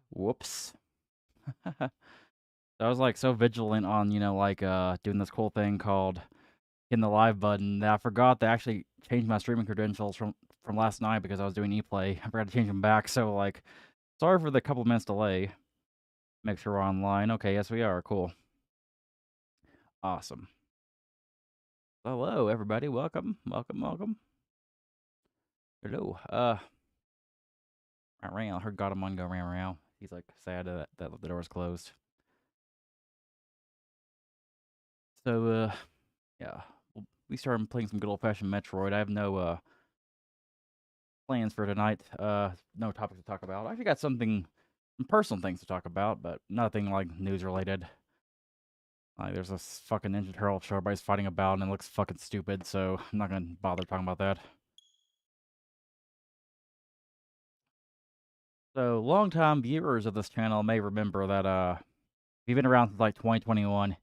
Whoops. I was like so vigilant on, like doing this cool thing called hitting the live button that I forgot to actually change my streaming credentials from last night because I was doing ePlay. I forgot to change them back, so like sorry for the couple minutes delay. Make sure we're online. Okay, yes we are. Cool. Awesome. Hello everybody. Welcome. Welcome, welcome. Hello. I heard Godamon go around. He's like sad that the door's closed. So yeah. We started playing some good old-fashioned Metroid. I have no plans for tonight. No topics to talk about. I actually got some personal things to talk about, but nothing like news related. Like there's this fucking Ninja Turtle show everybody's fighting about, and it looks fucking stupid. So I'm not gonna bother talking about that. So long-time viewers of this channel may remember that we've been around since like 2021. You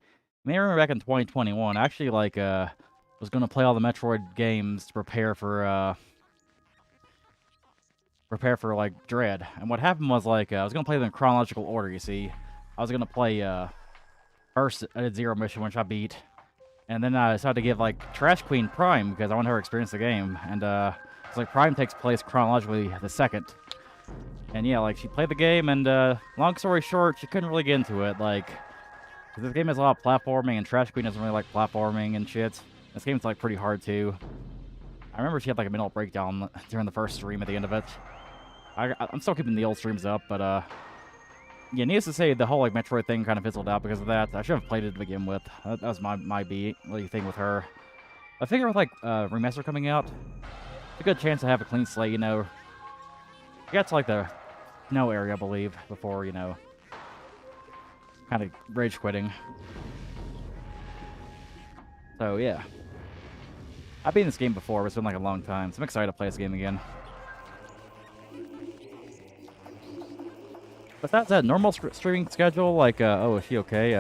may remember back in 2021, I actually was gonna play all the Metroid games to prepare for like Dread. And what happened was I was gonna play them in chronological order. You see, I was gonna play first I did Zero Mission, which I beat, and then I decided to give like Trash Queen Prime because I wanted her to experience the game. And it's like Prime takes place chronologically the second. And yeah, like she played the game, and long story short, she couldn't really get into it. Like, 'cause this game has a lot of platforming, and Trash Queen doesn't really like platforming and shit. This game's like pretty hard too. I remember she had like a mental breakdown during the first stream at the end of it. I'm still keeping the old streams up, but yeah, needless to say, the whole like Metroid thing kind of fizzled out because of that. I should have played it to begin with. That was my thing with her. I figure with like Remastered coming out, it's a good chance to have a clean slate. Get to like the snow area, I believe, before kind of rage quitting. So yeah, I've been in this game before, but it's been like a long time, so I'm excited to play this game again. But that's a normal streaming schedule. Like, oh, is she okay?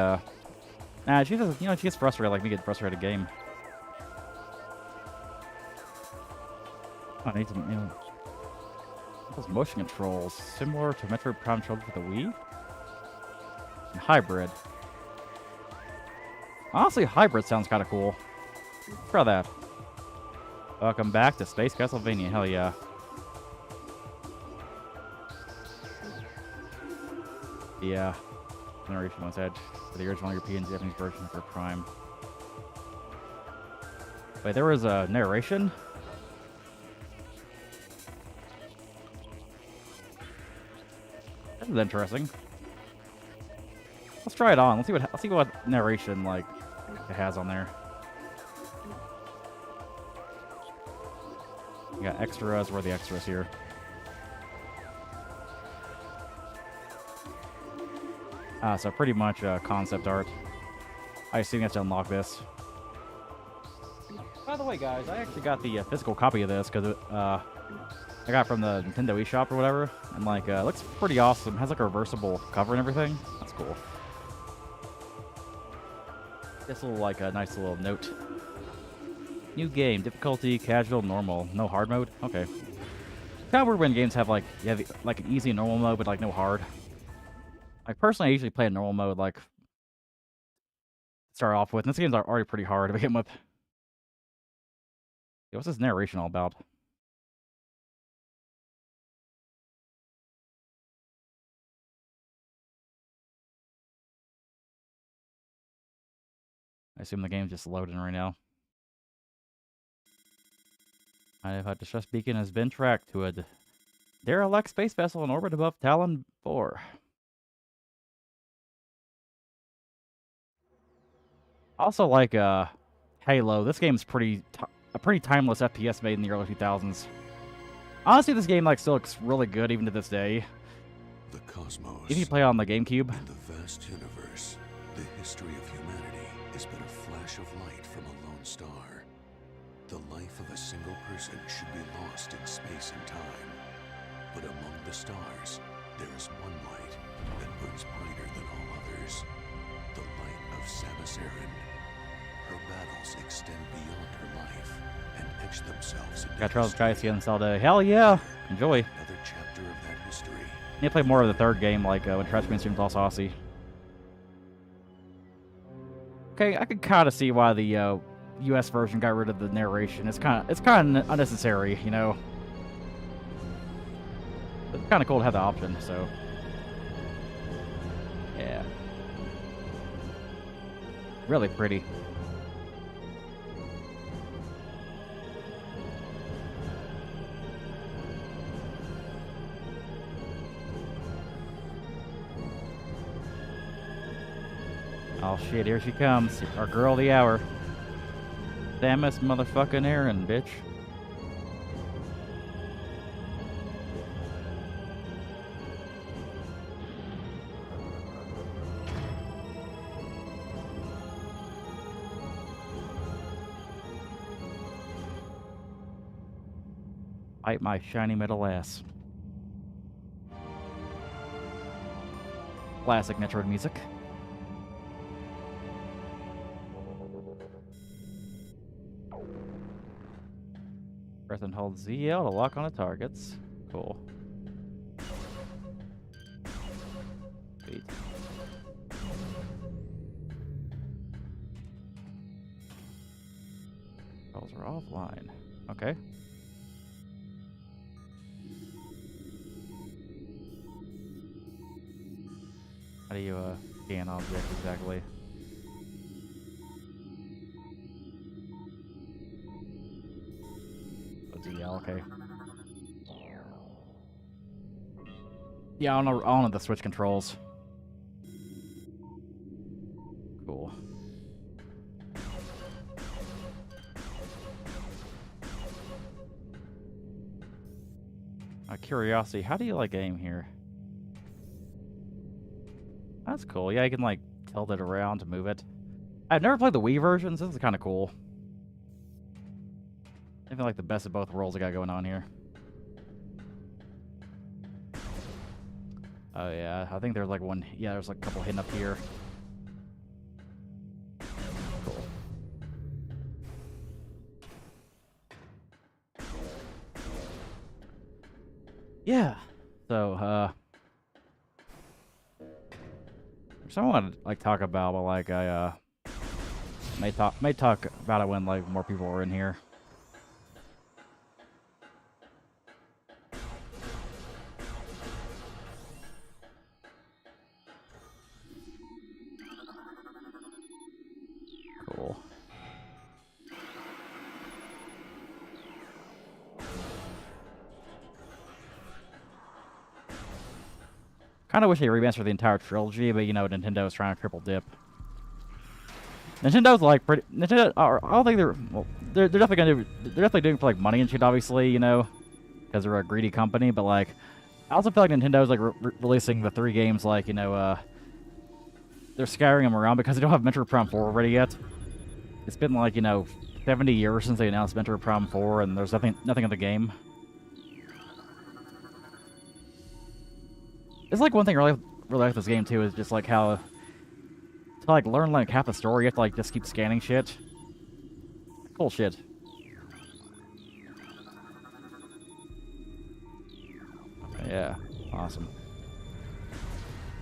Nah, she just, she gets frustrated like me get frustrated game. I need some, those motion controls similar to Metroid Prime controls with the Wii. And hybrid. Honestly, hybrid sounds kind of cool. Try that. Welcome back to Space Castlevania. Hell yeah. Yeah. Generation 1's Edge for the original European Japanese version for Prime. Wait, there was a narration? This is interesting. Let's try it on. Let's see what narration like it has on there. You got extras. Where are the extras here? So pretty much concept art. I assume you have to unlock this. By the way, guys, I actually got the physical copy of this because I got it from the Nintendo eShop or whatever, and like it looks pretty awesome. It has like a reversible cover and everything. That's cool. This little like a nice little note. New game, difficulty, casual, normal, no hard mode. Okay. It's kind of weird when games have like like an easy and normal mode, but like no hard. Like personally, I usually play in normal mode, like start off with. And this game's already pretty hard to begin with. Yeah, what's this narration all about? I assume the game's just loading right now. I've had distress beacon has been tracked to a derelict space vessel in orbit above Talon 4. Also, like Halo, this game's a pretty timeless FPS made in the early 2000s. Honestly, this game like still looks really good even to this day. The cosmos. If you play on the GameCube. In the vast universe, the history of humanity is but a flash of light from a lone star. The life of a single person should be lost in space and time. But among the stars, there is one light that burns brighter than all others. The light of Samus Aran. Her battles extend beyond her life and etch themselves into Got Charles Geisty and Zelda. Hell yeah! Enjoy. Another chapter of that history Need to play more of the third game, like when Trash Mainstream's all saucy. Okay, I can kind of see why the U.S. version got rid of the narration. It's kind of unnecessary, you know. But it's kind of cool to have the option. So, yeah, really pretty. Oh shit, here she comes. Our girl of the hour. Samus motherfucking Aaron, bitch. Bite my shiny metal ass. Classic Metroid music. Press and hold ZL to lock onto targets. Cool. Sweet. Controls are offline. Okay. How do you scan objects exactly? Yeah, okay. Yeah, I don't know the Switch controls. Cool. Out of curiosity, how do you like aim here? That's cool. Yeah, you can like tilt it around to move it. I've never played the Wii versions. This is kind of cool. I feel like the best of both worlds I got going on here. Oh yeah, I think there's like one. Yeah, there's like a couple hidden up here. Cool. Yeah. So, someone want to like talk about, but like I may talk about it when like more people are in here. Cool. Kind of wish they remastered the entire trilogy, but you know, Nintendo's trying to triple dip. Nintendo's like pretty. Nintendo, I don't think they're. Well, they're definitely gonna do. They're definitely doing it for like money and shit, obviously, you know, because they're a greedy company. But like, I also feel like Nintendo's like releasing the 3 games, like you know, they're scattering them around because they don't have Metroid Prime 4 ready yet. It's been like, you know, 70 years since they announced Metroid Prime 4, and there's nothing in the game. It's like one thing I really like this game too is just like how to like learn like half the story you have to like just keep scanning shit. Cool shit. Okay, yeah, awesome.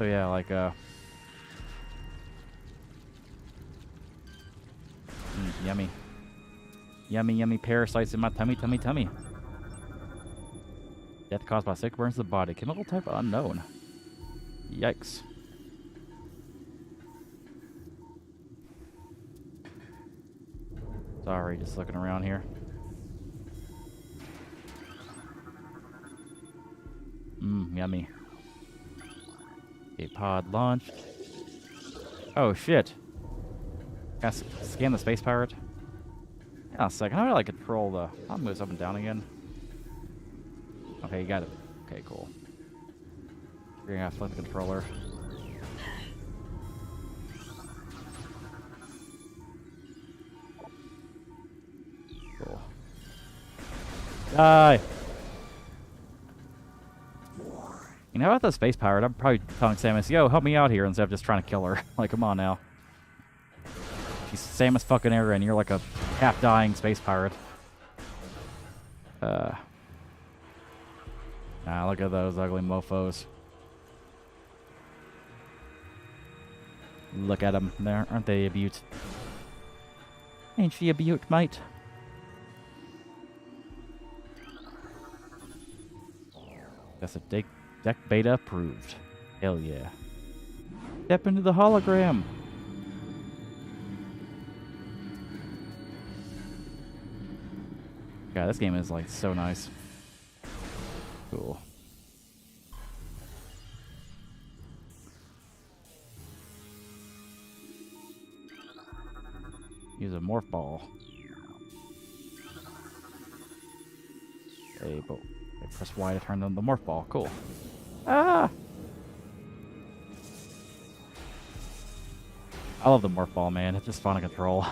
So yeah, like yummy. Yummy, yummy parasites in my tummy. Death caused by sick burns to the body. Chemical type unknown. Yikes. Sorry, just looking around here. Yummy. A pod launched. Oh shit. Can I scan the space pirate? Hang on a second. How do I like control the... I'll move this up and down again. Okay, you got it. Okay, cool. You're gonna have to flip the controller. Cool. Die! You know, about the space pirate, I'm probably telling Samus, yo, help me out here, instead of just trying to kill her. Like, come on now. She's Samus fucking Aran, you're like a half-dying space pirate. Nah, look at those ugly mofos. Look at them there. Aren't they a beaut? Ain't she a beaut, mate? That's a deck beta approved. Hell yeah. Step into the hologram. God, this game is like so nice. Cool. Use a morph ball. Hey, but press Y to turn on the morph ball. Cool. Ah! I love the morph ball, man. It's just fun to control.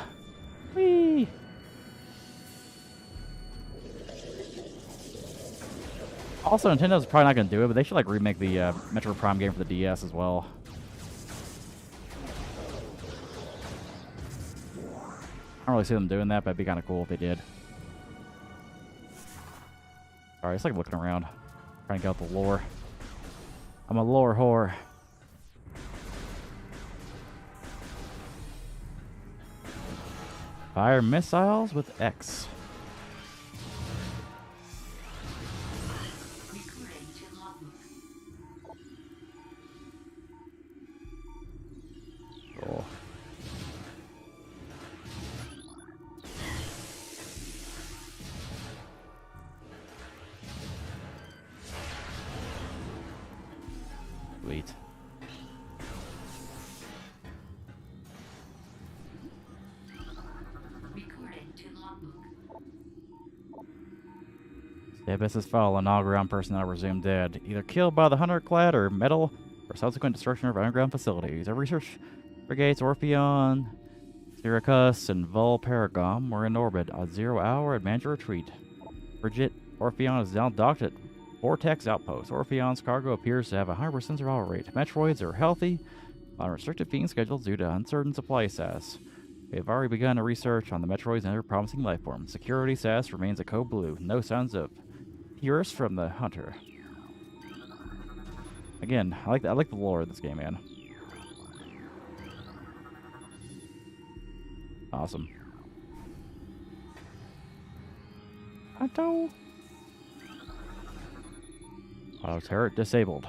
Whee! Also, Nintendo's probably not going to do it, but they should like remake the Metroid Prime game for the DS as well. I don't really see them doing that, but it'd be kind of cool if they did. Sorry, it's like looking around, trying to get out the lore. I'm a lore whore. Fire missiles with X. Cool. Sweet. The abyss has fallen. All ground personnel resumed dead, either killed by the hunter-clad or metal, or subsequent destruction of underground facilities. Our research brigades Orpheon, Syracuse, and Volparagon were in orbit on 0 hour and managed a retreat. Bridget, Orpheon is now docked at Vortex Outpost. Orpheon's cargo appears to have a 100% survival rate. Metroids are healthy on restricted feeding schedules due to uncertain supply status. We have already begun a research on the Metroids and other promising life forms. Security status remains at code blue. No signs of purist from the hunter. Again, I like the lore of this game, man. Awesome. Auto turret disabled.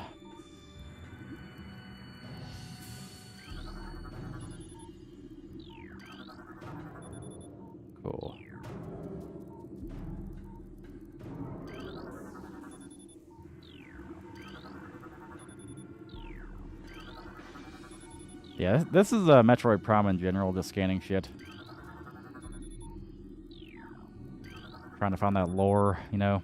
Cool. Yeah, this is Metroid Prime in general, just scanning shit. Trying to find that lore, you know.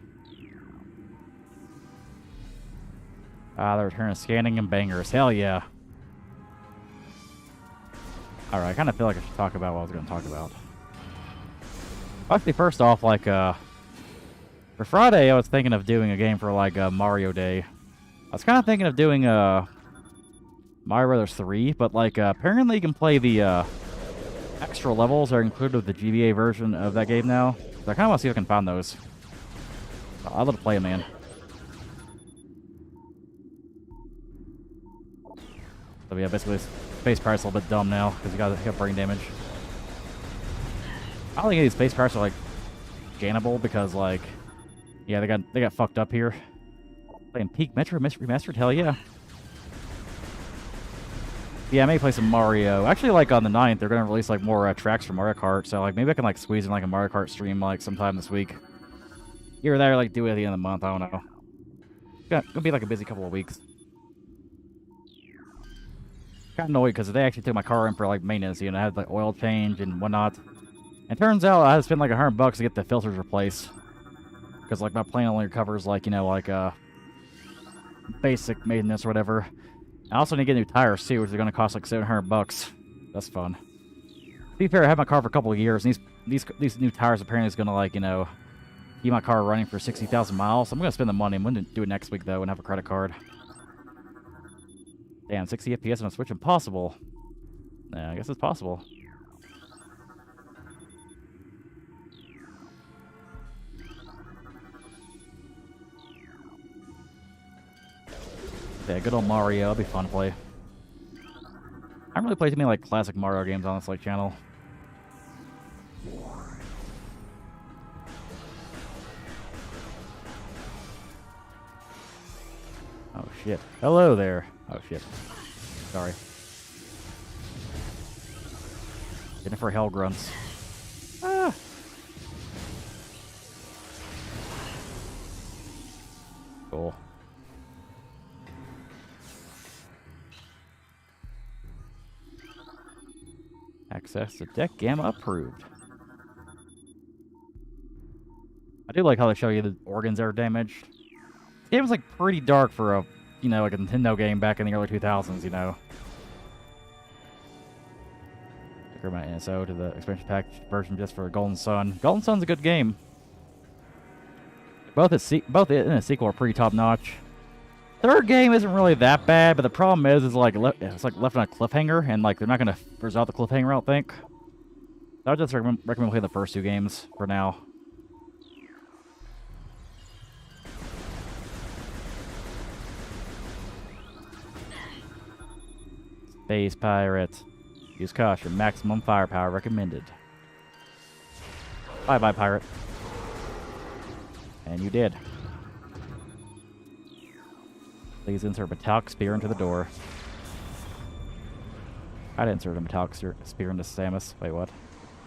They're returning scanning and bangers. Hell yeah. Alright, I kind of feel like I should talk about what I was going to talk about. Actually, first off, like, for Friday, I was thinking of doing a game for, like, Mario Day. I was kind of thinking of doing, Mario Brothers 3, but, like, apparently you can play the, extra levels that are included with the GBA version of that game now. So I kind of want to see if I can find those. I'd love to play them, man. So yeah, basically, space pirates a little bit dumb now because you got brain damage. I don't think any of these space pirates are like gainable because like, yeah, they got fucked up here. Playing Peak Metroid Remastered, hell yeah. Yeah, I may play some Mario. Actually, like on the 9th, they're gonna release like more tracks from Mario Kart. So like maybe I can like squeeze in like a Mario Kart stream like sometime this week. Either that or like do it at the end of the month. I don't know. It's gonna be like a busy couple of weeks. Got annoyed because they actually took my car in for like maintenance. You know, I had like oil change and whatnot. And turns out I had to spend like $100 to get the filters replaced because like my plane only covers like, you know, like basic maintenance or whatever. I also need to get new tires too, which are going to cost like $700. That's fun. To be fair, I had my car for a couple of years, and these new tires apparently is going to like, you know, keep my car running for 60,000 miles. So I'm going to spend the money. I'm going to do it next week though and have a credit card. Damn, 60 FPS on a Switch impossible. Yeah, I guess it's possible. Yeah, good old Mario. That'll be fun to play. I really play too many like classic Mario games on this like channel. Oh shit. Hello there. Oh shit. Sorry. Jennifer Hell grunts. Ah. Cool. Access to deck gamma approved. I do like how they show you the organs that are damaged. This game was like pretty dark for a, you know, like a Nintendo game back in the early 2000s, you know. Took my NSO to the expansion pack version just for Golden Sun. Golden Sun's a good game. Both it and a sequel are pretty top notch. Third game isn't really that bad, but the problem is like it's like left on a cliffhanger, and like they're not gonna resolve the cliffhanger, I don't think. So I would just recommend playing the first two games for now. Space Pirate. Use caution. Maximum firepower recommended. Bye-bye, pirate. And you did. Please insert a metallic spear into the door. I'd insert a metallic spear into Samus. Wait, what?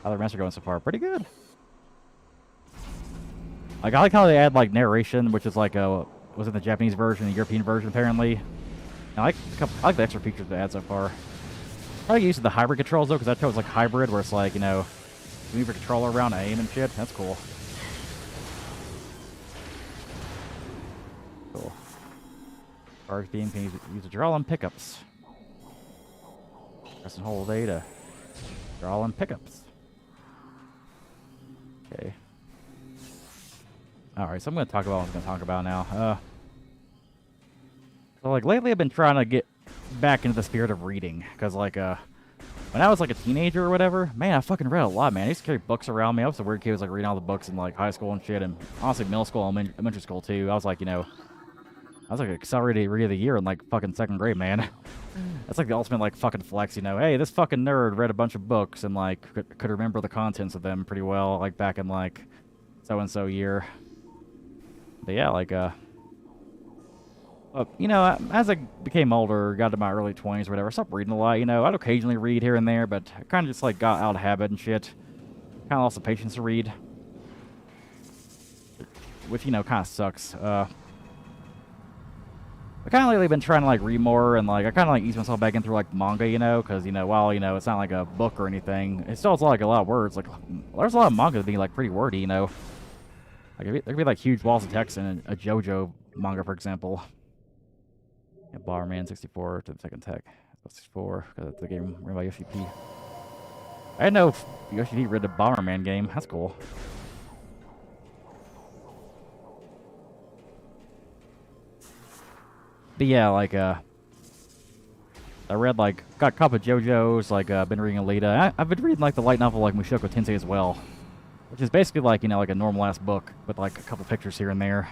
How the remaster going so far? Pretty good. Like, I like how they add, like, narration, which is like was in the Japanese version, the European version, apparently. I like the extra features they add so far. I like using the hybrid controls, though, because that chose like hybrid, where it's like, you know, you move your controller around and aim and shit. That's cool. Cool. Charge beam can use to draw on pickups. Press and hold A to draw on pickups. Okay. Alright, so I'm going to talk about what I'm going to talk about now. So, like, lately I've been trying to get back into the spirit of reading. Because, like, when I was, like, a teenager or whatever, man, I fucking read a lot, man. I used to carry books around me. I was a weird kid who was, like, reading all the books in, like, high school and shit. And, honestly, middle school and elementary school, too. I was, like, you know, I was, like, accelerated read of the year in, like, fucking second grade, man. That's, like, the ultimate, like, fucking flex, you know. Hey, this fucking nerd read a bunch of books and, like, could remember the contents of them pretty well, like, back in, like, so-and-so year. But, yeah, like, you know, as I became older, got to my early 20s or whatever, I stopped reading a lot, you know. I'd occasionally read here and there, but I kind of just, like, got out of habit and shit. Kind of lost the patience to read. Which, you know, kind of sucks. I kind of lately been trying to, like, read more, and, like, I kind of, like, ease myself back into, like, manga, you know, because, you know, while, you know, it's not, like, a book or anything, it still has, like, a lot of words. Like, there's a lot of manga being, like, pretty wordy, you know. Like, there could be, like, huge walls of text in a JoJo manga, for example. Yeah, Bomberman 64 to the second tech. 64, because it's the game written by Yoshi P. I didn't know if Yoshi P read the Bomberman game. That's cool. But yeah, like, I read, like, got a couple of JoJo's, like, been reading Alita. I've been reading, like, the light novel, like, Mushoku Tensei as well. Which is basically, like, you know, like a normal-ass book with, like, a couple pictures here and there.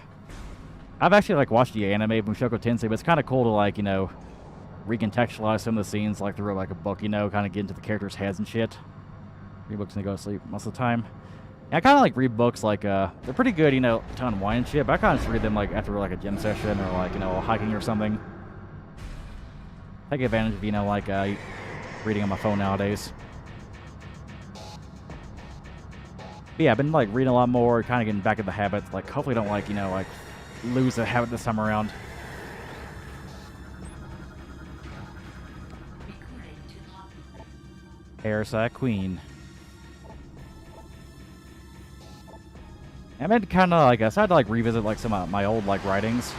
I've actually, like, watched the anime of Mushoku Tensei, but it's kind of cool to, like, you know, recontextualize some of the scenes, like, through, like, a book, you know, kind of get into the characters' heads and shit. Read books and go to sleep most of the time. And I kind of, like, read books, like, they're pretty good, you know, to unwind and shit, but I kind of just read them, like, after, like, a gym session or, like, you know, hiking or something. Take advantage of, you know, like, reading on my phone nowadays. But yeah, I've been, like, reading a lot more, kind of getting back in the habits. Like, hopefully don't, like, you know, like, lose the habit this time around. Parasite Queen. I've been kind of, like, I decided to, like, revisit, like, some of my old, like, writings.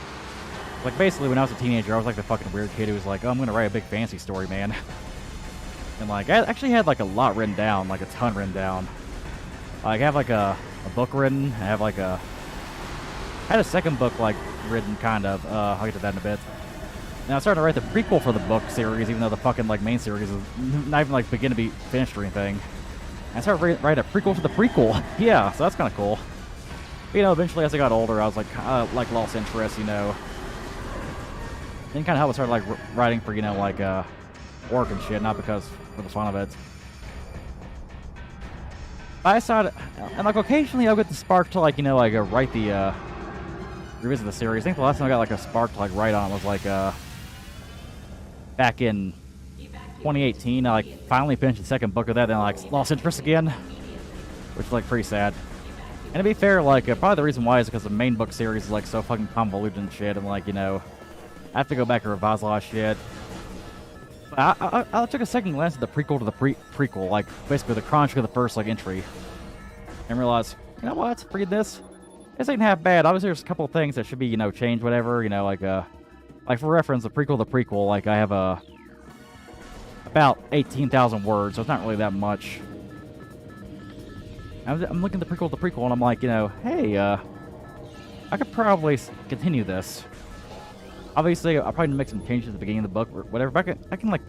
Like, basically, when I was a teenager, I was, like, the fucking weird kid who was like, oh, I'm gonna write a big fantasy story, man. And, like, I actually had, like, a lot written down, like, a ton written down. Like, I have, like, a book written. I have, like, I had a second book, like, written, kind of. I'll get to that in a bit. And I started to write the prequel for the book series, even though the fucking, like, main series is not even, like, begin to be finished or anything. And I started to write a prequel to the prequel. Yeah, so that's kind of cool. But, you know, eventually, as I got older, I was, like, lost interest, you know. Then kind of how I started, like, writing for, you know, like, work and shit, not because for the fun of it. But I decided, and like occasionally I'll get the spark to like, you know, like write the, revisit the series. I think the last time I got like a spark to like write on it was like, back in 2018. I like finally finished the second book of that, then I like lost interest again, which is like pretty sad. And to be fair, like probably the reason why is because the main book series is like so fucking convoluted and shit, and like, you know, I have to go back and revise a lot of shit. But I took a second glance at the prequel to the prequel, like basically the chronology of the first like entry, and realized, you know what, read this. This ain't half bad. Obviously, there's a couple of things that should be, you know, changed, whatever. You know, like for reference, the prequel to the prequel, like I have about 18,000 words, so it's not really that much. I'm looking at the prequel to the prequel, and I'm like, you know, hey, I could probably continue this. Obviously, I'll probably make some changes at the beginning of the book, or whatever. But I can like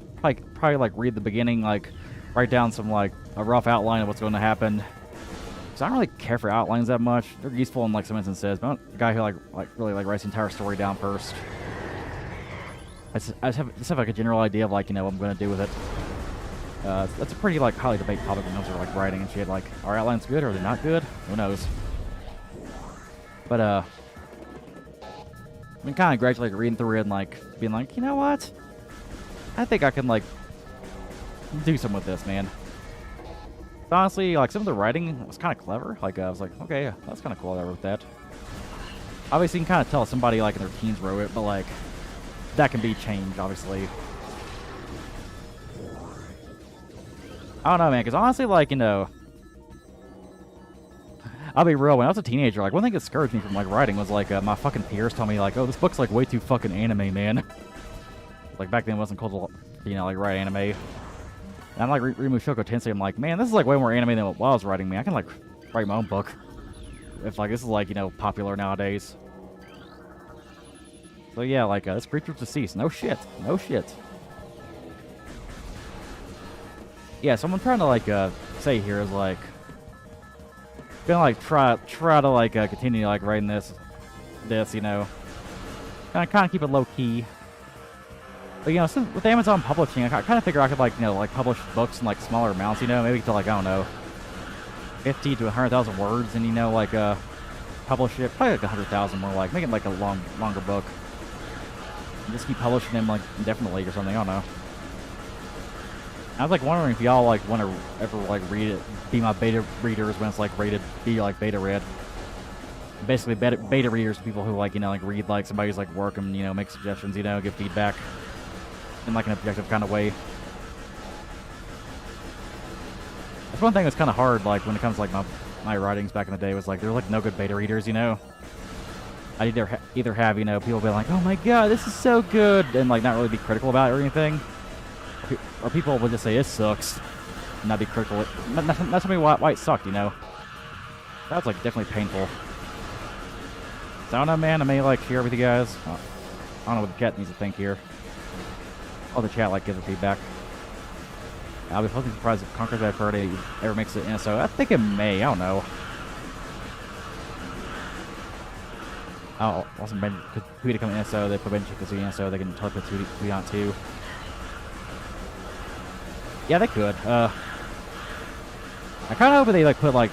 probably like read the beginning, like write down some like a rough outline of what's going to happen. Because I don't really care for outlines that much. They're useful in like some instances, but I'm not a guy who like really like writes the entire story down first. I just have like a general idea of like, you know, what I'm going to do with it. That's a pretty like highly debated topic when it comes to like writing and shit. Like, are outlines good or are they not good? Who knows? But I've been kind of gradually like, reading through it and like being like, you know what? I think I can like do something with this, man. Honestly, like some of the writing was kind of clever. Like I was like, okay, yeah, that's kind of cool that I wrote that. Obviously, you can kind of tell somebody like in their teens wrote it, but like that can be changed, obviously. I don't know, man, because honestly, like, you know, I'll be real, when I was a teenager, like, one thing that discouraged me from, like, writing was, like, my fucking peers telling me, like, oh, this book's, like, way too fucking anime, man. Like, back then it wasn't cool to, you know, like, write anime. And I'm, like, Mushoku Tensei, I'm like, man, this is, like, way more anime than what I was writing, man. I can, like, write my own book. If, like, this is, like, you know, popular nowadays. So, yeah, like, this creature's deceased. No shit. No shit. Yeah, so what I'm trying to, like, say here is, like, gonna, like, try to, like, continue, like, writing this, you know. Kind of keep it low-key. But, you know, since with Amazon publishing, I kind of figure I could, like, you know, like, publish books in, like, smaller amounts, you know. Maybe to, like, I don't know, 50 to 100,000 words, and, you know, like, publish it, probably, like, 100,000 more, like, make it, like, a longer book. And just keep publishing them, like, indefinitely or something, I don't know. I was like wondering if y'all like want to ever like read it, be my beta readers when it's like rated, be like beta read. Basically, beta readers, people who like, you know, like read like somebody's like work and, you know, make suggestions, you know, give feedback in like an objective kind of way. That's one thing that's kind of hard, like when it comes to like my writings back in the day, was like there were like no good beta readers, you know. I'd either have, you know, people be like, oh my god, this is so good, and like not really be critical about it or anything. Or people would just say, it sucks, and not be critical. Not tell me why it sucked, you know? That was, like, definitely painful. So, I don't know, man. I may, like, share with you guys. I don't know what the chat needs to think here. Oh, the chat, like, gives a feedback. I'll be pleasantly surprised if Conquer's Bad Fur Day ever makes it NSO. I think it may. I don't know. Oh, also, Tweety come in NSO. They put Benji Kazooie NSO. They can teleport Tweety on too. Yeah, they could. I kind of hope they like put like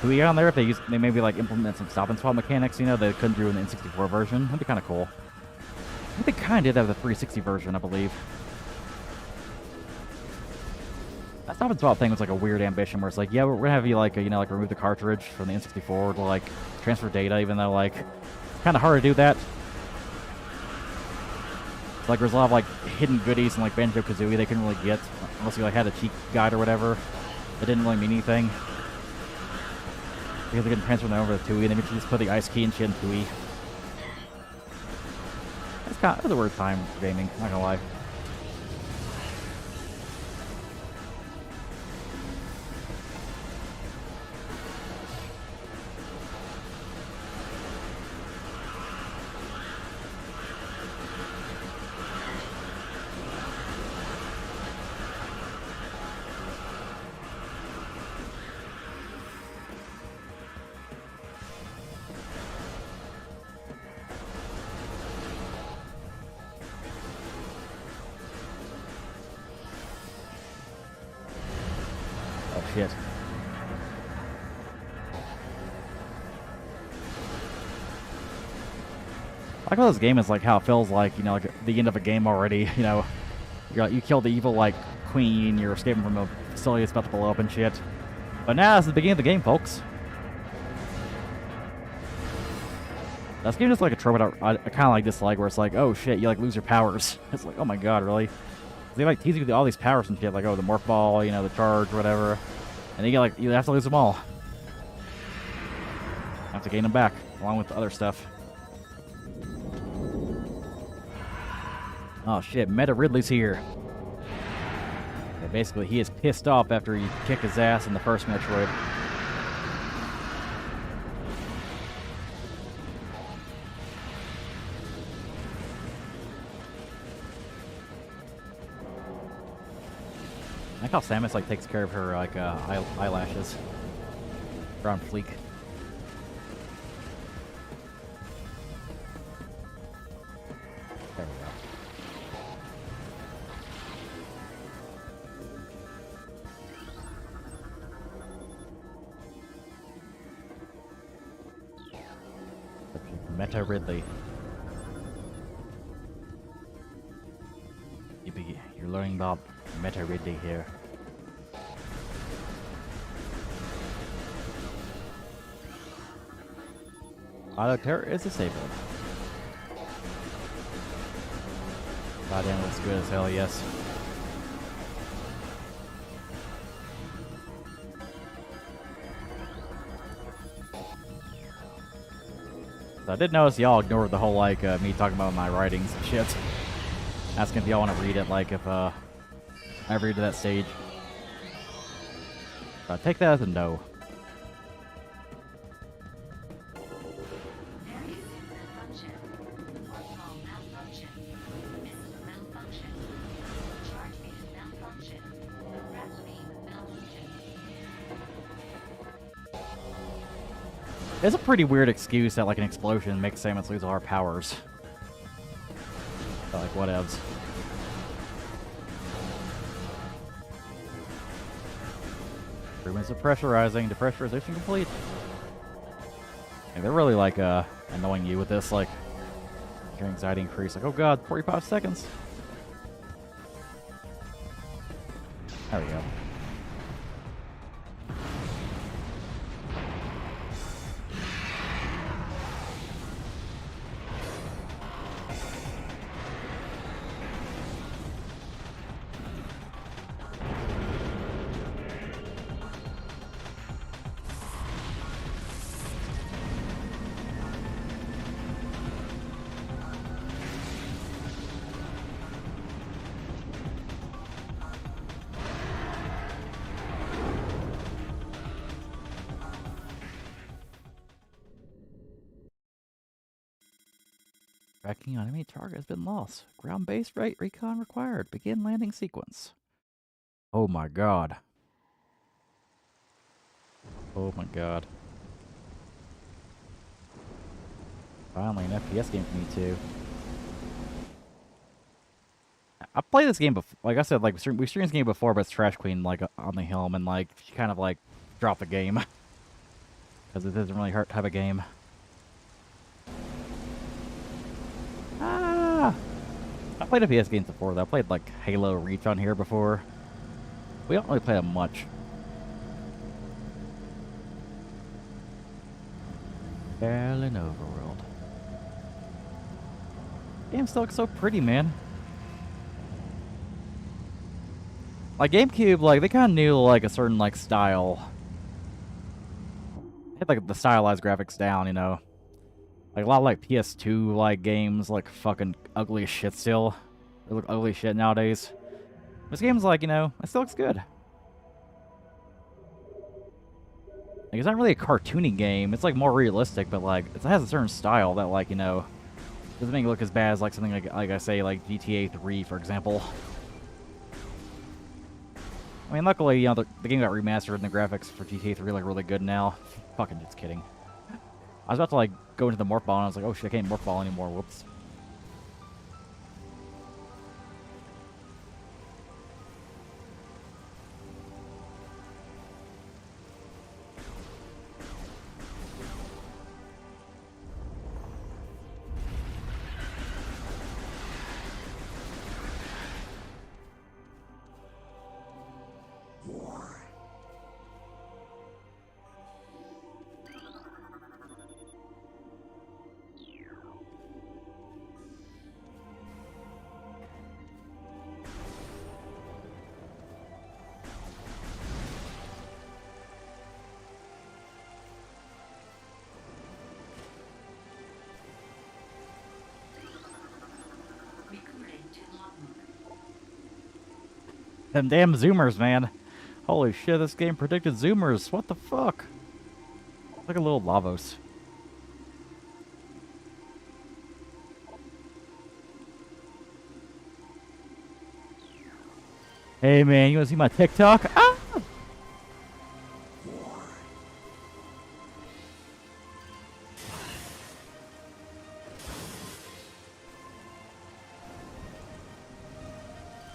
Hui on there if they maybe like implement some stop and swap mechanics. You know, they couldn't do in the N64 version. That'd be kind of cool. I think they kind of did that with the 360 version, I believe. That stop and swap thing was like a weird ambition where it's like, yeah, we're gonna have you like you know, like remove the cartridge from the N64 to like transfer data, even though like it's kind of hard to do that. Like there's a lot of like hidden goodies in like Banjo-Kazooie they couldn't really get unless you like had a cheat guide or whatever. It didn't really mean anything because they couldn't transfer them over to Tui, and then you just put the ice key and shit in Tui. It was a weird time for gaming, not gonna lie. shit. I like how this game is like how it feels like, you know, like the end of a game already, you know. You killed the evil, like, queen, you're escaping from a facility that's about to blow up and shit. But now it's the beginning of the game, folks. This game is like a trope I kind of like dislike, where it's like, oh shit, you like lose your powers. It's like, oh my god, really? They like tease you with all these powers and shit, like, oh, the morph ball, you know, the charge, whatever. And you get like, you have to lose them all. You have to gain them back, along with the other stuff. Oh shit, Meta Ridley's here. Yeah, basically, he is pissed off after he kicked his ass in the first Metroid. I like how Samus like takes care of her like eyelashes. They're on fleek. There we go. Meta Ridley. You're learning about Meta Ridley here. Auto terror is disabled. Goddamn, looks good as hell, yes. So I did notice y'all ignored the whole, like, me talking about my writings and shit. Asking if y'all want to read it, like, if, I ever get to that stage. So I take that as a no. It's a pretty weird excuse that, like, an explosion makes Samus lose all her powers. But, like, whatevs. Improvements of pressurizing. Depressurization complete. And they're really, like, annoying you with this, like, your anxiety increase. Like, oh god, 45 seconds. There we go. Tracking on enemy target has been lost. Ground-based recon required. Begin landing sequence. Oh my god. Oh my god. Finally, an FPS game for me too. I played this game before. Like I said, like we streamed this game before, but it's Trash Queen like on the helm, and like she kind of like dropped the game because it isn't really her type of game. Ah! I played FPS games before though. I played like Halo Reach on here before. We don't really play them much. Berlin Overworld. Game still looks so pretty, man. Like GameCube, like they kind of knew like a certain like style. They had like the stylized graphics down, you know. Like a lot of like PS2 like games, like fucking ugly as shit still. They look ugly as shit nowadays. This game's like, you know, it still looks good. Like it's not really a cartoony game. It's like more realistic, but like it has a certain style that like, you know, doesn't make it look as bad as like something like I say like GTA 3, for example. I mean, luckily, you know, the game got remastered and the graphics for GTA 3 like really good now. Fucking just kidding. I was about to like go into the morph ball and I was like, oh shit, I can't morph ball anymore. Whoops. Them damn zoomers, man. Holy shit, this game predicted zoomers. What the fuck? Like a little Lavos. Hey man, you wanna see my TikTok? Ah!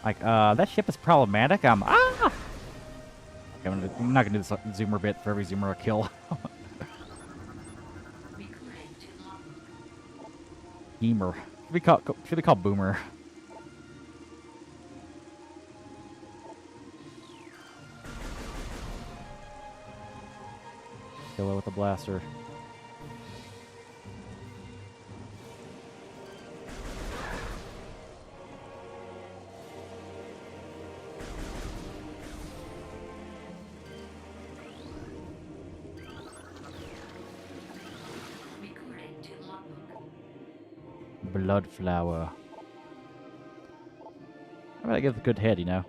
Like, that ship is problematic. Okay, I'm not gonna do this zoomer bit for every zoomer I kill. Beamer. Should be called Boomer. Kill it with a blaster. Blood flower. I bet it gives a good head, you know.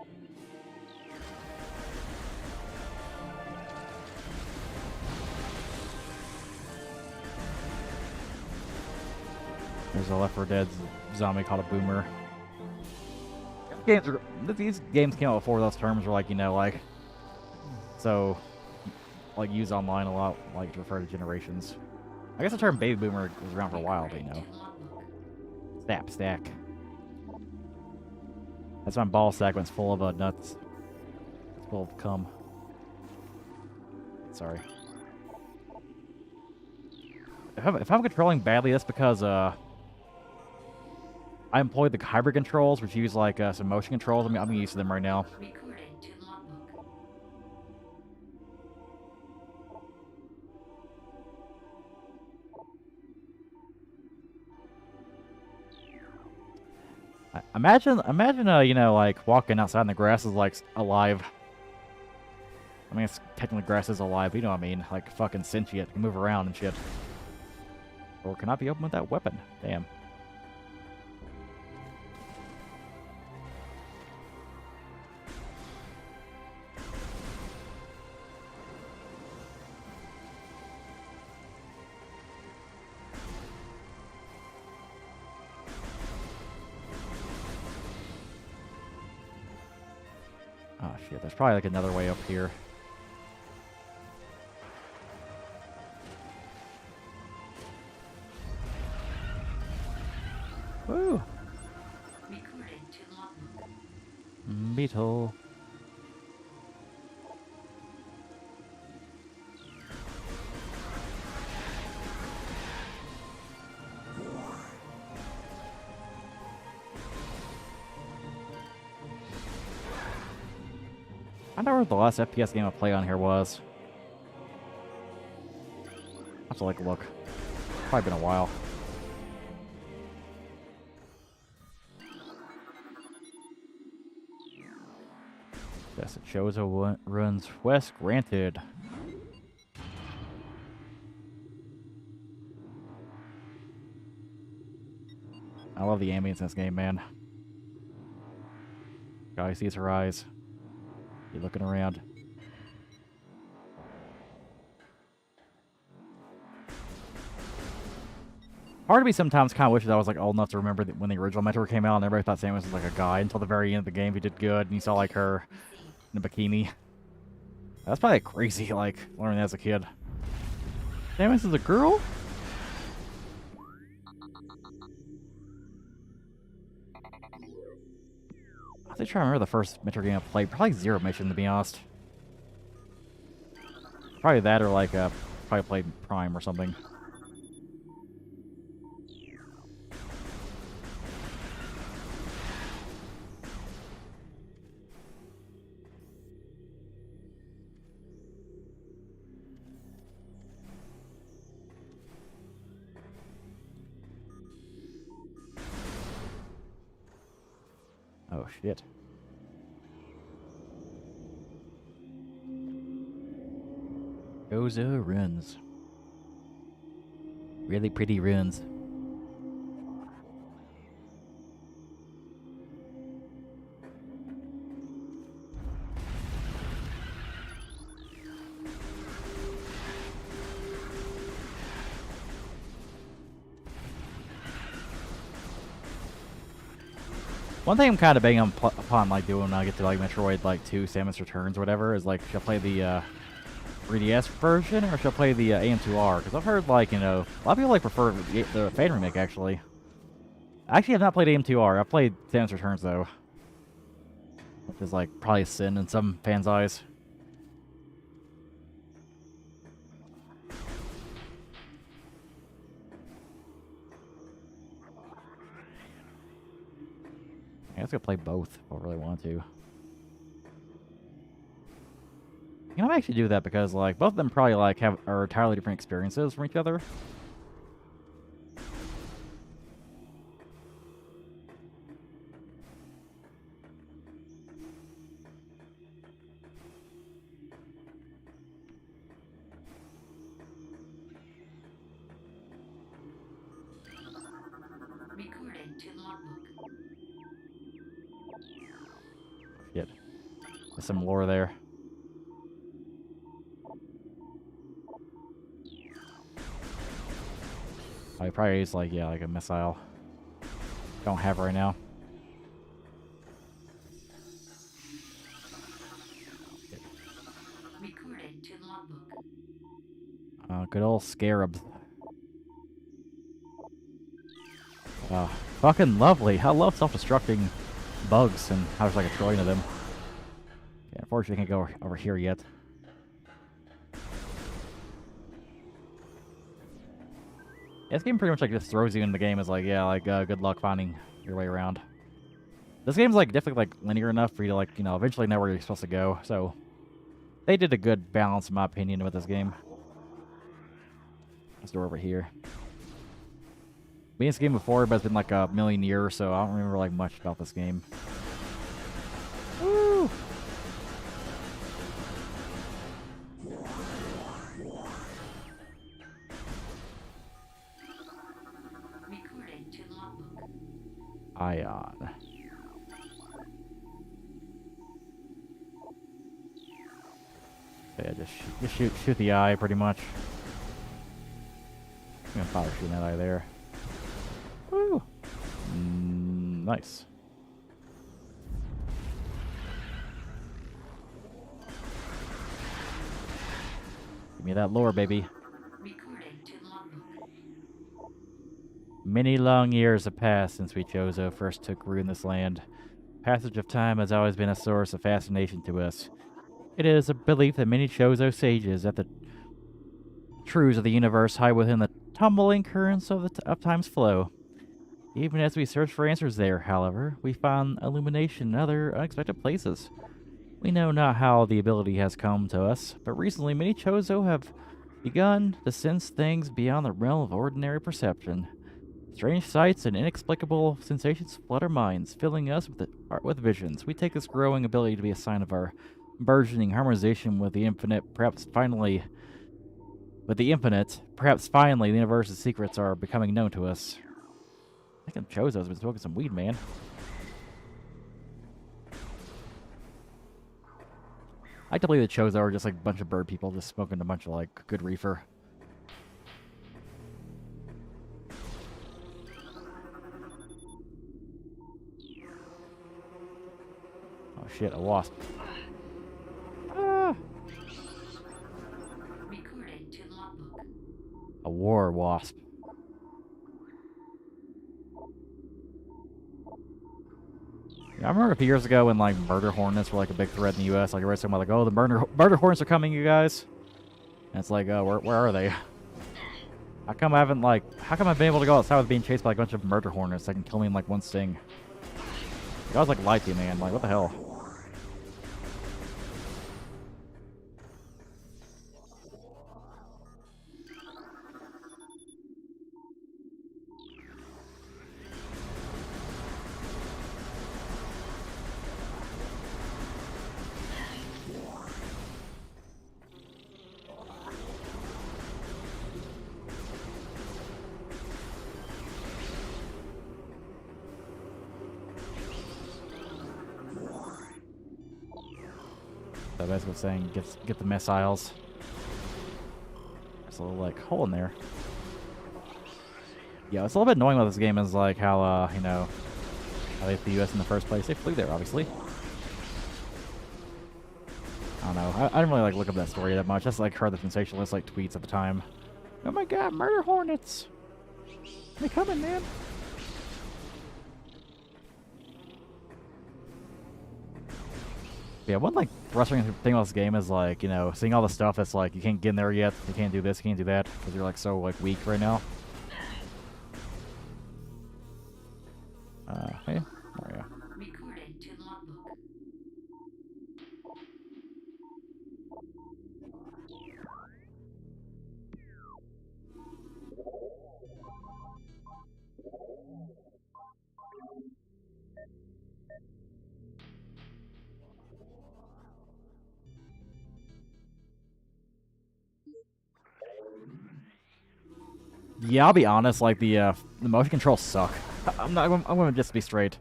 There's a Left 4 Dead zombie called a Boomer. These games came out before those terms were like, you know, like, so, like, used online a lot, like, to refer to generations. I guess the term baby boomer was around for a while, but, you know. Snap stack. That's my ball sack when it's full of nuts. It's full of cum. Sorry. If I'm controlling badly, that's because, I employed the hybrid controls, which use, like, some motion controls. I mean, I'm used to them right now. Imagine, you know, like, walking outside and the grass is, like, alive. I mean, it's technically grass is alive, but you know what I mean. Like, fucking sentient. Can move around and shit. Or cannot be opened with that weapon. Damn. Oh shit, there's probably like another way up here. Woo! Beetle. I don't know what the last FPS game I played on here was. I have to like look. Probably been a while. Yes, it shows a runs west granted. I love the ambience in this game, man. Guy sees her eyes. You're looking around. Part of me sometimes kind of wishes I was like old enough to remember that when the original Metroid came out and everybody thought Samus was like a guy until the very end of the game. He did good and you saw like her in a bikini. That's probably crazy, like learning that as a kid. Samus is a girl? I think trying to remember the first Metroid game I played. Probably Zero Mission, to be honest. Probably that or like probably played Prime or something. Oh shit. Those are runes. Really pretty runes. One thing I'm kind of banging upon like doing when I get to like Metroid like 2 Samus Returns or whatever is like, should I play the 3DS version or should I play the AM2R? Because I've heard like, you know, a lot of people like prefer the fan remake actually. I actually have not played AM2R. I've played Samus Returns though, which is like probably a sin in some fans' eyes. I guess I could play both if I really want to. You know, I might actually do that because like both of them probably like are entirely different experiences from each other. Shit. There's some lore there. I probably use like, yeah, like a missile. Don't have right now. Good old scarabs. Fucking lovely. I love self-destructing bugs and how there's like a trillion of them. Yeah, unfortunately, I can't go over here yet. Yeah, this game pretty much like just throws you in the game as like, yeah, like good luck finding your way around. This game's like definitely like linear enough for you to like, you know, eventually know where you're supposed to go. So they did a good balance in my opinion with this game. Let's go over here. Me in this game before, but it's been like a million years, so I don't remember like much about this game. Woo! Ion. Yeah, just shoot the eye pretty much. I'm gonna fire shooting that eye there. Woo! Nice. Give me that lore, baby. Many long years have passed since we Chozo first took root in this land. Passage of time has always been a source of fascination to us. It is a belief that many Chozo sages that the truths of the universe hide within the tumbling currents of time's flow. Even as we search for answers there, however, we find illumination in other unexpected places. We know not how the ability has come to us, but recently many Chozo have begun to sense things beyond the realm of ordinary perception. Strange sights and inexplicable sensations flood our minds, filling us with visions. We take this growing ability to be a sign of our burgeoning harmonization with the infinite, perhaps finally the universe's secrets are becoming known to us. I think Chozo's been smoking some weed, man. I like to believe that Chozo are just like a bunch of bird people just smoking a bunch of like good reefer. Oh shit, a wasp. Ah! A war wasp. Yeah, I remember a few years ago when like murder hornets were like a big threat in the U.S. Like everybody's talking about like, oh, the murder hornets are coming, you guys. And it's like, where are they? How come I've been able to go outside with being chased by like, a bunch of murder hornets that can kill me in like one sting? I was like lied to you, man. Like, what the hell? So basically saying get the missiles. There's a little like hole in there. Yeah, it's a little bit annoying about this game is like how you know, How they hit the U.S. in the first place. They flew there, obviously. I don't know. I didn't really like look up that story that much. Just like heard the sensationalist like tweets at the time. Oh my god, murder hornets! They coming, man. Yeah, one like frustrating thing about this game is like, you know, seeing all the stuff that's like you can't get in there yet, you can't do this, you can't do that, because you're like so like weak right now. Hey, there you go. Recorded to logbook. Yeah, I'll be honest. Like the motion controls suck. I'm not. I'm gonna just be straight.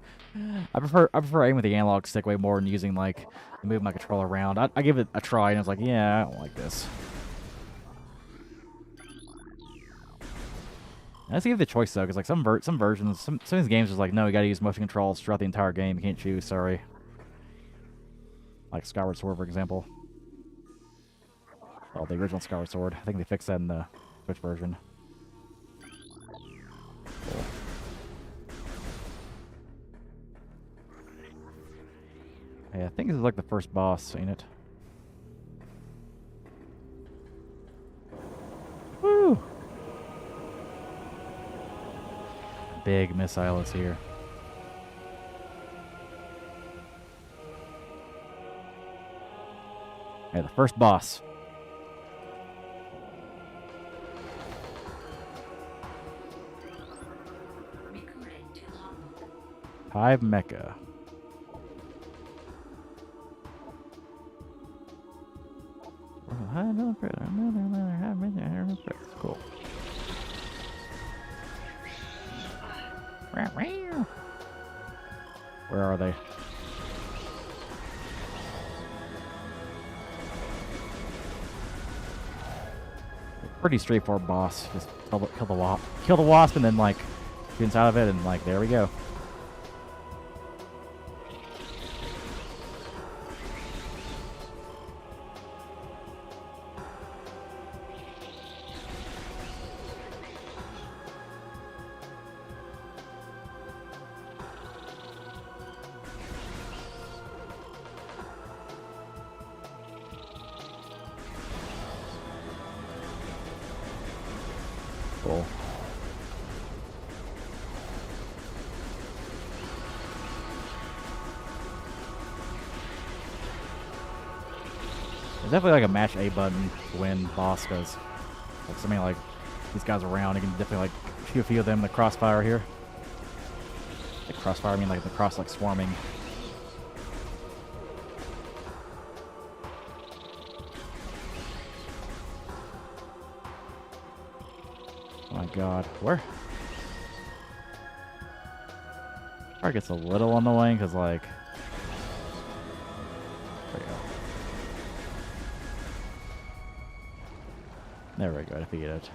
I prefer aiming with the analog stick way more than using like move my controller around. I give it a try and I was like, yeah, I don't like this. I just give the choice though, because like some versions, some of these games is like, no, you gotta use motion controls throughout the entire game. You can't choose. Sorry. Like Skyward Sword, for example. Oh, the original Skyward Sword. I think they fixed that in the Switch version. Cool. Hey, I think this is like the first boss, ain't it? Woo! Big missile is here. Hey, the first boss. Recorded to logbook. Hive Mecha. Cool. Where are they? Pretty straightforward boss. Just kill the wasp, and then like get inside of it, and like there we go. Cool. There's definitely like a match A button to win boss, because like something like these guys around, you can definitely like shoot a few of them in the crossfire here. Like crossfire, I mean like the cross like swarming. Oh my god, where? Part gets a little annoying because like, there we go. There we go, I defeated it.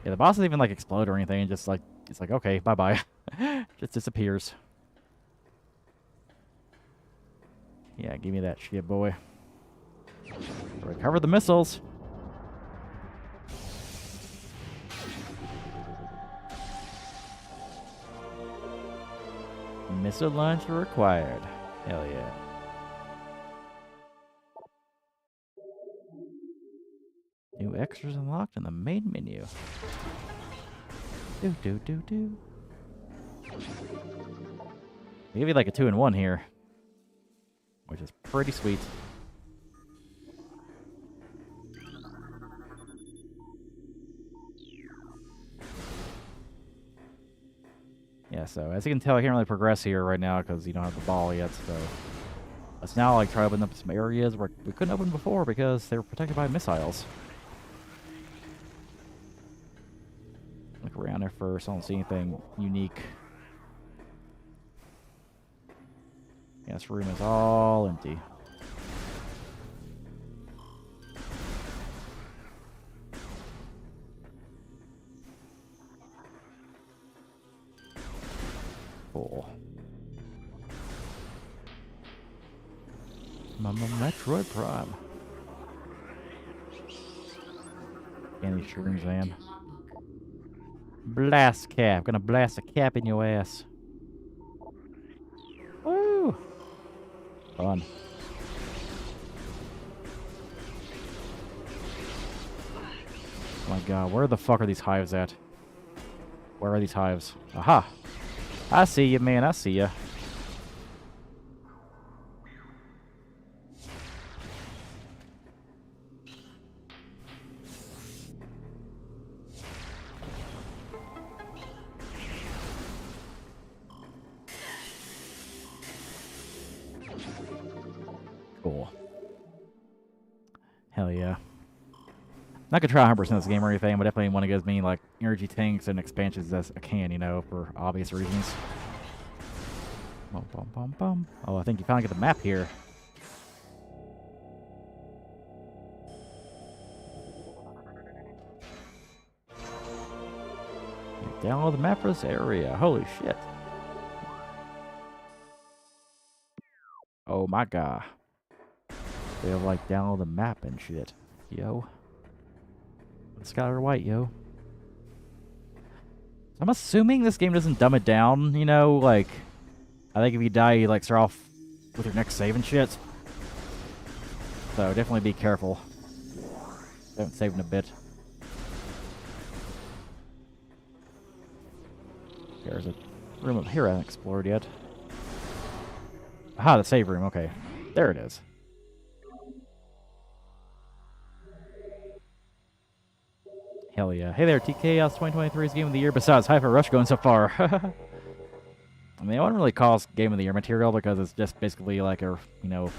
Yeah, the boss doesn't even like explode or anything, and just like it's like okay, bye bye, just disappears. Yeah, give me that shit, boy. Recover the missiles. Missile launcher required. Hell yeah. New extras unlocked in the main menu. Do do do do. They give you like a 2-in-1 here, which is pretty sweet. Yeah, so as you can tell, I can't really progress here right now because you don't have the ball yet, so let's now like try to open up some areas where we couldn't open before because they were protected by missiles. Look around there first. I don't see anything unique. Yeah, this room is all empty. Cool. Mama Metroid Prime. Candy shrooms, man. Blast cap. Gonna blast a cap in your ass. Woo! Fun. Oh my god, where the fuck are these hives at? Where are these hives? Aha! I see you, man. I see you. Cool. Hell yeah. Not gonna try 100% this game or anything, but definitely want to give me like energy tanks and expansions as I can, you know, for obvious reasons. Bum, bum, bum, bum. Oh, I think you finally get the map here. Download the map for this area. Holy shit. Oh my god. They have like download the map and shit. Yo. Skylar White, yo. I'm assuming this game doesn't dumb it down, you know, like I think if you die you like start off with your next save and shit. So definitely be careful. I haven't saved in a bit. There's a room up here I haven't explored yet. Aha, the save room, okay. There it is. Hell yeah. Hey there, TK. How's 2023's Game of the Year besides Hyper Rush going so far? I mean, I wouldn't really call this Game of the Year material because it's just basically like a, you know,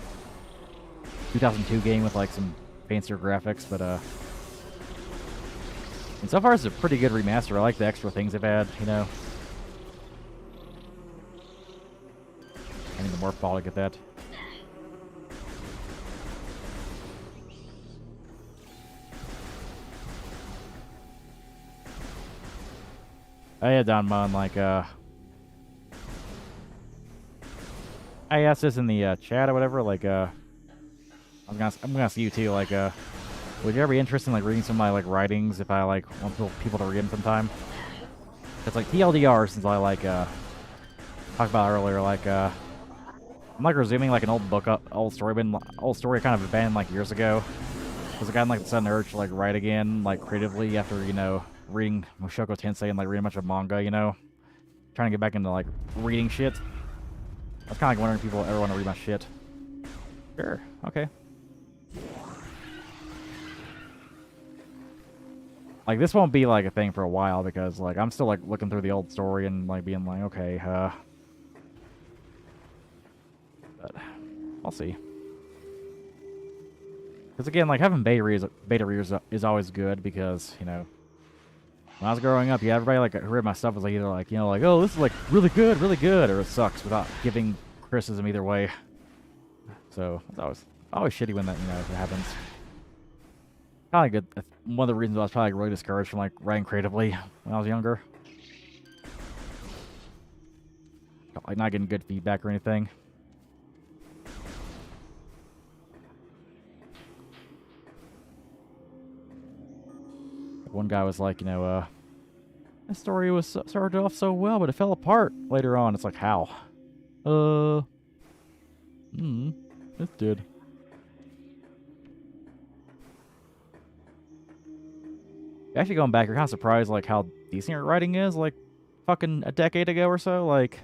2002 game with like some fancier graphics, but and so far it's a pretty good remaster. I like the extra things they've had, you know. I need the morph ball to get that. I had Don Mon like I asked this in the chat or whatever, like I'm gonna ask you too, like would you ever be interested in like reading some of my like writings if I like want people to read them sometime? It's like TLDR, since I like talked about earlier, like I'm like resuming like an old book, old story kind of abandoned like years ago. Because I got like the sudden urge to like write again, like creatively after, you know, reading Mushoku Tensei and like reading a bunch of manga, you know, trying to get back into like reading shit. I was kind of like wondering if people ever want to read my shit. Sure, okay. Like this won't be like a thing for a while because like I'm still like looking through the old story and like being like, okay, but I'll see. Because again, like having beta readers is always good because, you know, when I was growing up, yeah, everybody like who read my stuff was like either like, you know, like, oh, this is like really good, or it sucks without giving criticism either way. So it's always shitty when that, you know, it happens. Probably good. One of the reasons I was probably really discouraged from like writing creatively when I was younger, like not getting good feedback or anything. One guy was like, you know, this story was started off so well, but it fell apart later on. It's like, how? It did. Actually, going back, you're kind of surprised, like, how decent your writing is, like, fucking a decade ago or so. Like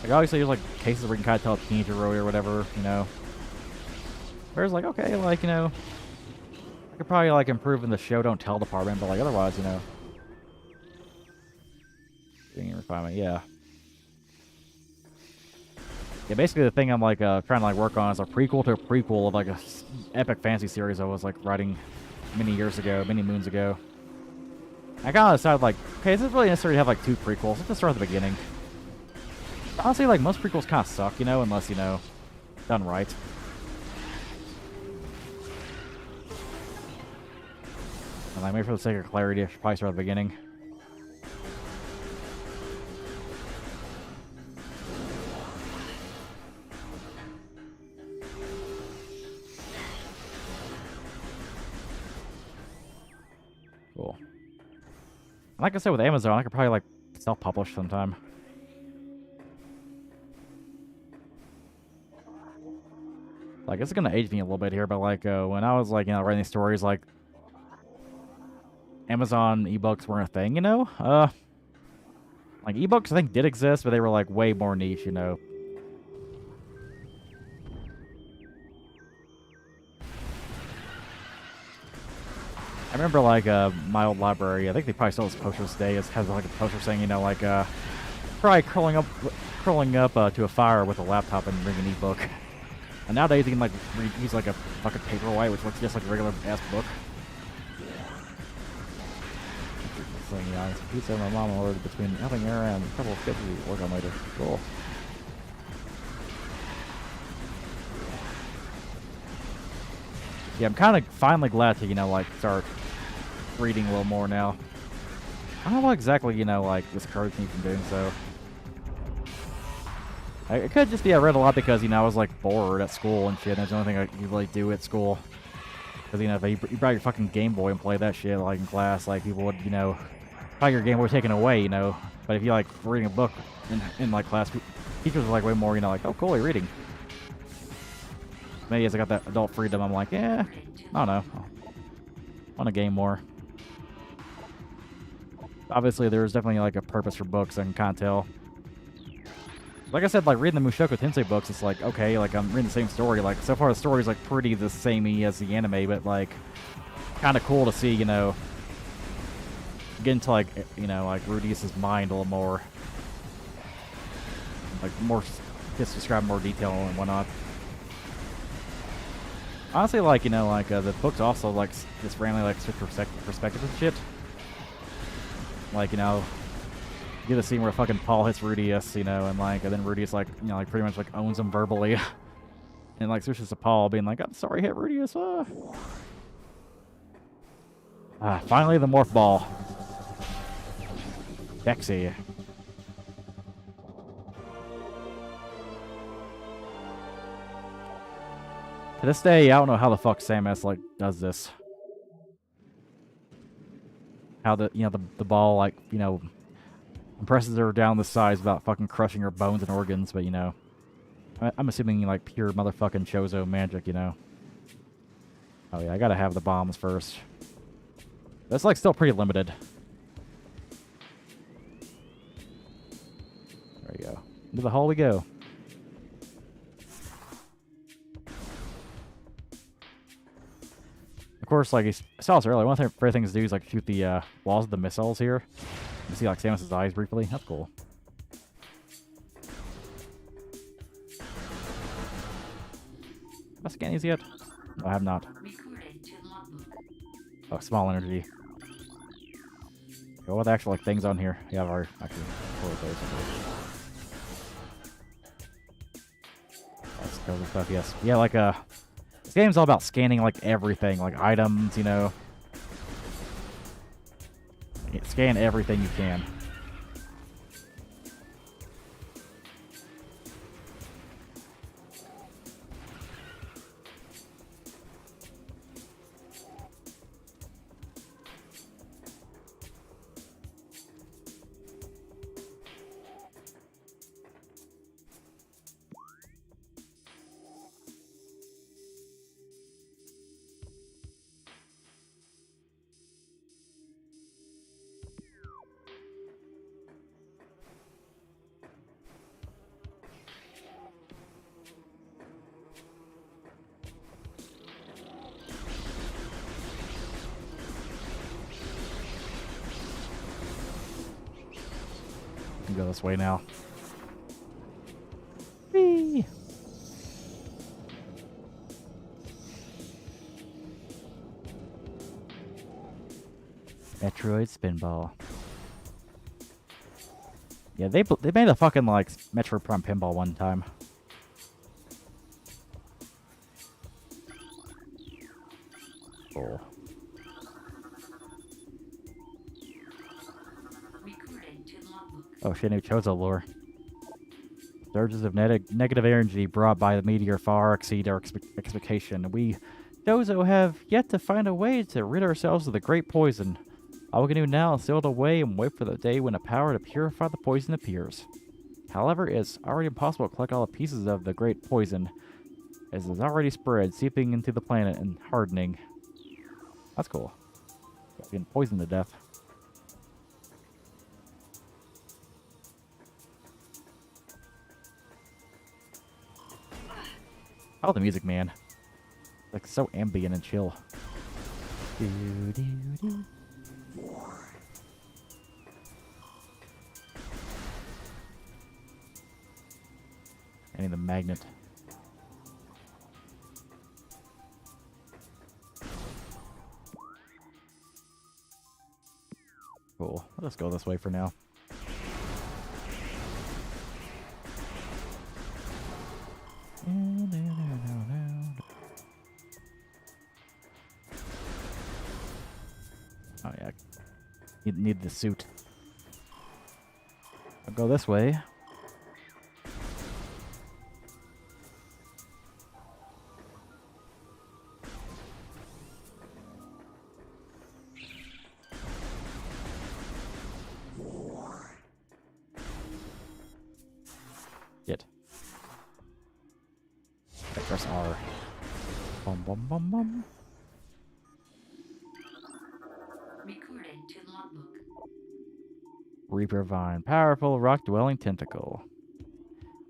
obviously, there's, like, cases where you can kind of tell a teenager wrote or whatever, you know. Whereas, like, okay, like, you know, I could probably, like, improve in the show don't tell department, but, like, otherwise, you know. Getting refinement, yeah. Yeah, basically the thing I'm, like, trying to, like, work on is a prequel to a prequel of, like, a epic fantasy series I was, like, writing many moons ago. I kind of decided, like, okay, is it really necessary to have, like, 2 prequels? Let's just start at the beginning. Honestly, like, most prequels kind of suck, you know, unless, you know, done right. And like, maybe for the sake of clarity, I should probably start at the beginning. Cool. Like I said, with Amazon, I could probably like self-publish sometime. Like, it's gonna age me a little bit here, but like when I was like, writing these stories, like Amazon ebooks weren't a thing, like ebooks I think did exist, but they were like way more niche, I remember like my old library. I think they probably still has posters today. It has like a poster saying, probably curling up to a fire with a laptop and reading an ebook. And nowadays you can like use like a fucking paperwhite, which looks just like a regular ass book. Saying, it's a pizza my mom ordered between nothing here and a couple of kids we work on later. Cool. Yeah, I'm kind of finally glad to, like start reading a little more now. I don't know what exactly, like discouraged me from doing so. It could just be I read a lot because, I was like bored at school and shit. And that's the only thing I could really do at school. Because, if you brought your fucking Game Boy and played that shit like in class, like people would, probably your Game Boy taken away, But if you like reading a book in like class, teachers were like way more, like, oh cool, you're reading. Maybe as I got that adult freedom, I'm like, yeah, I don't know. I want to game more. Obviously, there's definitely like a purpose for books, I can kind of tell. Like I said, like reading the Mushoku Tensei books, it's like, okay, like I'm reading the same story. Like so far the story's like pretty the samey as the anime, but like kind of cool to see, get into like, like Rudius's mind a little more. Like more, just describe more detail and whatnot. Honestly, like, the books also, like, just randomly, like, switch perspective and shit. Like, you get a scene where fucking Paul hits Rudius, and, like, and then Rudius, like, like, pretty much, like, owns him verbally. And, like, switches to Paul being like, I'm sorry, hit Rudius, finally, the Morph Ball. Sexy. To this day, I don't know how the fuck Samus like does this. How the the ball like compresses her down the size without fucking crushing her bones and organs, but I'm assuming like pure motherfucking Chozo magic, Oh yeah, I gotta have the bombs first. That's like still pretty limited. There you go. Into the hall we go. Of course, like I saw this earlier, one of the favorite things to do is like shoot the walls of the missiles here. You see like Samus's eyes briefly. That's cool. Have I scanned these yet? No, I have not. Oh, small energy. What are the actual like things on here? Yeah, I've already actually recorded those. That's cool stuff. Yes. Yeah, like this game's all about scanning like everything, like items, Scan everything you can. Go this way now. Whee! Metroid Spinball. Yeah, they made a fucking like Metroid Prime Pinball one time. Cool. Oh shit, new Chozo lore. Surges of negative energy brought by the meteor far exceed our expectation. We, Chozo, have yet to find a way to rid ourselves of the great poison. All we can do now is seal it away and wait for the day when the power to purify the poison appears. However, it's already impossible to collect all the pieces of the great poison, as it's already spread, seeping into the planet and hardening. That's cool. Getting poisoned to death. Oh, the music, man. Like, so ambient and chill. I need the magnet. Cool. Let's go this way for now. Oh yeah, need the suit. I'll go this way. Get. Press R. Bum bum bum bum. Recorded to logbook. Reaper Vine. Powerful rock-dwelling tentacle.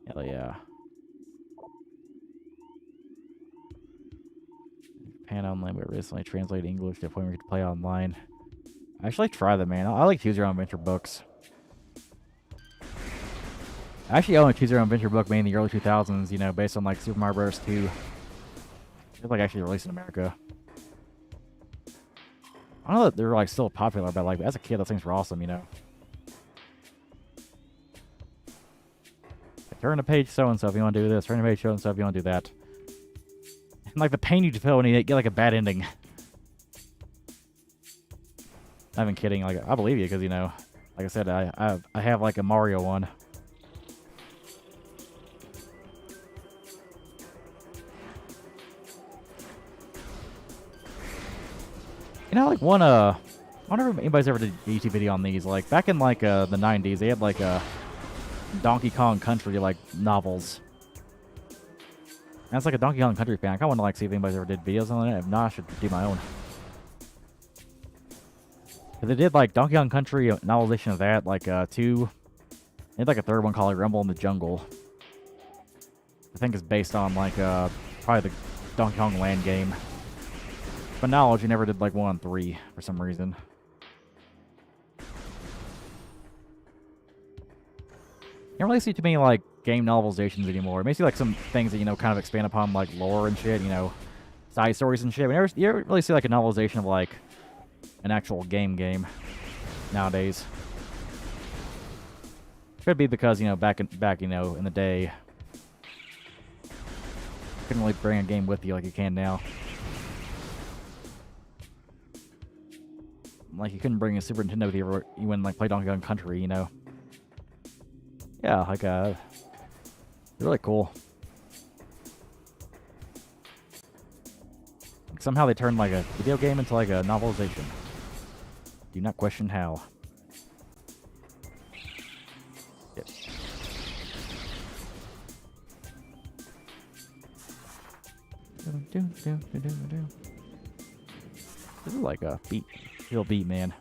Hell yeah. Japan online, but recently translated English to the point where you could play online. I actually try them, man. I like Choose Your Own Adventure books. I actually own a Choose Your Own Adventure book made in the early 2000s, you know, based on like Super Mario Bros. 2. It's like actually released in America. I don't know that they're like still popular, but like as a kid, those things were awesome, you know. Like, turn the page so and so if you want to do this. Turn the page so and so if you want to do that. And like the pain you feel when you get like a bad ending. Not even kidding. Like I believe you because you know, like I said, I have like a Mario one. You know, like one, I wonder if anybody's ever did a YouTube video on these. Like, back in, like, the 90s, they had, like, Donkey Kong Country, like, novels. And it's like a Donkey Kong Country fan. I kind of want to, like, see if anybody's ever did videos on it. If not, I should do my own. But they did, like, Donkey Kong Country, a novelization of that, like, 2. They had, like, a third one called, like, Rumble in the Jungle. I think it's based on, like, probably the Donkey Kong Land game. But knowledge, you never did like 1 and 3 for some reason. You don't really see too many like game novelizations anymore. Maybe see like some things that you know kind of expand upon like lore and shit, you know, side stories and shit. You never really see like a novelization of like an actual game nowadays. Could be because you know back you know in the day, you couldn't really bring a game with you like you can now. Like, you couldn't bring a Super Nintendo with you when, like, play Donkey Kong Country, you know? Yeah, like, they're really cool. Like, somehow they turned, like, a video game into, like, a novelization. Do not question how. Yep. This is like a beat. Real beat, man.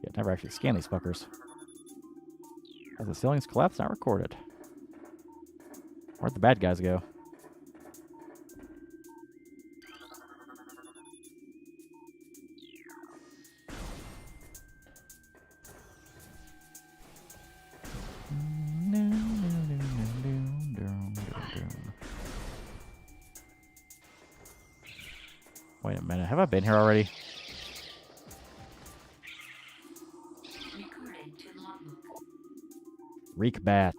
Yeah, never actually scan these fuckers. As the ceilings collapse, not recorded. Where'd the bad guys go? Wait a minute, have I been here already? Recorded to logbook. Reek Bat.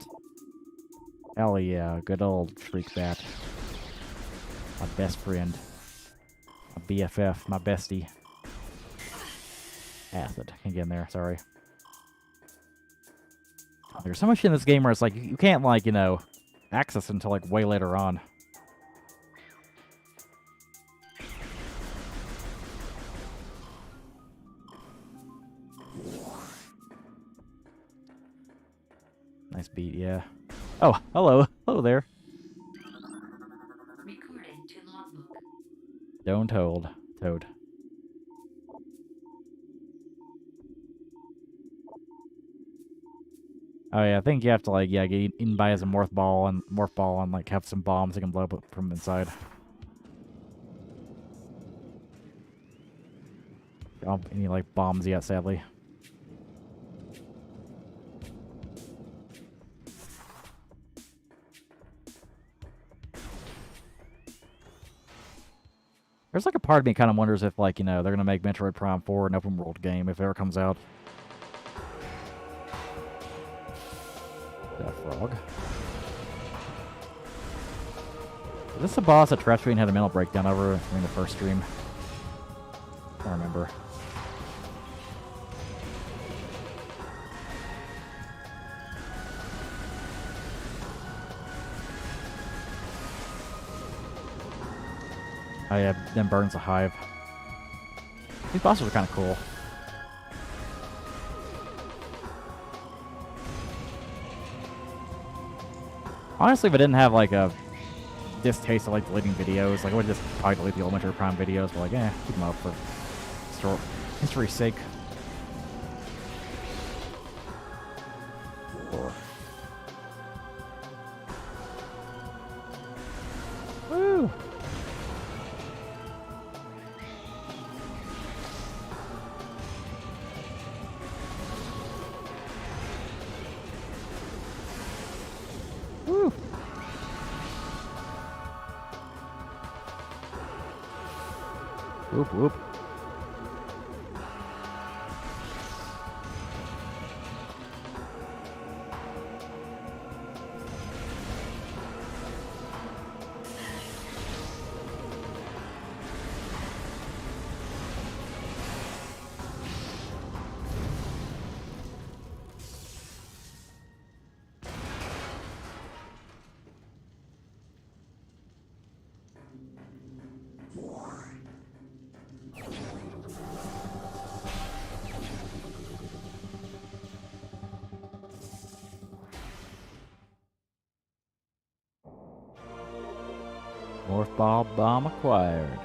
Hell yeah, good old Shriek Bat. My best friend. My BFF, my bestie. Acid. Can't get in there, sorry. There's so much in this game where it's like you can't like, you know, access it until like way later on. Nice beat, yeah. Oh, hello. Hello there. Recorded to logbook. Don't hold. Toad. Oh yeah, I think you have to like, yeah, get eaten by as a morph ball and like have some bombs that can blow up from inside. Any like bombs yet, sadly. There's like a part of me kind of wonders if like, you know, they're gonna make Metroid Prime 4 an open world game if it ever comes out. That frog. Is this the boss that Trash Train had a mental breakdown over during the first stream? I don't remember. Oh yeah, then burns the hive. These bosses are kind of cool. Honestly, if I didn't have like a distaste of like deleting videos, like I would just probably delete the Elementary Prime videos, but like, keep them up for history's sake. Or... Woo! Woo! Whoop, whoop. Morph ball bomb acquired.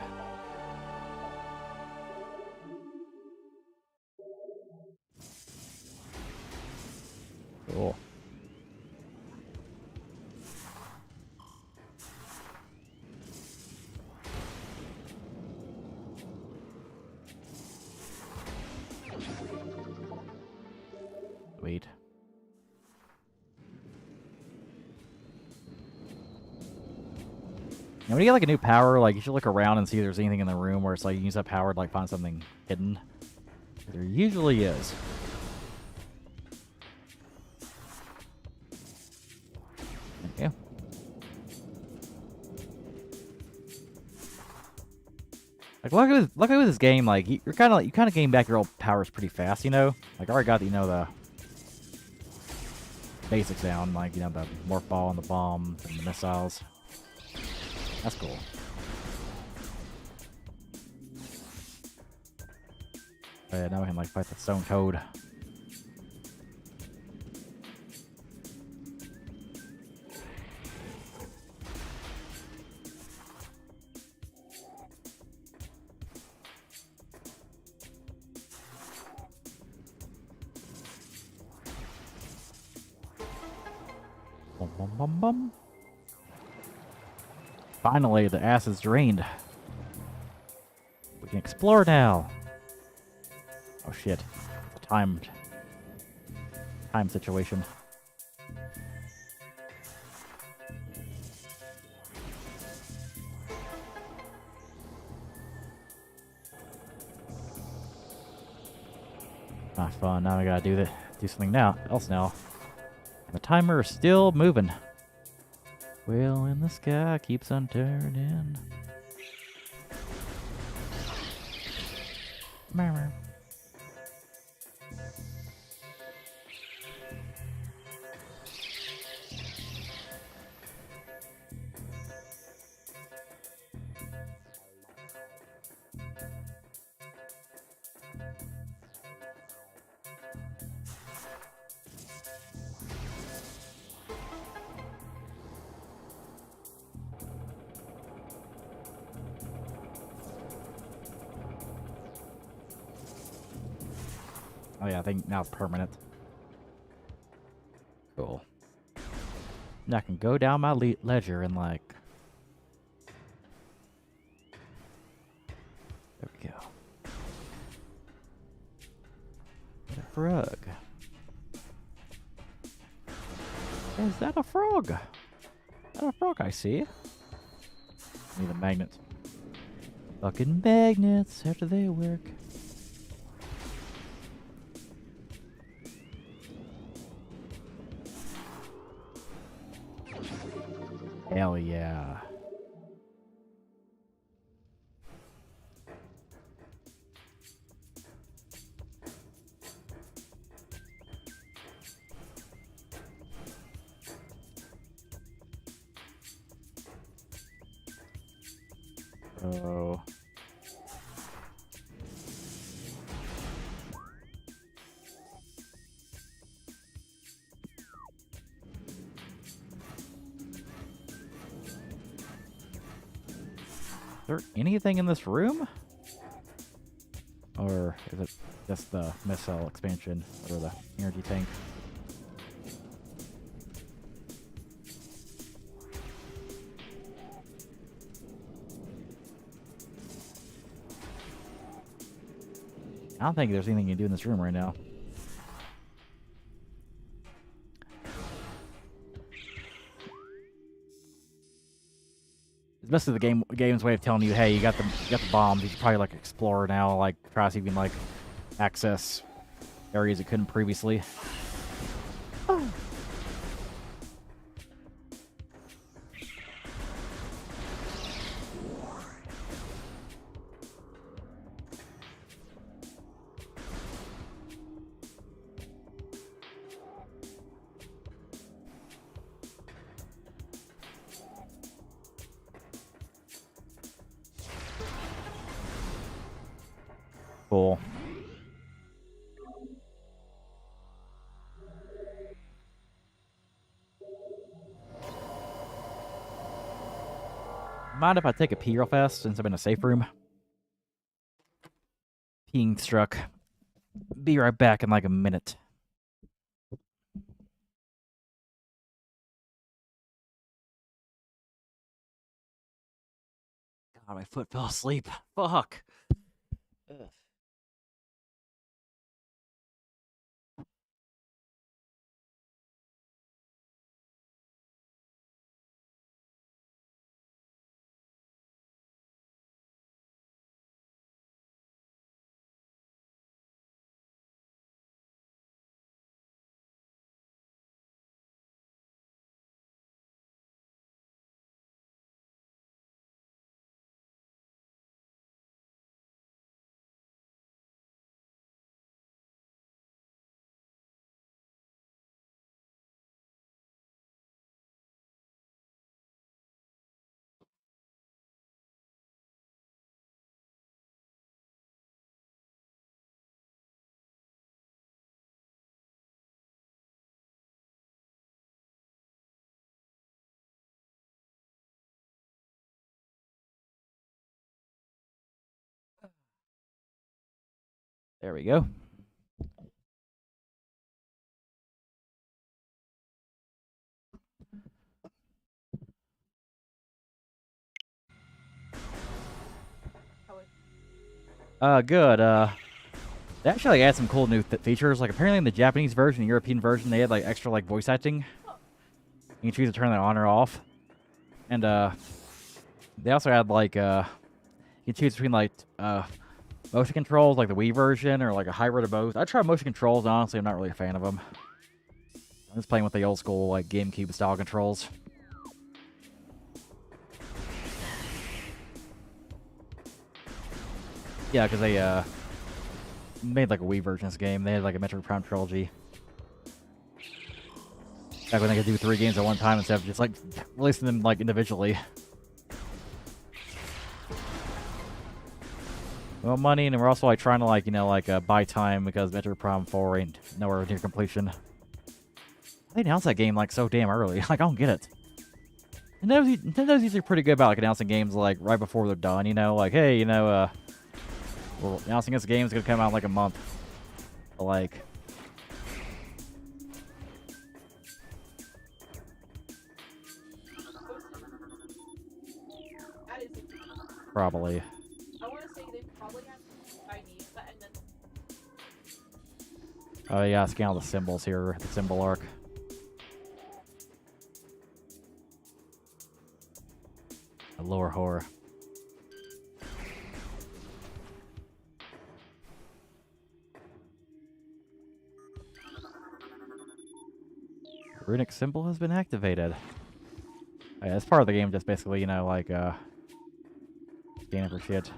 Cool. Sweet. And when you get like a new power, like you should look around and see if there's anything in the room where it's like you use that power to like find something hidden. There usually is. Thank you. Like luckily with this game, like you kind of gain back your old powers pretty fast, you know. Like I already got the basics down, like the morph ball and the bomb and the missiles. That's cool. Oh, yeah, now we can like fight the stone toad. Bum, bum, bum, bum. Finally, the acid's drained. We can explore now. Oh shit. It's a time situation. Not fun. Now I gotta do something else now. And the timer is still moving. Wheel in the sky keeps on turning. Murmur. Oh yeah, I think now it's permanent. Cool. Now I can go down my ledger and like... There we go. Get a frog. Is that a frog? Is that a frog I see? Need a magnet. Fucking magnets, after they work. Hell yeah. Oh. Is there anything in this room? Or is it just the missile expansion or the energy tank? I don't think there's anything you can do in this room right now. It's basically the game's way of telling you, hey, you got the bombs. You should probably like explore now, like try to see if you can like access areas you couldn't previously. Oh. Cool. Mind if I take a pee real fast since I'm in a safe room? Peeing struck. Be right back in like a minute. God, my foot fell asleep. Fuck. Ugh. There we go. Good. They actually like, add some cool new features. Like apparently in the Japanese version, the European version, they had like extra like voice acting. You can choose to turn that on or off. And they also had like you can choose between like motion controls, like the Wii version, or like a hybrid of both. I tried motion controls. Honestly, I'm not really a fan of them. I'm just playing with the old school like GameCube style controls. Yeah, because they made like a Wii version of this game. They had like a Metroid Prime trilogy. Back when they could do 3 games at one time instead of just like releasing them like individually. Well, money, and we're also like trying to like, you know, like buy time because Metroid Prime 4 ain't nowhere near completion. They announced that game like so damn early. Like I don't get it. Nintendo's usually pretty good about like announcing games like right before they're done. You know, like hey, you know, we're announcing this game's gonna come out in like a month. But, like, That is. probably. I want to say they probably have IDs, and then Oh yeah, scan all the symbols here. The symbol arc. A lower horror. Runic symbol has been activated. Oh, yeah, it's part of the game, just basically, you know, like, scanning for shit.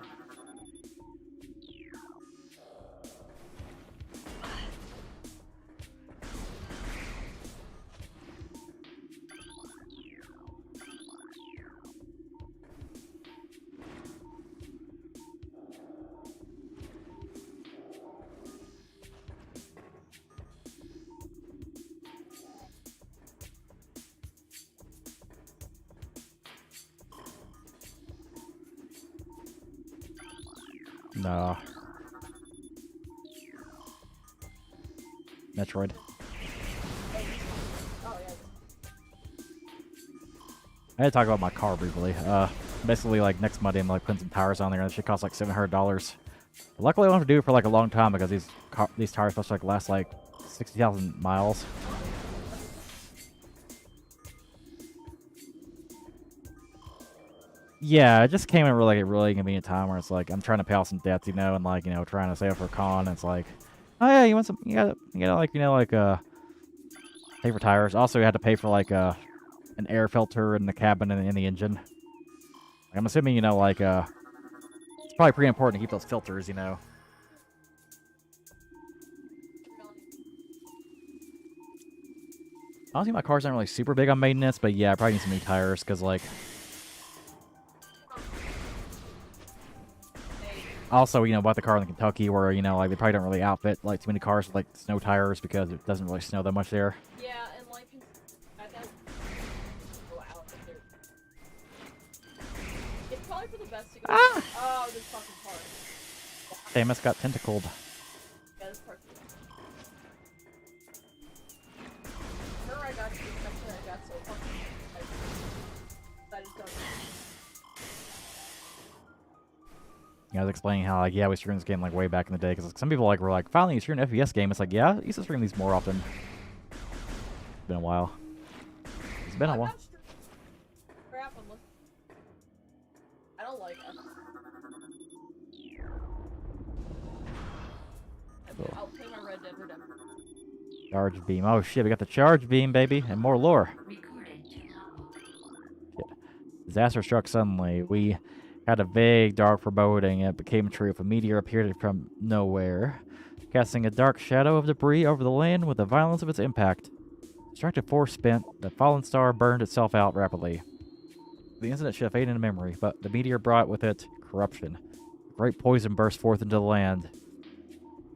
No. Metroid. oh yeah. I had to talk about my car briefly. Basically, like, next Monday, I'm, like, putting some tires on there, and it should cost, like, $700. Luckily, I don't have to do it for, like, a long time, because these tires supposed to, like, last, like, 60,000 miles. Yeah, it just came at really, like, a really inconvenient time where it's like, I'm trying to pay off some debts, you know, and, like, you know, trying to save up for a con, and it's like, oh, yeah, you want some, you gotta, like, you know, like, pay for tires. Also, you had to pay for, like, an air filter in the cabin and in the engine. Like, I'm assuming, you know, like, it's probably pretty important to keep those filters, you know. Honestly, my cars aren't really super big on maintenance, but yeah, I probably need some new tires, because, like, also, you know, bought the car in Kentucky where, you know, like, they probably don't really outfit, like, too many cars with, like, snow tires because it doesn't really snow that much there. Yeah, and like at that go out if they're. It's probably for the best to go. Ah! Oh, this fucking part. Samus got tentacled. Yeah, this part. Remember I got to the section I got so fucking that is done. I was explaining how, like, yeah, we streamed this game, like, way back in the day, because some people, like, were like, finally, you stream an FPS game. It's like, yeah, I used to stream these more often. It's been a while. It's been a while. Crap, I don't like it. Cool. I'll play my Red Dead Redemption. Charge beam. Oh, shit, we got the charge beam, baby, and more lore. Recorded to logbook. Disaster struck suddenly. We had a vague, dark foreboding. It became true. A meteor appeared from nowhere, casting a dark shadow of debris over the land with the violence of its impact. Destructive force spent, the fallen star burned itself out rapidly. The incident should have faded into memory, but the meteor brought with it corruption. A great poison burst forth into the land.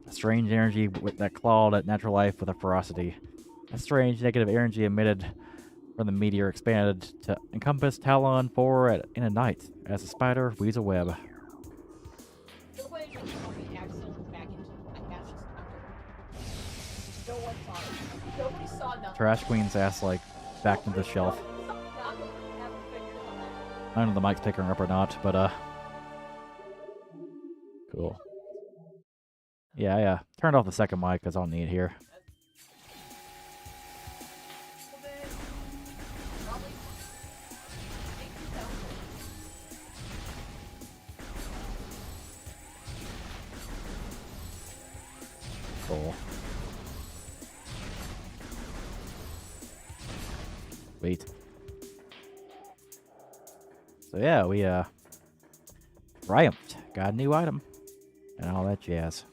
A strange energy that clawed at natural life with a ferocity. A strange negative energy emitted from the meteor expanded to encompass Talon 4 in a night, as a spider weaves a web. Nobody just fucking accidentally back into my matches. No one saw it. Nobody saw nothing. Trash Queen's ass, like, back into the shelf. I don't know if the mic's picking her up or not, but, cool. Yeah, I, turned off the second mic, because I don't need it here. Cool. Wait. So yeah, we triumphed. Got a new item. And all that jazz.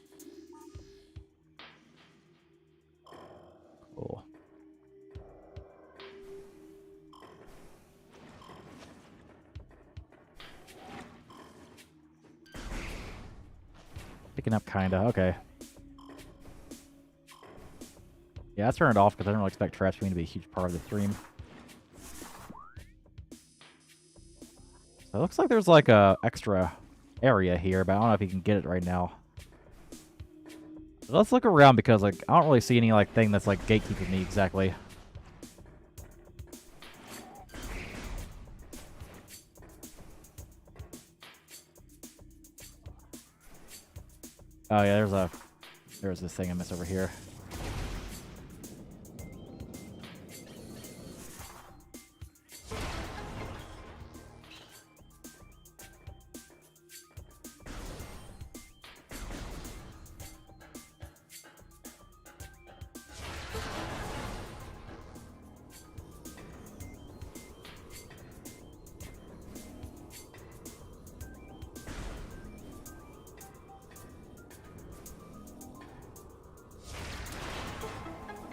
Cool. Picking up kinda, okay. Yeah, I turned it off because I didn't really expect Trash Queen to be a huge part of the stream. So it looks like there's like a extra area here, but I don't know if you can get it right now. Let's look around because like I don't really see any like thing that's like gatekeeping me exactly. Oh yeah, there's this thing I missed over here.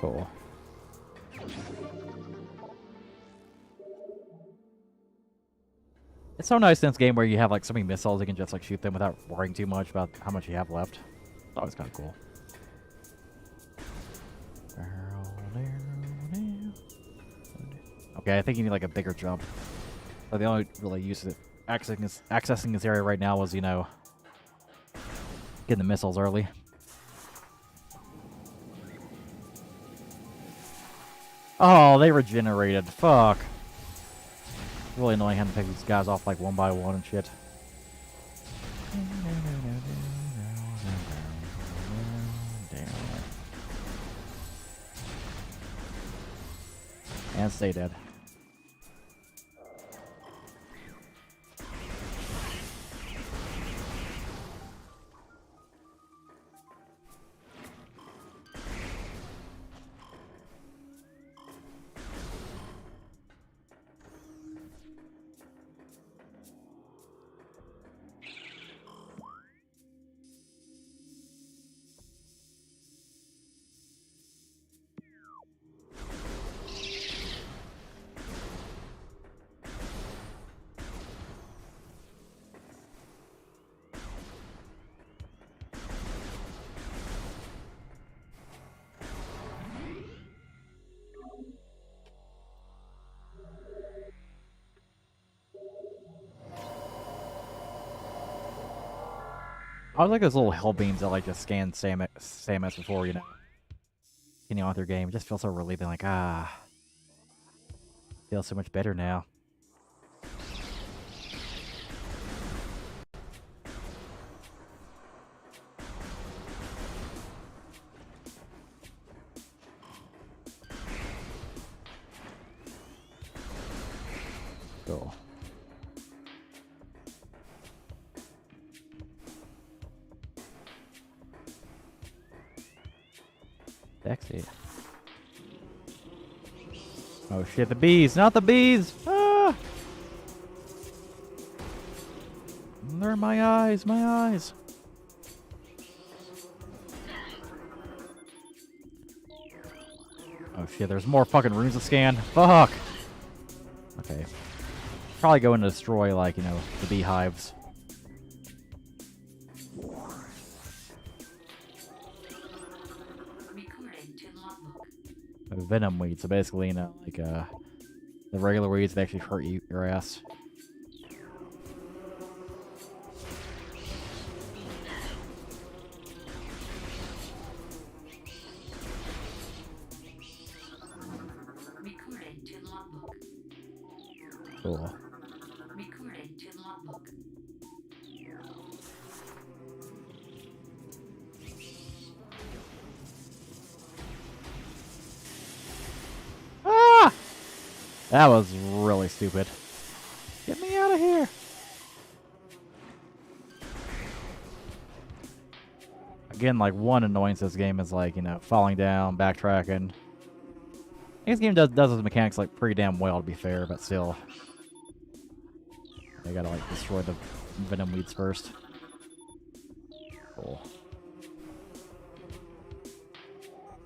Cool. It's so nice in this game where you have like so many missiles, you can just like shoot them without worrying too much about how much you have left. It's always kind of cool. Okay, I think you need like a bigger jump. But the only really use of accessing this area right now was, you know, getting the missiles early. Oh, they regenerated. Fuck. Really annoying having to pick these guys off like one by one and shit. And stay dead. I was like those little hell beams that like just scan Samus before, you know, getting on with their game. It just feels so relieving, like, feels so much better now. Cool. Sexy. Oh shit, the bees! Not the bees! Ah! They're in my eyes, my eyes! Oh shit, there's more fucking rooms to scan. Fuck! Okay. Probably go and destroy, like, you know, the beehives. Recording to logbook. Venom weeds, so basically, you know, like, the regular weeds, they actually hurt your ass. Recording to logbook. Cool. Recording to logbook. Ah! That was really stupid. Get me out of here! Again, like, one annoyance this game is, like, you know, falling down, backtracking. I think this game does those mechanics, like, pretty damn well, to be fair, but still. They gotta, like, destroy the venom weeds first. Cool.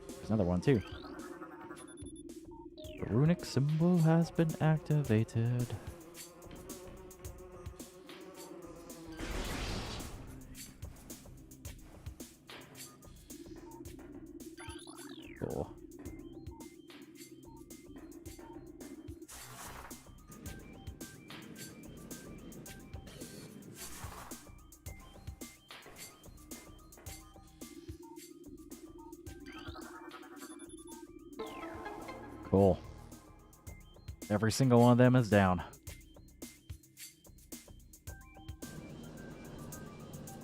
There's another one, too. The runic symbol has been activated. Cool. Cool. Every single one of them is down.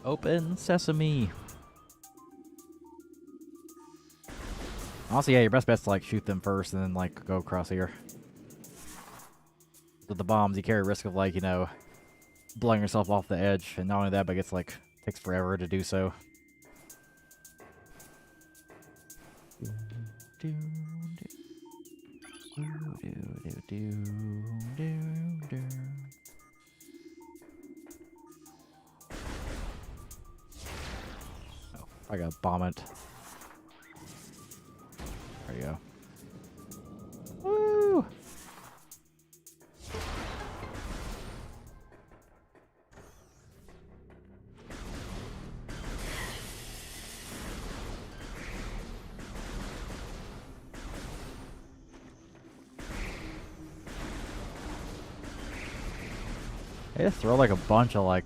Open sesame. Honestly, yeah, your best bet's to like shoot them first and then like go across here. With the bombs, you carry a risk of like, you know, blowing yourself off the edge, and not only that, but it's like takes forever to do so. Oh, I gotta bomb it. There you go. Woo! They just throw like a bunch of like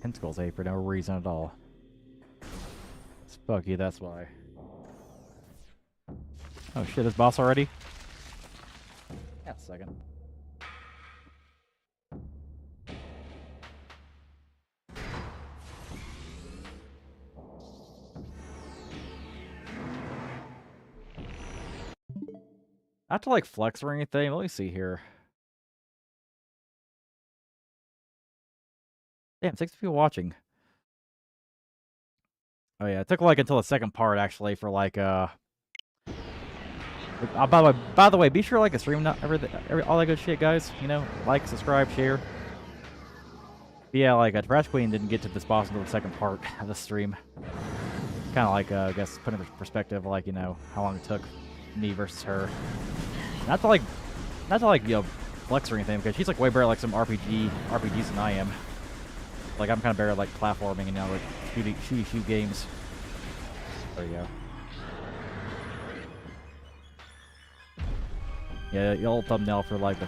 tentacles at you for no reason at all. It's buggy, that's why. Oh shit, is boss already? Yeah, a second. Not to like flex or anything, let me see here. Damn, 6 people watching. Oh yeah, it took like until the second part actually for like by the way, be sure to like the stream, not all that good shit, guys. You know, like, subscribe, share. But yeah, like Trash Queen didn't get to this boss until the second part of the stream. Kind of like I guess put in perspective, like, you know, how long it took me versus her. Not to like you know flex or anything, because she's like way better at like some RPGs than I am. Like I'm kind of better at like platforming and, you know, like shooty games. There you go. Yeah, the old thumbnail for like the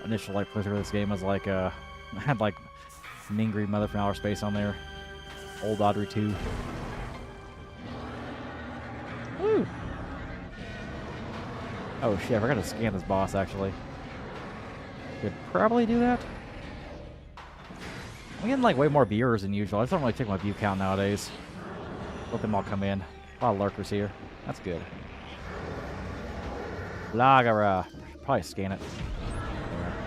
initial like playthrough of this game was like had like an angry mother from outer space on there. Old Audrey 2. Woo! Oh shit, I forgot to scan this boss actually. Could probably do that. I'm getting like way more viewers than usual. I just don't really check my view count nowadays. Let them all come in. A lot of lurkers here. That's good. Lagara. Probably scan it.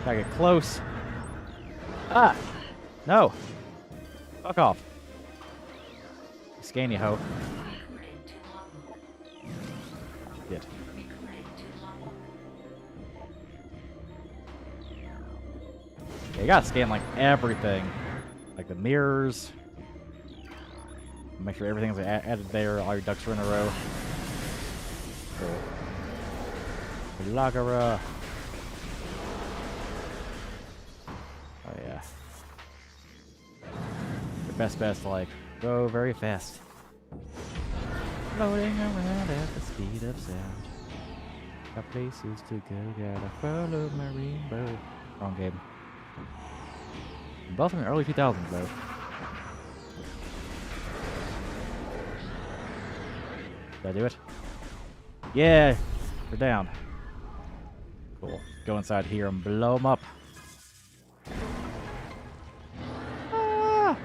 Gotta get close. Ah! No! Fuck off. Scan you, hoe. Shit. Yeah, you gotta scan like everything. Like the mirrors. Make sure everything's added there. All your ducks are in a row. Cool. Lagara. Oh yeah. Your best bet's like go very fast. Floating around at the speed of sound. Got places to go, gotta follow my rainbow. Wrong game. Both from the early 2000s though. Did I do it? Yeah! We're down. Cool. Go inside here and blow them up. Ah!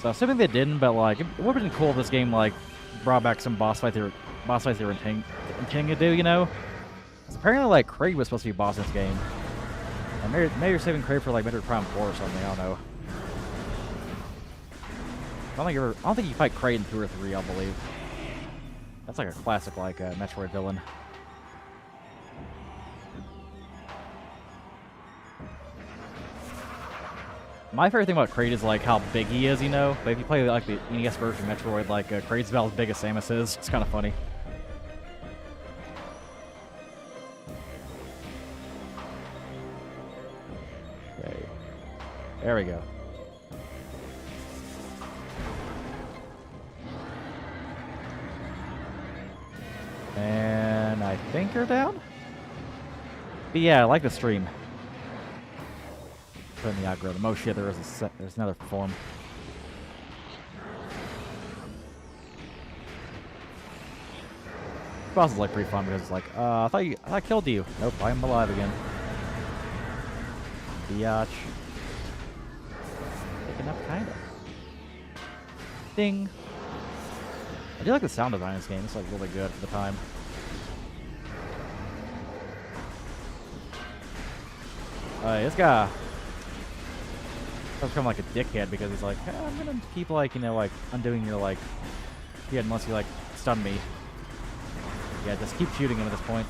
So assuming they didn't, but like it would have been cool if this game like brought back some boss fights they were intending to do, you know? Apparently like Kraid was supposed to be boss in this game. And maybe you're saving Kraid for like Metroid Prime 4 or something, I don't know. I don't think you fight Kraid in 2 or 3, I believe. That's like a classic like Metroid villain. My favorite thing about Kraid is like how big he is, you know? But if you play like the NES version of Metroid, like Kraid's about as big as Samus is. It's kind of funny. Okay. There we go. And I think you're down? But yeah, I like the stream. put in the algorithm. Oh shit, there's another form. This boss is like pretty fun because it's like, I thought I killed you. Nope, I'm alive again. Biatch. Picking up kinda. Ding. I do like the sound design in this game. It's like really good for the time. This guy become like a dickhead because he's like, hey, I'm gonna keep like, you know, like undoing your like hit unless you like stun me. Yeah, just keep shooting him at this point.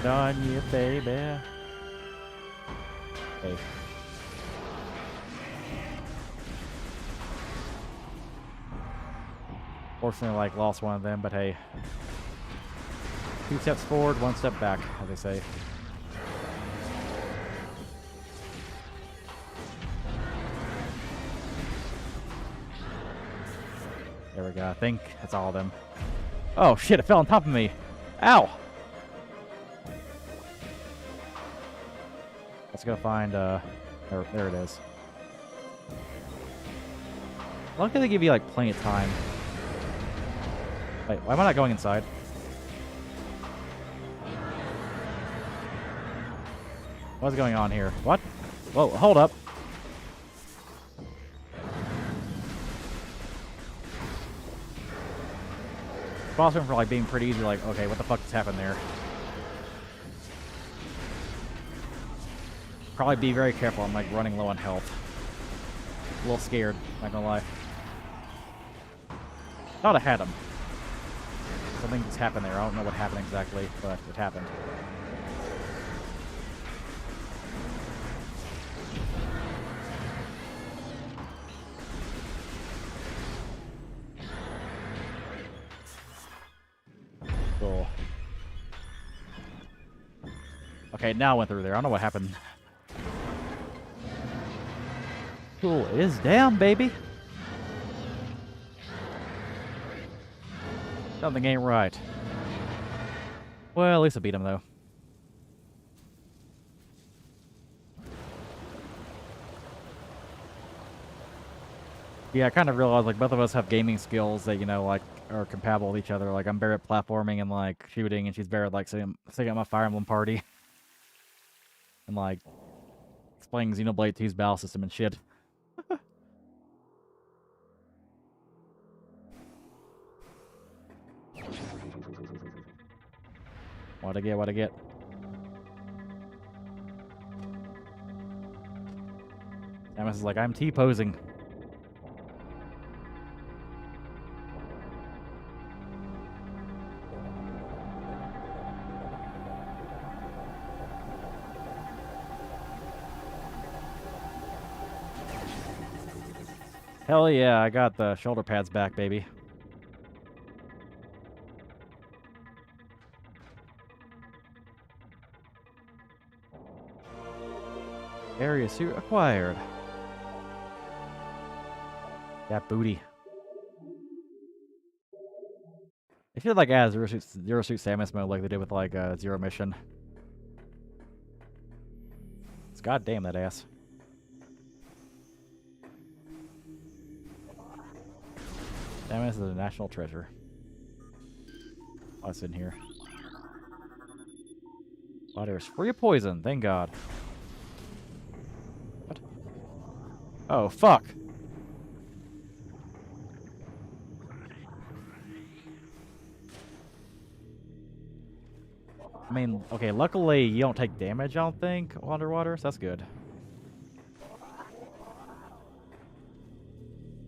Done you, baby. Hey. Fortunately, like, lost one of them, but hey. 2 steps forward, 1 step back, as they say. There we go. I think that's all of them. Oh, shit, it fell on top of me. Ow! Let's go find, there it is. Luckily they give you, like, plenty of time. Wait, why am I not going inside? What's going on here? What? Whoa, hold up. Boss room for like being pretty easy, like, okay, what the fuck just happened there? Probably be very careful, I'm like running low on health. A little scared, not gonna lie. Thought I had him. Something just happened there. I don't know what happened exactly, but it happened. Cool. Okay, now I went through there. I don't know what happened. Cool. It is down, baby. Something ain't right. Well, at least I beat him, though. Yeah, I kind of realized, like, both of us have gaming skills that, you know, like, are compatible with each other. Like, I'm better at platforming and, like, shooting, and she's better at, like, setting up my Fire Emblem party. And, like, explaining Xenoblade 2's battle system and shit. What'd I get? Samus is like, I'm T-posing. Hell yeah, I got the shoulder pads back, baby. Area suit acquired. That booty. They should like add Zero Suit Samus mode like they did with like Zero Mission. It's goddamn that ass. Samus is a national treasure. What's in here? Oh, there's free poison. Thank God. What? Oh, fuck. I mean, okay, luckily you don't take damage, I don't think, underwater, so that's good. A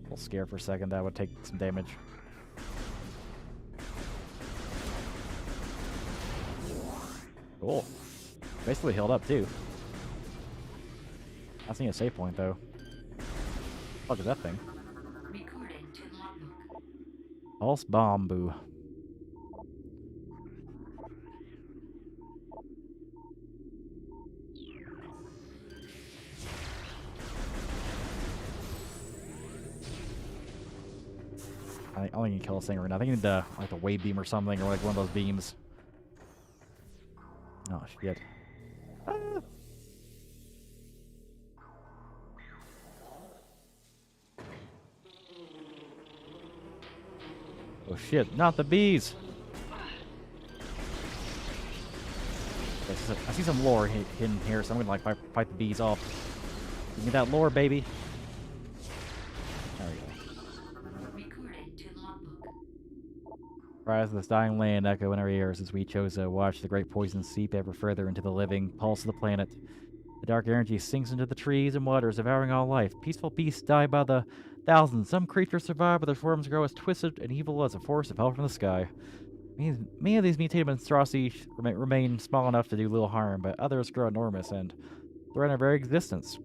little scared for a second that I would take some damage. Cool. Basically healed up, too. I see a save point, though. What the fuck is that thing? Recorded to logbook. Pulse bomb, boo. I don't think you can kill this thing right now. I think you need the like the wave beam or something, or like one of those beams. Oh shit. Ah. Oh shit, not the bees! I see some lore hidden here, so I'm gonna like fight the bees off. Give me that lore, baby. There we go. Recorded to logbook. Cries of this dying land echo in our ears as we chose to watch the great poison seep ever further into the living pulse of the planet. The dark energy sinks into the trees and waters, devouring all life. Peaceful beasts die by the thousands. Some creatures survive, but their forms grow as twisted and evil as a force that fell from the sky. Many of these mutated monstrosities remain small enough to do little harm, but others grow enormous and threaten our very existence.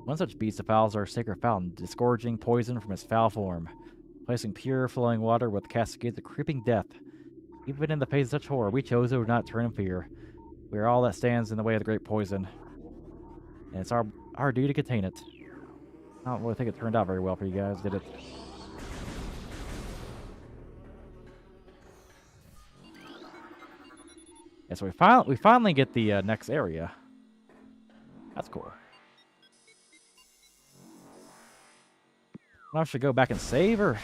One such beast defiles our sacred fountain, disgorging poison from its foul form, placing pure flowing water with cascades of creeping death. Even in the face of such horror, we chose to not turn in fear. We are all that stands in the way of the great poison, and it's our duty to contain it. I don't really think it turned out very well for you guys, did it? Yeah, so we finally get the next area. That's cool. I should go back and save, or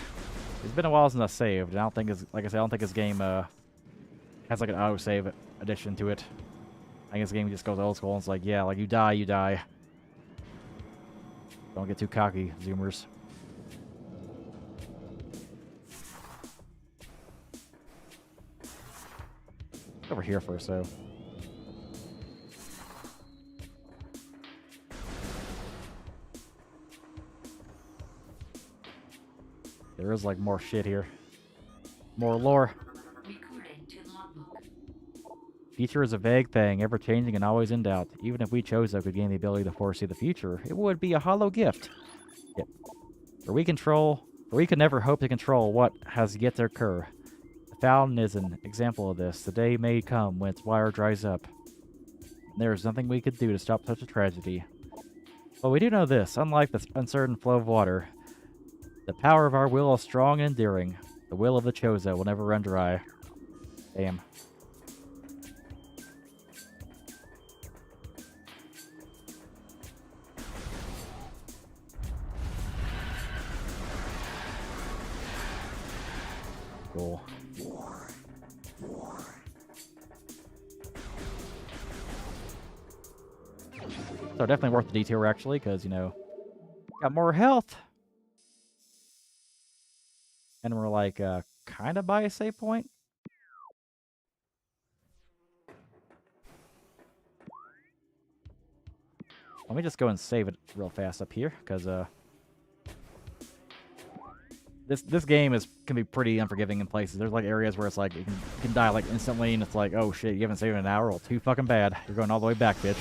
it's been a while since I saved. And I don't think it's like I said, I don't think this game has like an auto save addition to it. I think this game just goes old school and it's like, yeah, like you die, you die. Don't get too cocky, Zoomers. Over here first, though. There is like more shit here. More lore. Recorded to logbook. Future is a vague thing, ever changing and always in doubt. Even if we chose to gain the ability to foresee the future, it would be a hollow gift. Yep. For we can never hope to control what has yet to occur. The fountain is an example of this. The day may come when its water dries up. There is nothing we could do to stop such a tragedy. But we do know this, unlike the uncertain flow of water, the power of our will is strong and enduring. The will of the Chosen will never run dry. Damn. Cool. So definitely worth the detour, actually, because, you know, got more health. And we're like, kind of by a save point. Let me just go and save it real fast up here, because this game can be pretty unforgiving in places. There's like areas where it's like you can die like instantly, and it's like, oh shit, you haven't saved in an hour. Well, too fucking bad. You're going all the way back, bitch.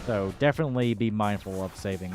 So definitely be mindful of saving.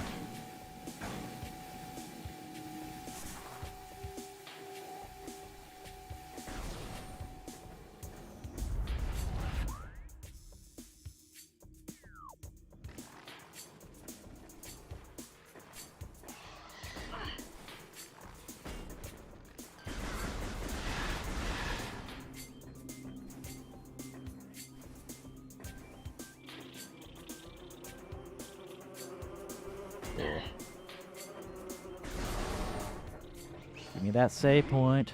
Give me that save point.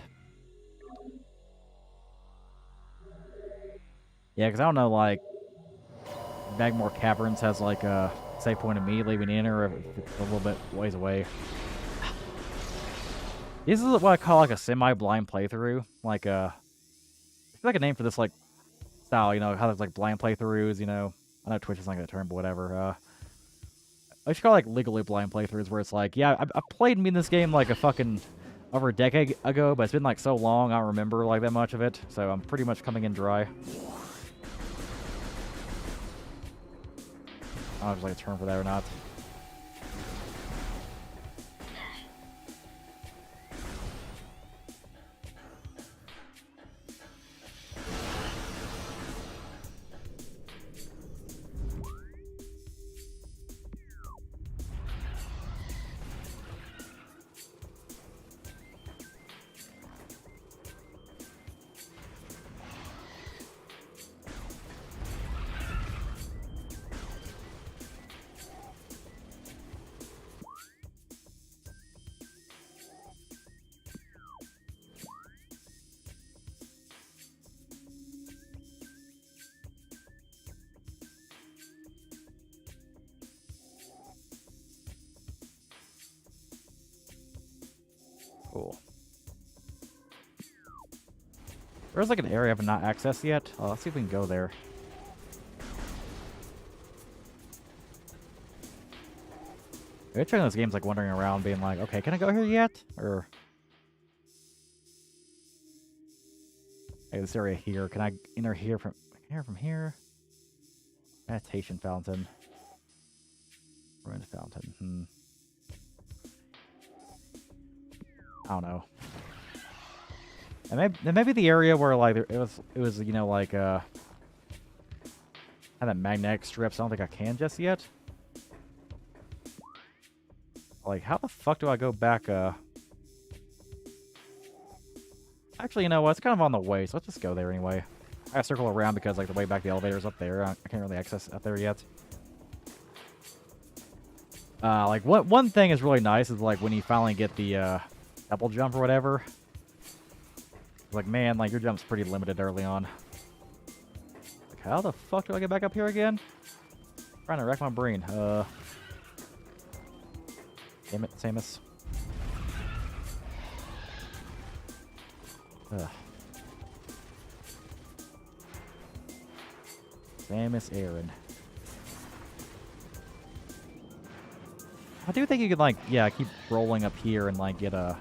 Yeah, because I don't know, like, Bagmore Caverns has, like, a save point immediately when you enter, or if it's a little bit ways away. This is what I call, like, a semi-blind playthrough. Like, I feel like a name for this, like, style, you know, how there's, like, blind playthroughs, you know. I know Twitch is not going to term, but whatever. I should call it, like, legally blind playthroughs, where it's like, yeah, I played me in this game, like, a fucking over a decade ago, but it's been like so long I don't remember like that much of it, so I'm pretty much coming in dry. I don't know if there's like a term for that or not. Cool. There's like an area I've not accessed yet. Let's see if we can go there. Maybe trying those games like wandering around being like, okay, can I go here yet? Or hey, this area here. Can I enter here from here? Meditation fountain. Ruined fountain. I don't know. And maybe the area where like it was you know like had that magnetic strips. I don't think I can just yet. Like, how the fuck do I go back? Actually, you know what? It's kind of on the way, so let's just go there anyway. I gotta circle around because like the way back the elevator's up there. I can't really access up there yet. Like one thing is really nice is like when you finally get the double jump or whatever. Like, man, like your jump's pretty limited early on. Like, how the fuck do I get back up here again? Trying to wreck my brain. Damn it, Samus. Ugh. Samus Aran. I do think you could, like, yeah, keep rolling up here and, like, get a...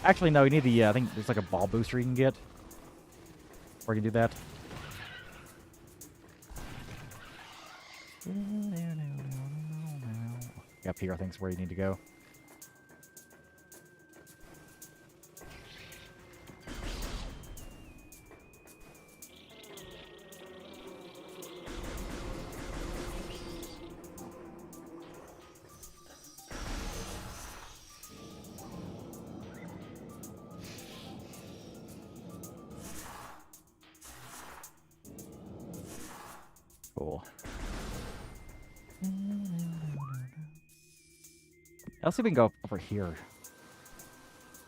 Actually, no, you need the, I think there's, like, a ball booster you can get. Or you can do that. Up here, I think, is where you need to go. Cool. Let's see if we can go over here.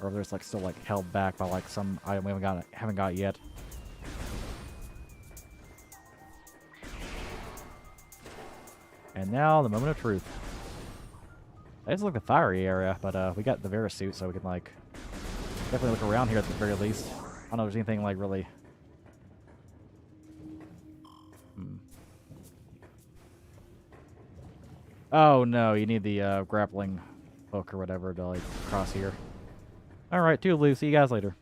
Or if there's like still like held back by like some item we haven't got yet. And now the moment of truth. It's like the fiery area, but we got the Vera suit, so we can like definitely look around here at the very least. I don't know if there's anything like really. Oh no, you need the grappling hook or whatever to like cross here. Alright, toodaloo, see you guys later.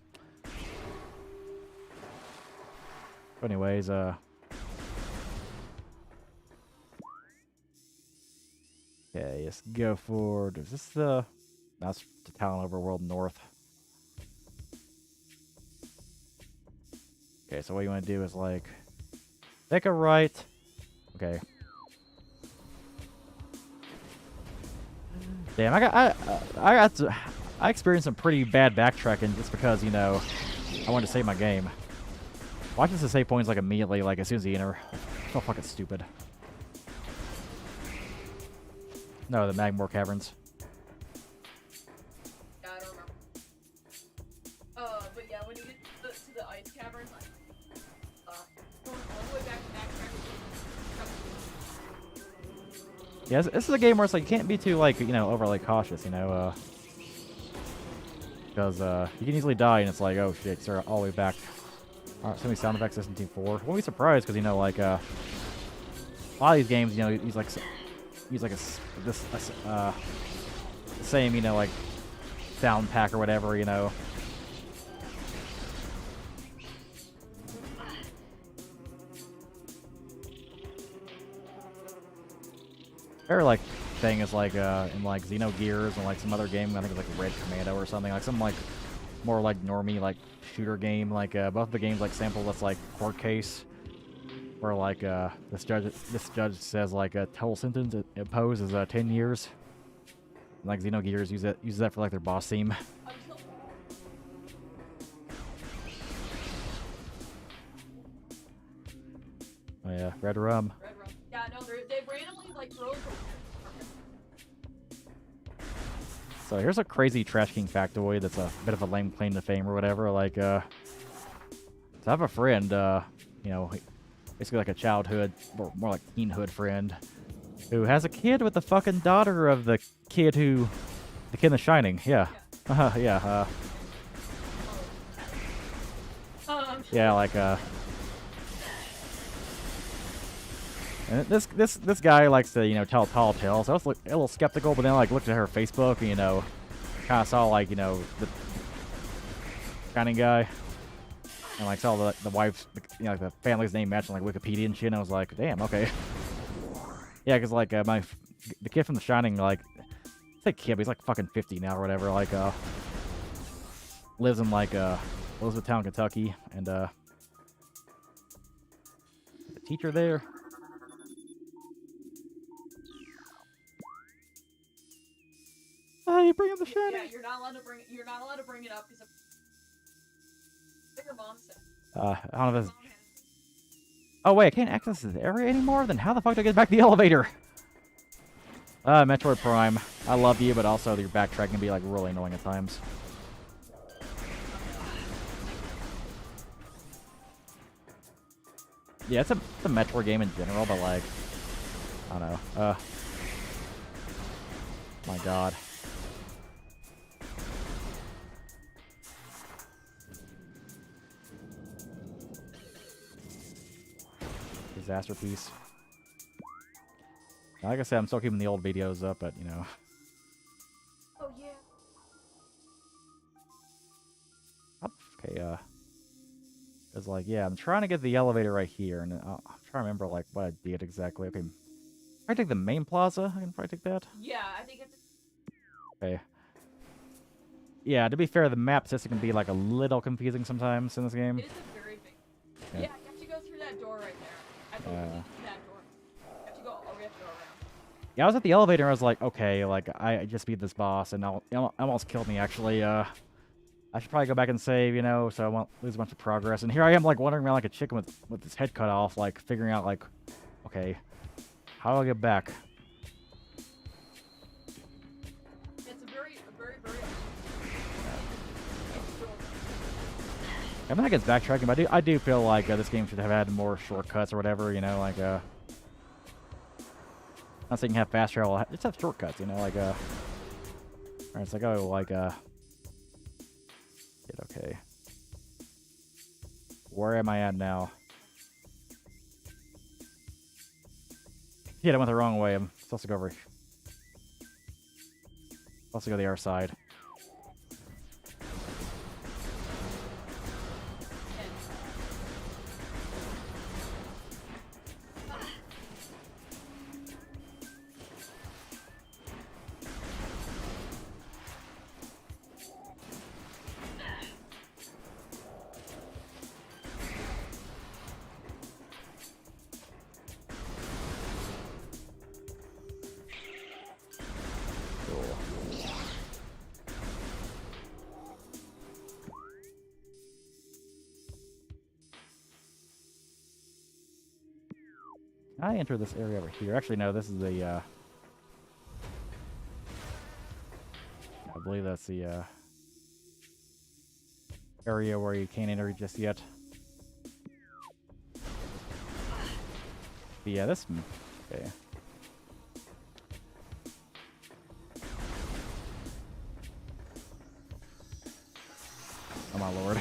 But anyways, okay, let's go forward. Is this the... That's the Talon Overworld North. Okay, so what you want to do is like... Take a right. Okay. Damn, I experienced some pretty bad backtracking just because, you know, I wanted to save my game. Watching the save points like immediately, like as soon as you enter. So fucking stupid. No, the Magmore Caverns. Yeah, I don't remember. But yeah, when you get to the ice caverns, like, going all the way back to backtracking. Yeah, this is a game where it's like you can't be too like, you know, overly cautious, you know, because you can easily die and it's like, oh shit, start all the way back. Alright, so many sound effects in Team 4. Won't be surprised because, you know, like a lot of these games, you know, use like the same, you know, like sound pack or whatever, you know. Or like thing is like in like Xenogears and like some other game, I think it's like Red Commando or something, like some like more like normie like shooter game, like both the games like sample this like court case where like this judge says like a total sentence imposed is 10 years. And, like Xenogears uses that for like their boss theme. Oh yeah, red rum. Red rum. Yeah, no, they randomly like throw. So here's a crazy Trash King factoid that's a bit of a lame claim to fame or whatever. Like, so I have a friend, you know, basically like a childhood, or more like teenhood friend, who has a kid with the fucking daughter of the kid in The Shining. Yeah. Yeah, yeah, like, and this guy likes to, you know, tell tall tales. I was a little skeptical, but then, like, looked at her Facebook and, you know, kind of saw, like, you know, the Shining guy. And, like, saw the wife's, you know, like, the family's name matching, like, Wikipedia and shit, and I was like, damn, okay. Yeah, because, like, the kid from The Shining, like, I say kid, but he's, like, fucking 50 now or whatever, like, lives in, like, Elizabethtown, Kentucky, and, the teacher there. You bring up The Shining? Yeah, you're not allowed to bring it up because your mom said. I don't know if it's... Oh, wait, I can't access this area anymore? Then how the fuck do I get back to the elevator? Metroid Prime. I love you, but also your backtrack can be, like, really annoying at times. Yeah, it's a Metroid game in general, but, like, I don't know. My god. Disaster piece. Like I said, I'm still keeping the old videos up, but, you know. Oh, yeah. Okay, it's like, yeah, I'm trying to get the elevator right here, and I'm trying to remember, like, what I did exactly. Okay, if I take the main plaza, I can probably take that. Yeah, I think it's... Okay. Yeah, to be fair, the map system can be, like, a little confusing sometimes in this game. It is a very big... Yeah. Yeah, you have to go through that door right there. I believe that door. You have to go... Oh, we have to go around. Yeah, I was at the elevator and I was like, okay, like, I just beat this boss, and it almost killed me, actually. I should probably go back and save, you know, so I won't lose a bunch of progress. And here I am, like, wandering around like a chicken with his head cut off, like, figuring out, like, okay, how do I get back? It's a very... I'm not against backtracking, but I do feel like this game should have had more shortcuts or whatever, you know, like, not saying you can have fast travel, just have shortcuts, you know, like, alright, it's like, oh, like, okay. Where am I at now? Yeah, I went the wrong way. I'm supposed to go over. Supposed to go the other side. I enter this area over here. Actually, no, this is the, I believe that's the, area where you can't enter just yet. But yeah, this... Okay. Oh my lord.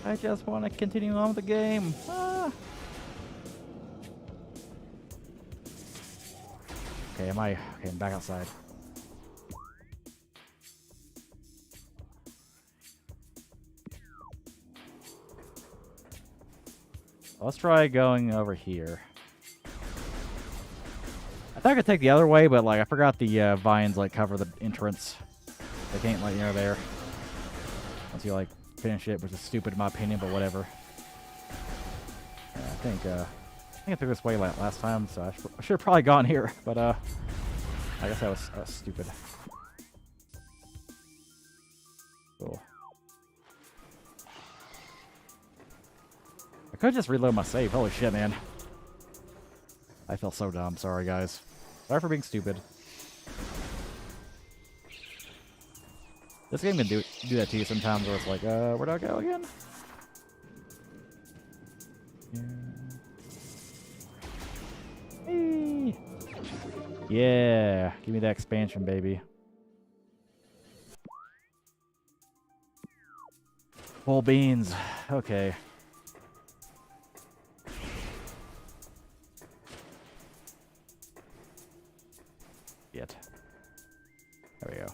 I just want to continue on with the game. Ah. Okay, okay, I'm back outside. Let's try going over here. I thought I could take the other way, but, like, I forgot the vines, like, cover the entrance. They can't let you know there. Once you, like, finish it, which is stupid in my opinion, but whatever. Yeah, I think I took this way last time, so I should have probably gone here, but, I guess that was stupid. Cool. I could just reload my save. Holy shit, man. I feel so dumb. Sorry, guys. Sorry for being stupid. This game can do that to you sometimes where it's like, where do I go again? Yeah. Hey. Yeah. Give me that expansion, baby. Full beans. Okay. Yet. There we go.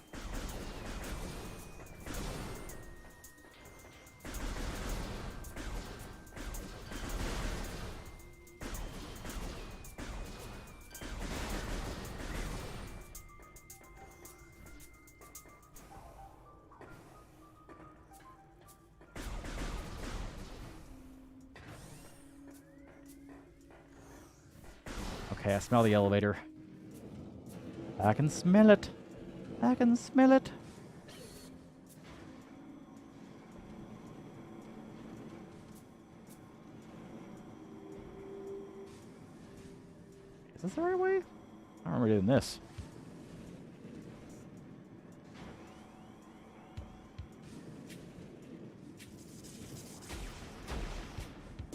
Okay, I smell the elevator. I can smell it. I can smell it. Is this the right way? I don't remember doing this.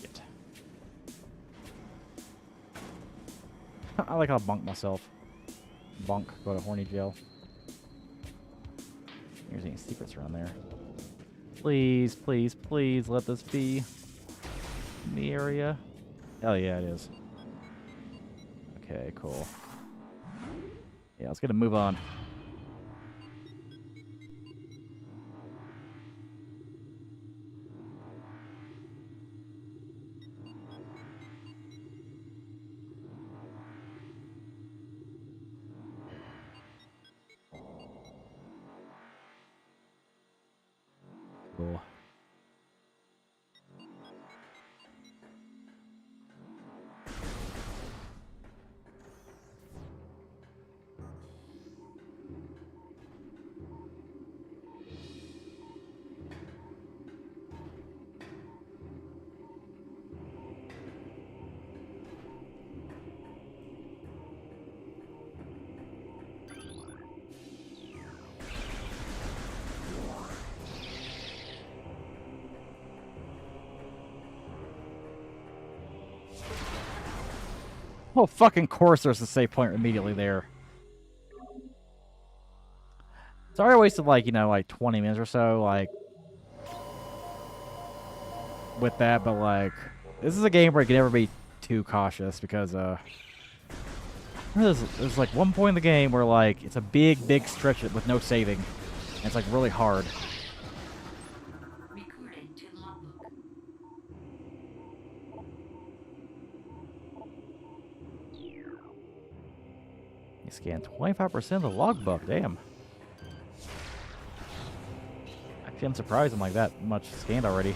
Shit. I like how I bunk myself. Bunk, go to horny jail. There's any secrets around there. Please, please, please let this be in the area. Hell yeah, it is. Okay, cool. Yeah, let's get a move on. Cool. Oh, fucking course there's a save point immediately there. Sorry I wasted, like, you know, like 20 minutes or so, like, with that, but, like, this is a game where you can never be too cautious because, there's, like, one point in the game where, like, it's a big, big stretch with no saving, and it's, like, really hard. Recording to logbook. You scan 25% of the logbook, damn. Actually, I'm surprised I'm, like, that much scanned already.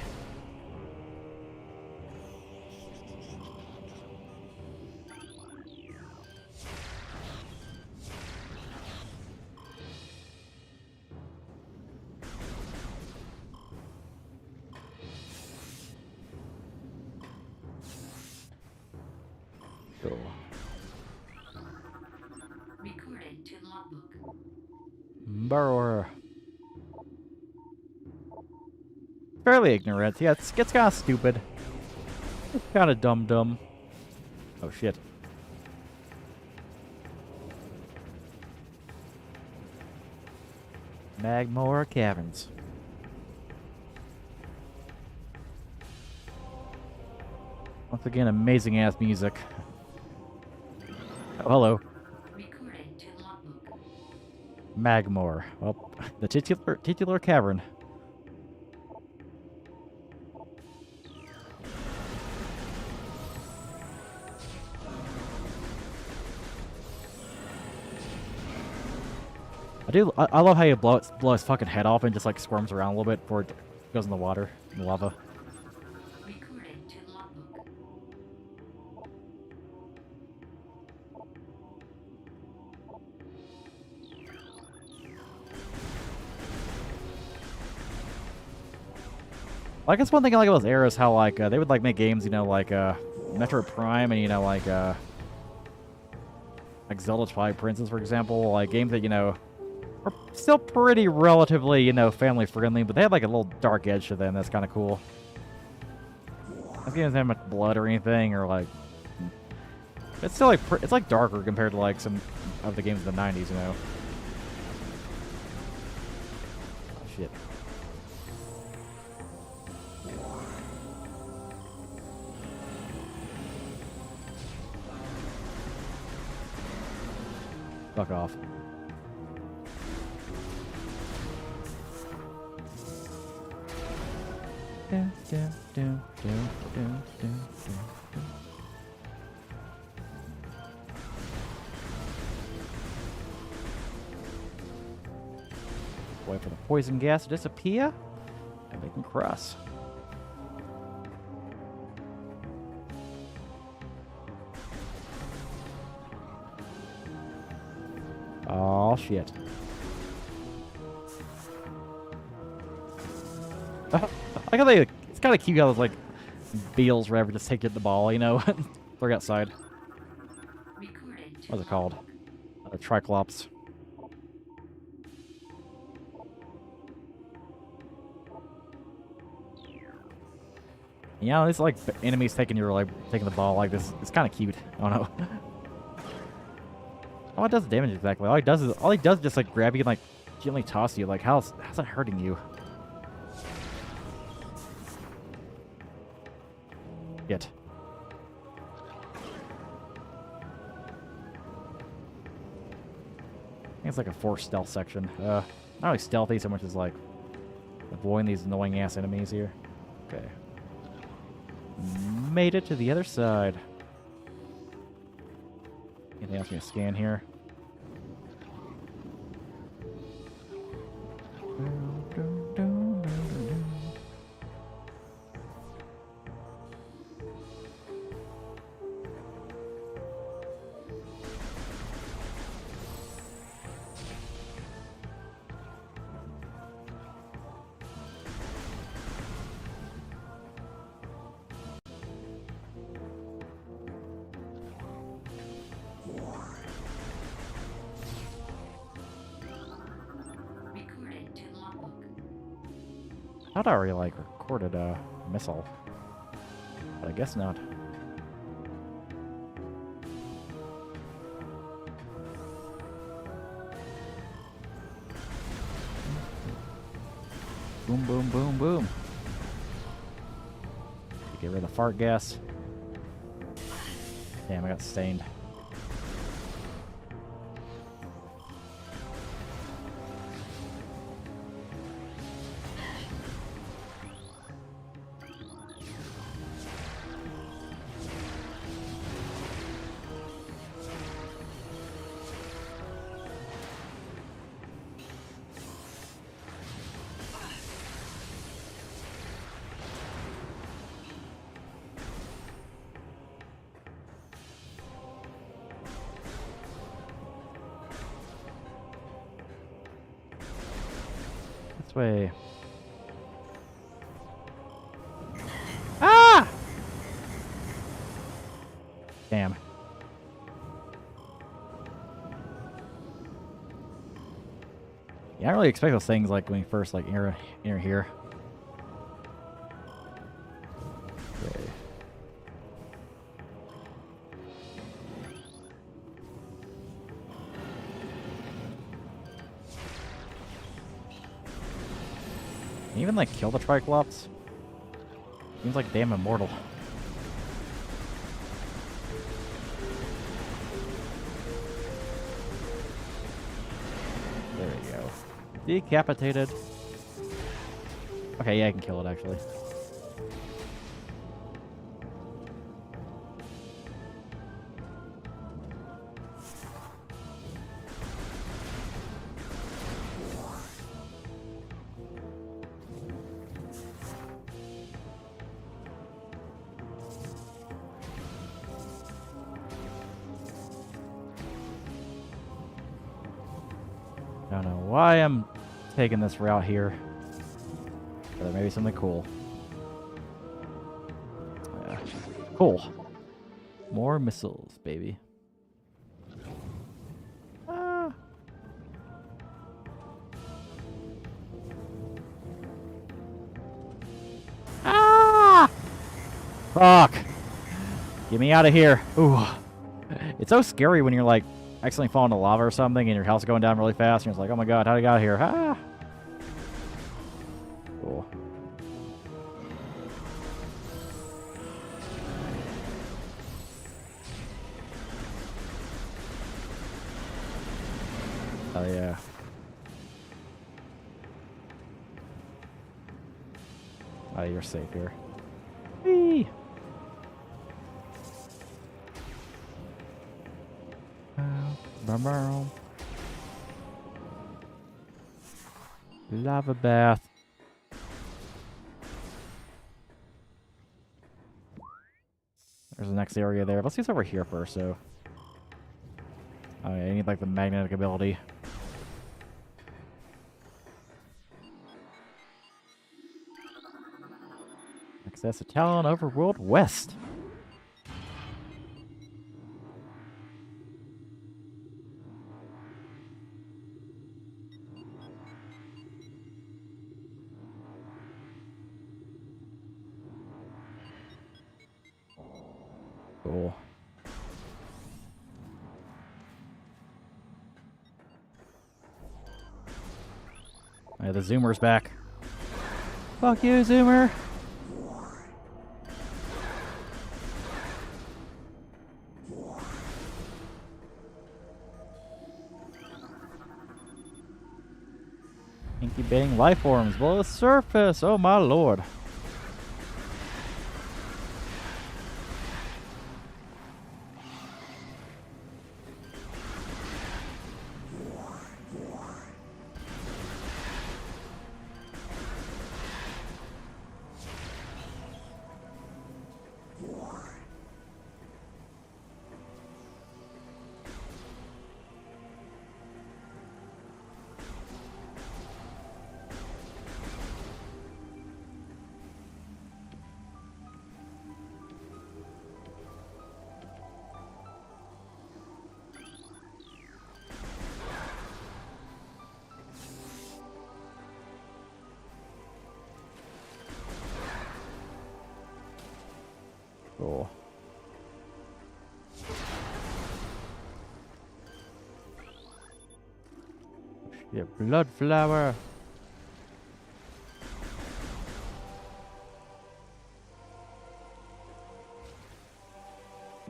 Cool. Recording to logbook. Burrower. Fairly ignorant. Yeah, it's kind of stupid. It's kind of dumb. Oh, shit. Magmore Caverns. Once again, amazing ass music. Oh, hello. Recording to logbook. Magmore. Well, the titular cavern. I love how you blow his fucking head off and just like squirms around a little bit before it goes in the water, in the lava. Recording to logbook. I guess one thing I like about those eras is how like they would like make games, you know, like Metroid Prime and you know like Zelda Twilight Princess, for example, like games that you know are still pretty relatively, you know, family friendly, but they have like a little dark edge to them. That's kind of cool. Those games don't have much blood or anything, or like it's still like it's like darker compared to like some of the games in the 90s, you know. Shit. Fuck off. Wait for the poison gas to disappear, and we can cross. Oh shit. I got it's kind of cute how those like beetles whatever just take it the ball, you know, throw it outside. What's it called? Triclops. Yeah, it's like enemies taking the ball like this. It's kind of cute. I don't know. Oh, it does damage exactly. All he does is just like grab you and like gently toss you. Like how's that hurting you? Shit. I think it's like a forced stealth section. Not really stealthy so much as like avoiding these annoying ass enemies here. Okay. Made it to the other side. Anything else we can scan here? I thought I already like recorded a missile, but I guess not. Boom, boom, boom, boom. Get rid of the fart gas. Damn, I got stained. Way. Ah! Damn. Yeah, I don't really expect those things like when you first like enter here. Okay. Can you even like kill the Triclops? Seems like damn immortal. There we go. Decapitated. Okay, yeah, I can kill it actually. I don't know why I'm taking this route here. But there may be something cool. Yeah. Cool. More missiles, baby. Ah. Ah! Fuck. Get me out of here. Ooh. It's so scary when you're like accidentally fall into lava or something and your health's going down really fast and you're like, oh my god, how did I get out of here? Ah! Cool. yeah. Oh, you're safe here. Whee! Lava bath. There's the next area there. Let's see what's over here first, so. Oh, yeah, I need like the magnetic ability. Access to Talon Overworld West. Cool. Yeah, the Zoomer's back. Fuck you, Zoomer. Incubating life forms below the surface. Oh my lord. Cool. Yeah, blood flower.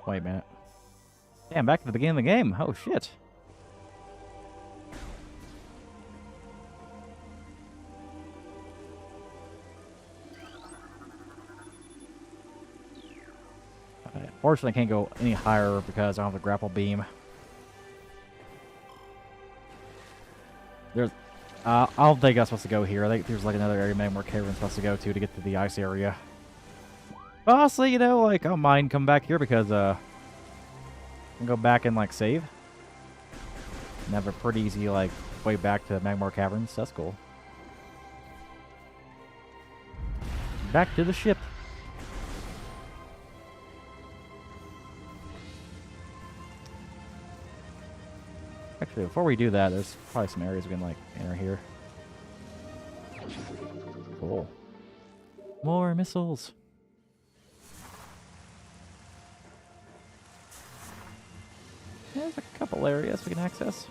Wait a minute. Damn, back to the beginning of the game. Oh shit. Fortunately, I can't go any higher because I don't have the grapple beam. There's, I don't think I'm supposed to go here. I think there's like another area Magmar Caverns supposed to go to get to the ice area. But honestly, you know, like I don't mind coming back here because I can go back and like save and have a pretty easy like way back to Magmar Caverns. That's cool. Back to the ship. Actually, before we do that, there's probably some areas we can, like, enter here. Cool. More missiles. There's a couple areas we can access.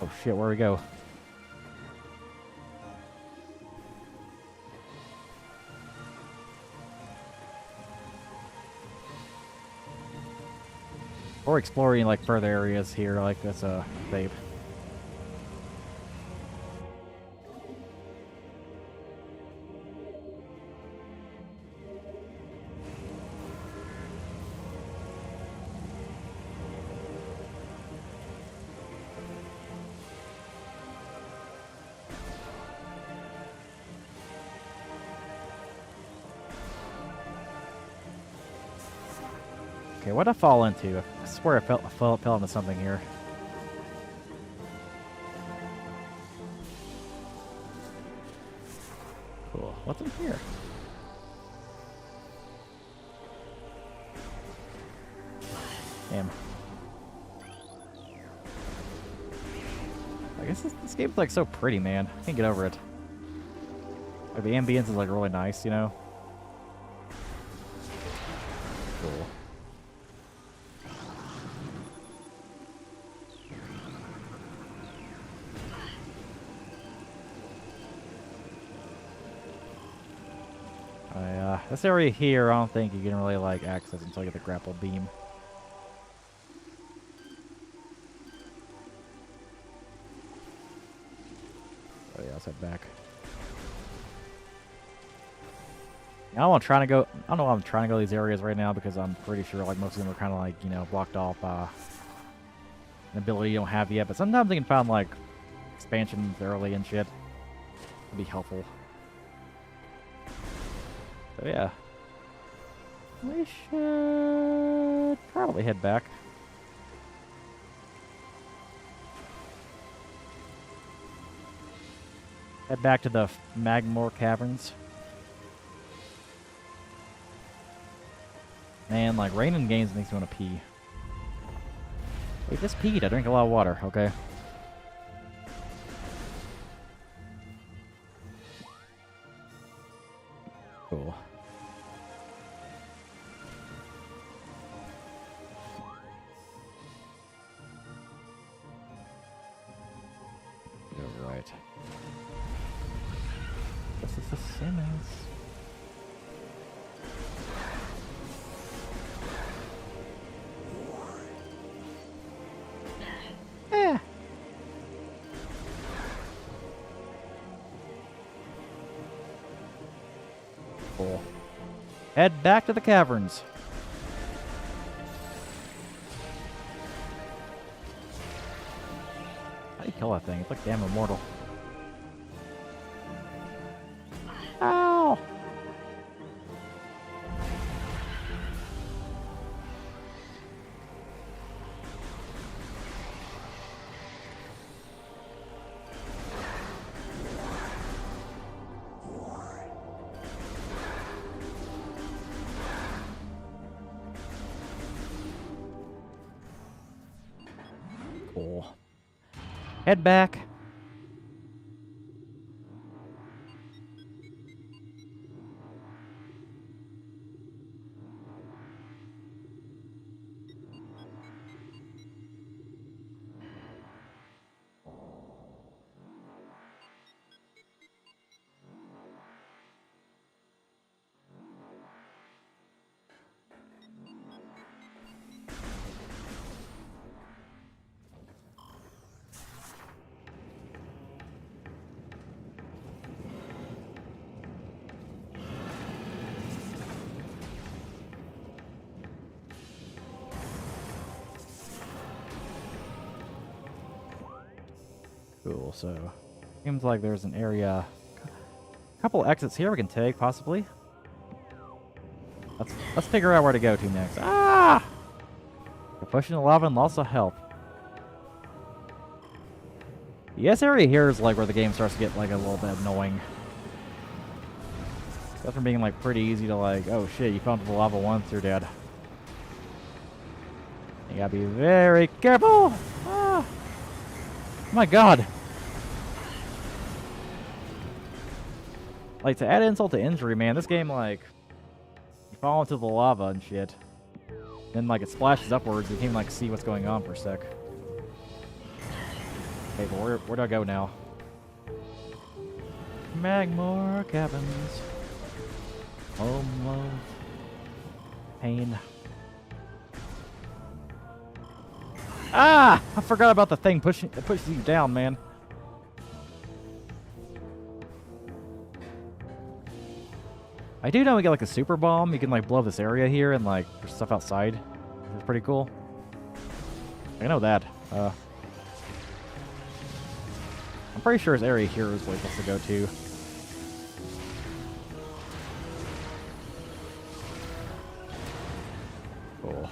Oh, shit, where do we go? Or exploring like further areas here, like this save. Okay, what'd I fall into? I swear I fell into something here. Cool. What's in here? Damn. I guess this game's like so pretty, man. I can't get over it. Like, the ambience is like really nice, you know? Cool. This area here, I don't think you can really like access until you get the grapple beam. let's head back. I don't want to try to go. I don't know why I'm trying to go to these areas right now because I'm pretty sure like most of them are kind of like, you know, blocked off an ability you don't have yet. But sometimes they can find like expansions early and shit. It'd be helpful. So yeah, we should probably head back. Head back to the Magmore Caverns. Man, like, rain in games makes me want to pee. Wait, just peed. I drink a lot of water, okay? Cool. You're right. This is the Simmons. Cool. Head back to the caverns. How do you kill that thing? It's like damn immortal. Ow! Cool. Head back. Cool, so seems like there's an area, a couple exits here we can take, possibly. Let's figure out where to go to next. Ah! We're pushing the lava and lots of health. This area here is like where the game starts to get like a little bit annoying. That's from being like pretty easy to like, oh shit, you fell into the lava once, you're dead. You gotta be very careful. Ah! Oh my god. Like, to add insult to injury, man, this game, like, you fall into the lava and shit. Then, like, it splashes upwards. You can't even, like, see what's going on for a sec. Okay, but where do I go now? Magmore Caverns. Home of pain. Ah! I forgot about the thing pushing. It pushes you down, man. I do know we get like a super bomb. You can like blow this area here and like there's stuff outside. It's pretty cool. I know that. I'm pretty sure this area here is where it's supposed to go to. Cool.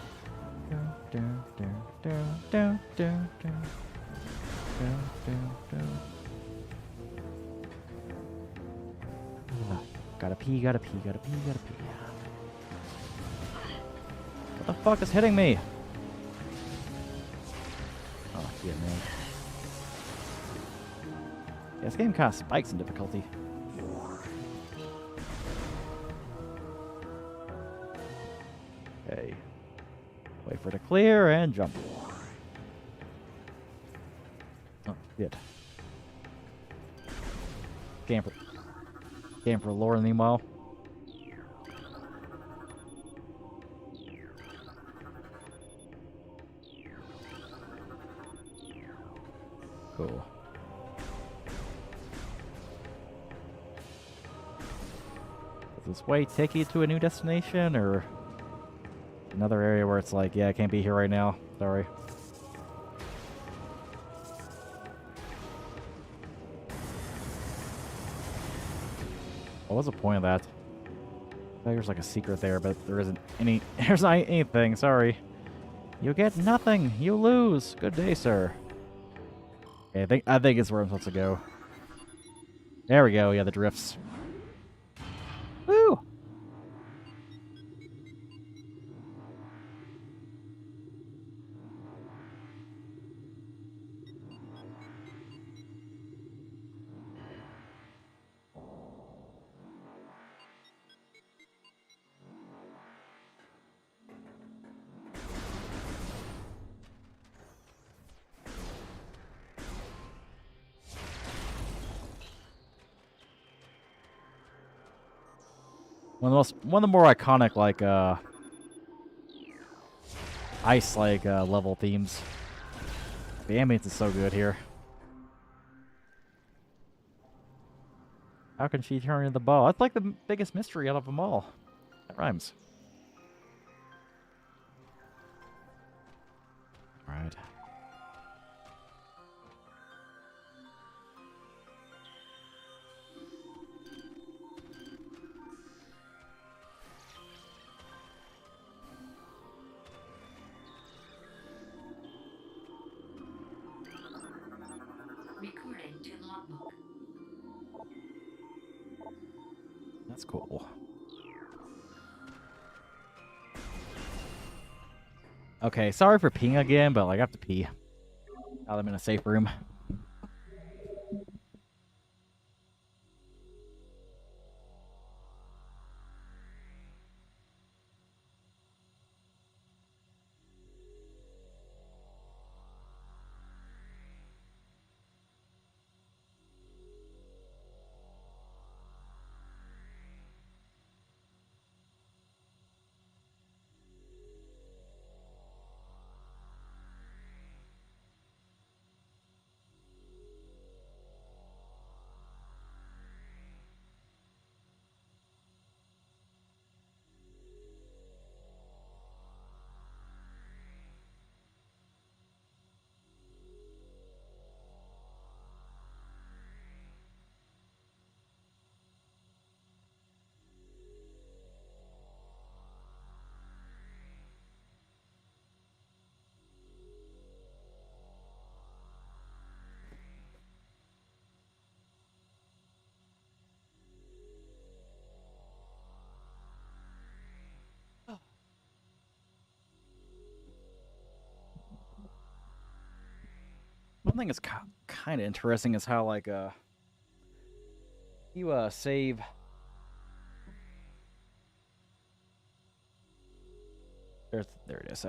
Gotta pee, gotta pee, gotta pee, gotta pee. What the fuck is hitting me? Oh, yeah, man. Yeah, this game kind of spikes in difficulty. Okay. Wait for it to clear and jump. Oh, shit. Game for lore meanwhile. Cool. Does this way take you to a new destination, or another area where it's like, yeah, I can't be here right now. Sorry. What was the point of that? I think there's like a secret there, but there isn't any. There's not anything. Sorry. You get nothing. You lose. Good day, sir. Okay, I think it's where I'm supposed to go. There we go. Yeah, the drifts. Woo! One of the more iconic like ice like level themes. The ambience is so good here. How can she turn into the ball? That's like the biggest mystery out of them all. That rhymes. All right. Recording to logbook. That's cool. Okay, sorry for peeing again, but like I have to pee. Now that I'm in a safe room. One thing that's kind of interesting is how like you save. There it is.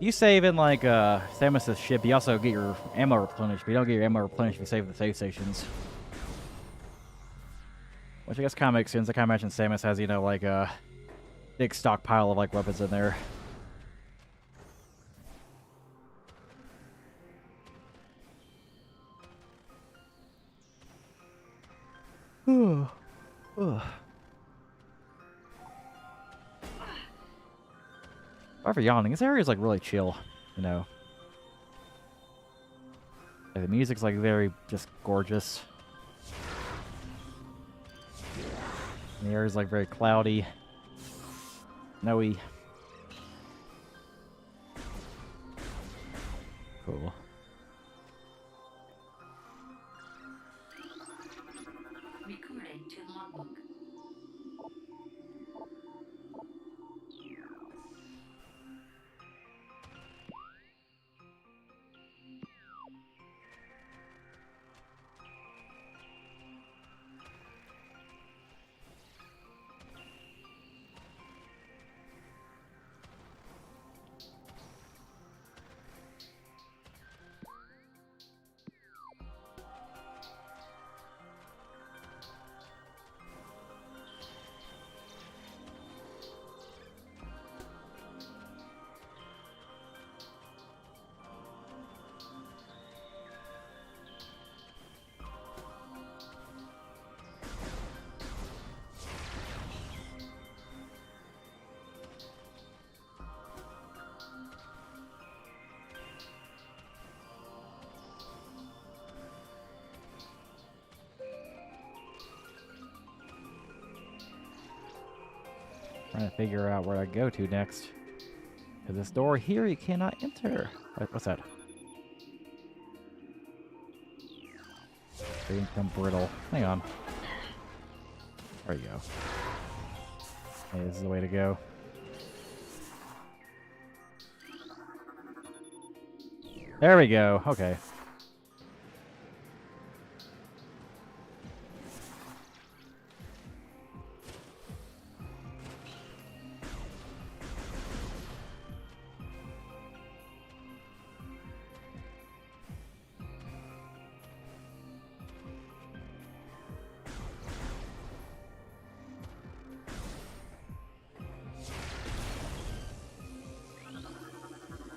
You save in like Samus's ship. You also get your ammo replenished, but you don't get your ammo replenished if you save the save stations. Which I guess kind of makes sense. I kind of imagine Samus has, you know, like a big stockpile of like weapons in there. Sorry for yawning. This area is like really chill, you know. Like, the music's like very just gorgeous. And the area's like very cloudy, snowy. Cool. Recording to logbook. Trying to figure out where I go to next. Because this door here you cannot enter. What's that? They become brittle. Hang on. There you go. Hey, this is the way to go. There we go. Okay.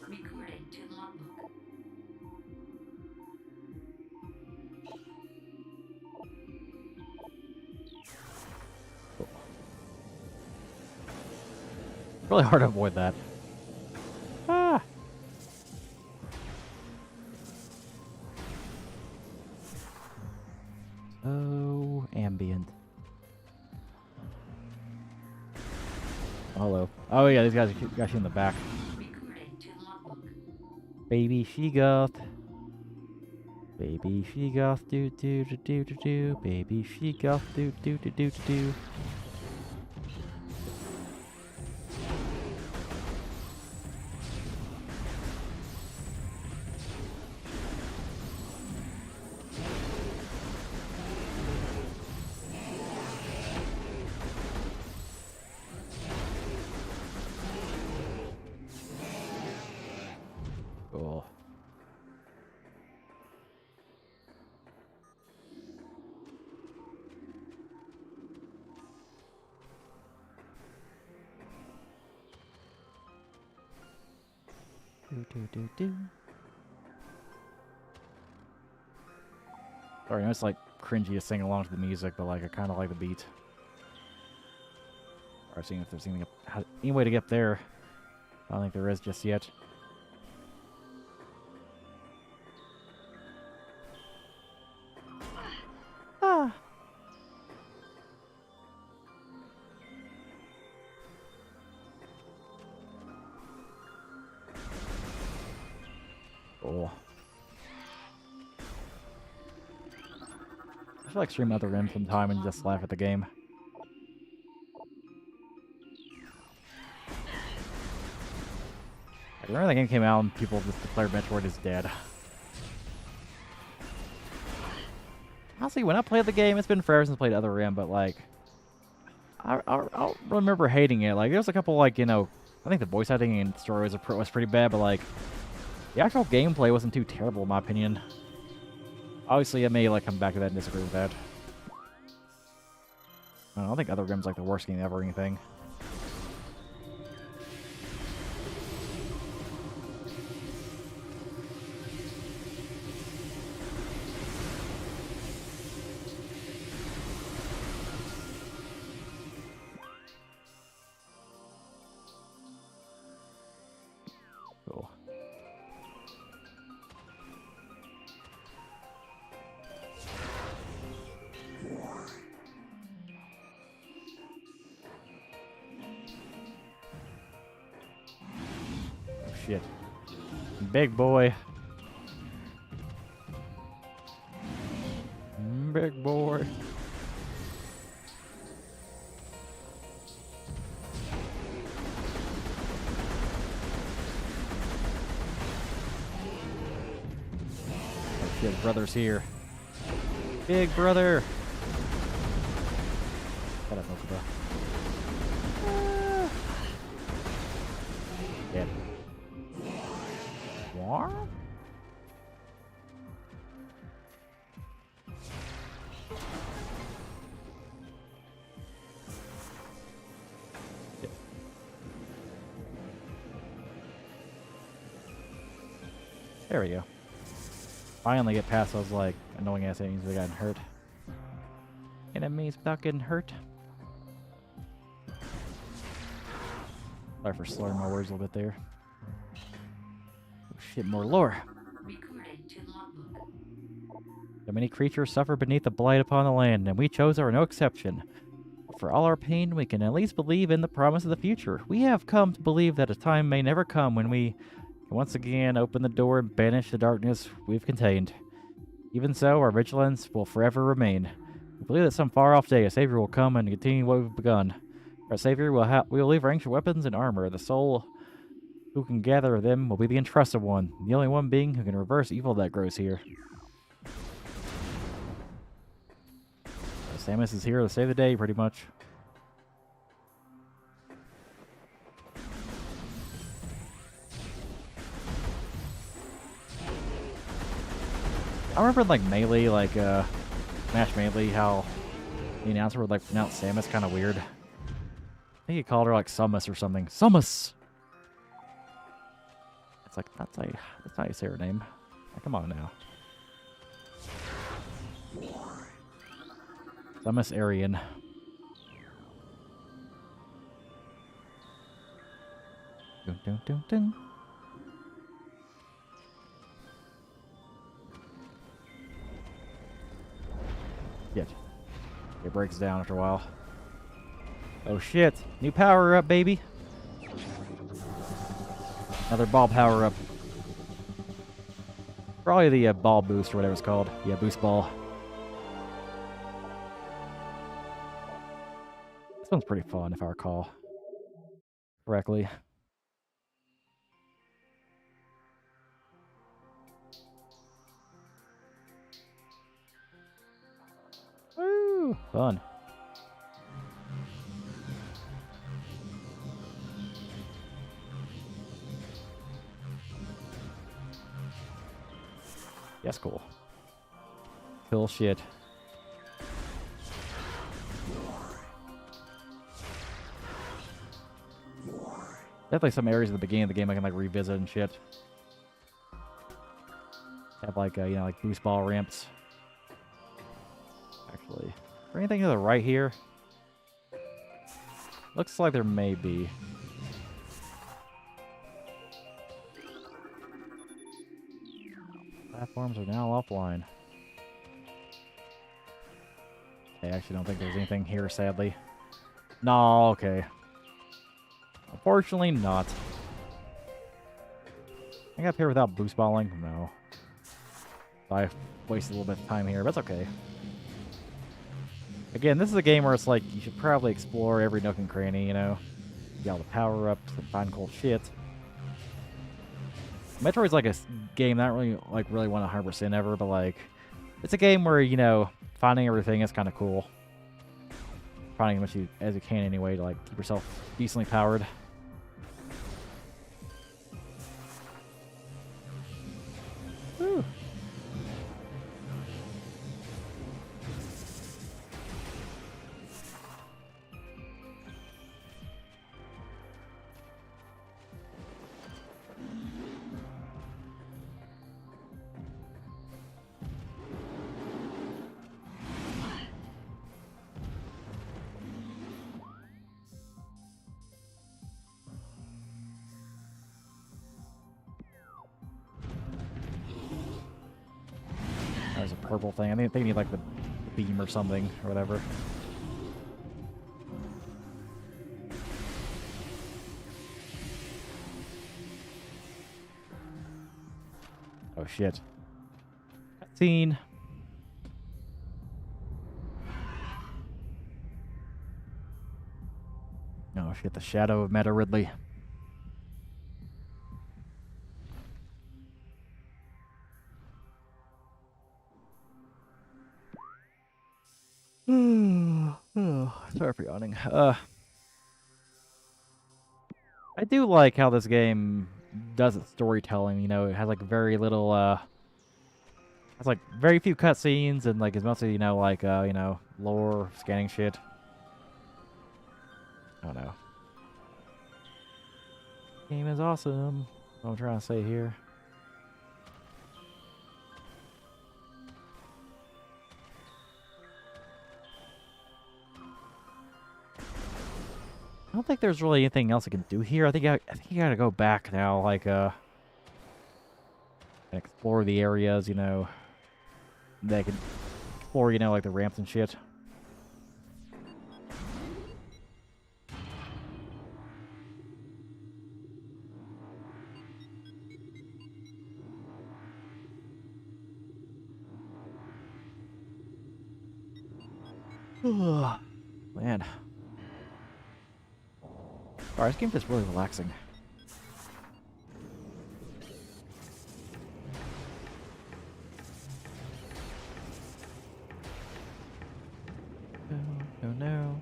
Recording to logbook. Really hard to avoid that. Ah! So ambient. Hello. Oh yeah, these guys are actually in the back. Recording to logbook. Baby she goth. Baby she goth do do do do do do. Baby she goth do do do do do do. Cool. Do do do do. Sorry, I know it's like cringy to sing along to the music, but like I kind of like the beat. Or seeing if there's any way to get there. I don't think there is just yet. Ah. Cool. I feel like stream Other Rim sometime and just laugh at the game. I remember the game came out and people just declared Metroid is dead. Honestly, when I played the game, it's been forever since I played Other Rim, but like, I don't remember hating it. Like, there's a couple, like, you know, I think the voice acting and story was pretty bad, but like, the actual gameplay wasn't too terrible in my opinion. Obviously, I may like come back to that and disagree with that. I don't think Other Rim's like the worst game ever or anything. Cool. Oh, shit. Big boy. Big boy. Oh shit, brother's here. Big brother. Shut up, Mokuba. Dead. Warm? There we go. Finally get past those like annoying ass enemies that got hurt. Enemies without getting hurt. Sorry for slurring my words a little bit there. Oh shit, more lore. Recording to logbook. So many creatures suffer beneath the blight upon the land, and we chose are no exception. But for all our pain, we can at least believe in the promise of the future. We have come to believe that a time may never come when we can once again open the door and banish the darkness we've contained. Even so, our vigilance will forever remain. We believe that some far-off day a Savior will come and continue what we've begun. Our Savior we will leave our ancient weapons and armor. The soul who can gather them will be the entrusted one, the only one being who can reverse evil that grows here. Samus is here to save the day, pretty much. I remember in, like, Melee, like, Smash Melee, how the announcer would, like, pronounce Samus kind of weird. I think he called her, like, Sumus or something. Sumus! It's like, that's how you say her name. Oh, come on now. Samus Arian. Dun, dun, dun, dun. Shit. It breaks down after a while. Oh shit. New power up, baby. Another ball power up. Probably the ball boost or whatever it's called. Yeah, boost ball. This one's pretty fun if I recall correctly. Woo! Fun. Yes, cool. Cool shit. Definitely some areas at the beginning of the game I can like revisit and shit. Have like you know, like boost ball ramps. Actually, is there anything to the right here? Looks like there may be. Platforms are now offline. I actually don't think there's anything here, sadly. No, okay. Unfortunately, not. I got up here without boost balling? No. I wasted a little bit of time here, but it's okay. Again, this is a game where it's like, you should probably explore every nook and cranny, you know? Get all the power-ups and find cool shit. Metroid's like a game that I don't really want 100% ever, but like, it's a game where, you know, finding everything is kind of cool. Finding as much as you can anyway to like keep yourself decently powered. Woo. There's a purple thing. I think they need like the beam or something or whatever. Oh shit. Cutscene. Oh shit, the shadow of Meta Ridley. Sorry for yawning. I do like how this game does its storytelling. You know, it has like very little, has like very few cutscenes and like it's mostly, you know, like you know, lore scanning shit. I don't know. Game is awesome. What I'm trying to say here. I don't think there's really anything else I can do here. I think you gotta go back now, like and explore the areas, you know. They can explore, you know, like the ramps and shit. Man. Alright, this game is really relaxing. No.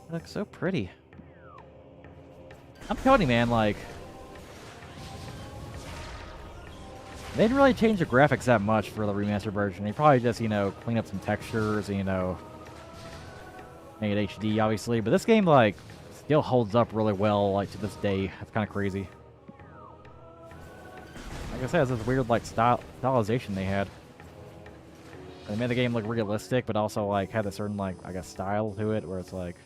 It looks so pretty. I'm telling you, man, like... They didn't really change the graphics that much for the remastered version. They probably just, you know, clean up some textures and, you know, make it HD, obviously. But this game, like, still holds up really well, like, to this day. That's kind of crazy. Like I said, it's this weird, like, stylization they had. They made the game look realistic, but also, like, had a certain, like, I guess, style to it, where it's, like,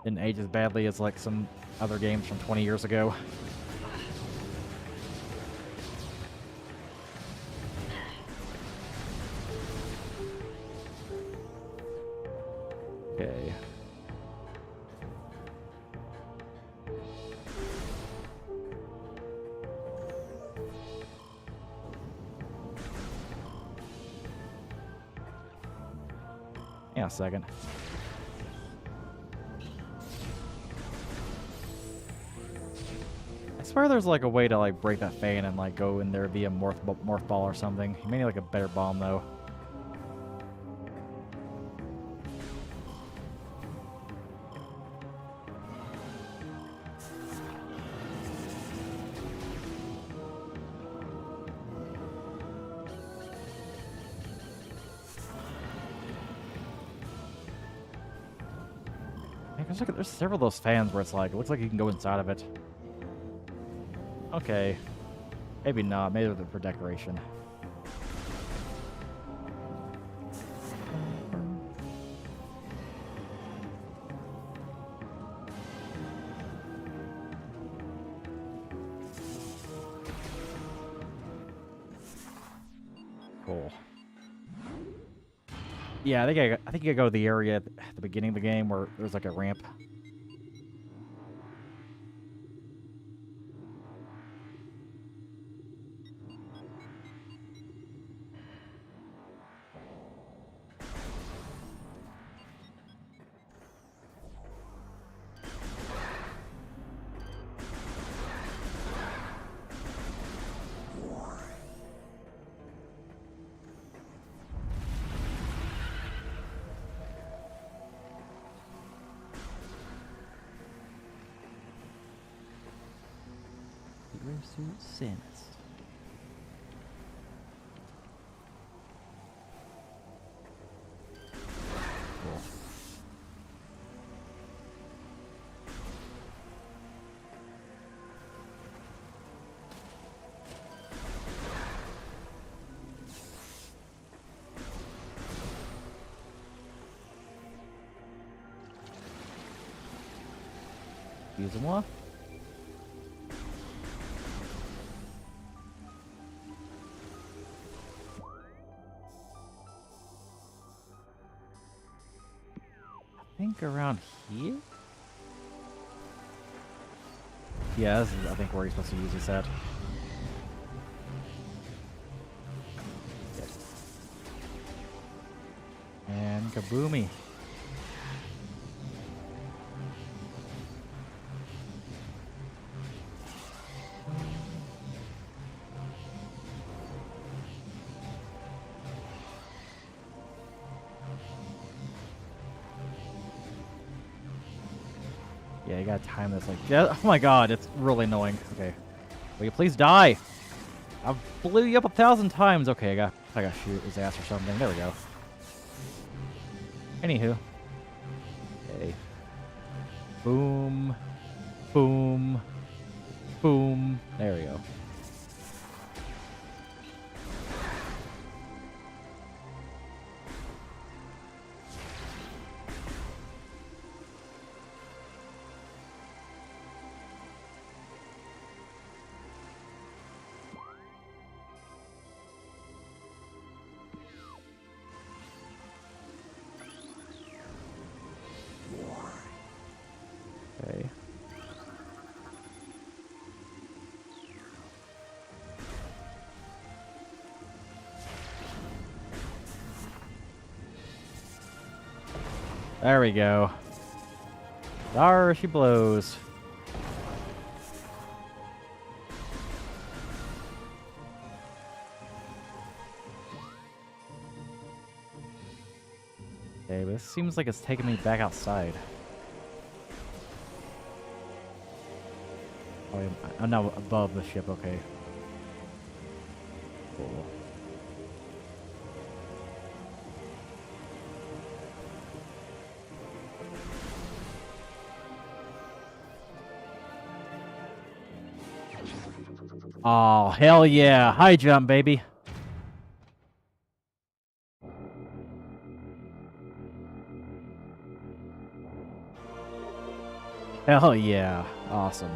didn't age as badly as, like, some other games from 20 years ago. Okay. Yeah, a second. I swear there's like a way to like break that fan and like go in there via morph ball or something. You may need like a better bomb though. There's several of those fans where it's like, it looks like you can go inside of it. Okay. Maybe not. Maybe for decoration. Cool. Yeah, I think you gotta go to the area at the beginning of the game where there's like a ramp. Samus. Cool. Excusez-moi. I think around here? Yeah, this is, I think, where you're supposed to use this at. And kaboomy. Yeah, you gotta time this like... Yeah, oh my god, it's really annoying. Okay. Will you please die? I blew you up 1,000 times. Okay, I gotta shoot his ass or something. There we go. Anywho. Okay. Boom. Boom. Boom. There we go. Okay. There we go. There she blows. Okay, but this seems like it's taking me back outside. Oh, I'm now above the ship, okay. Cool. Oh, hell yeah. High jump, baby. Hell yeah. Awesome.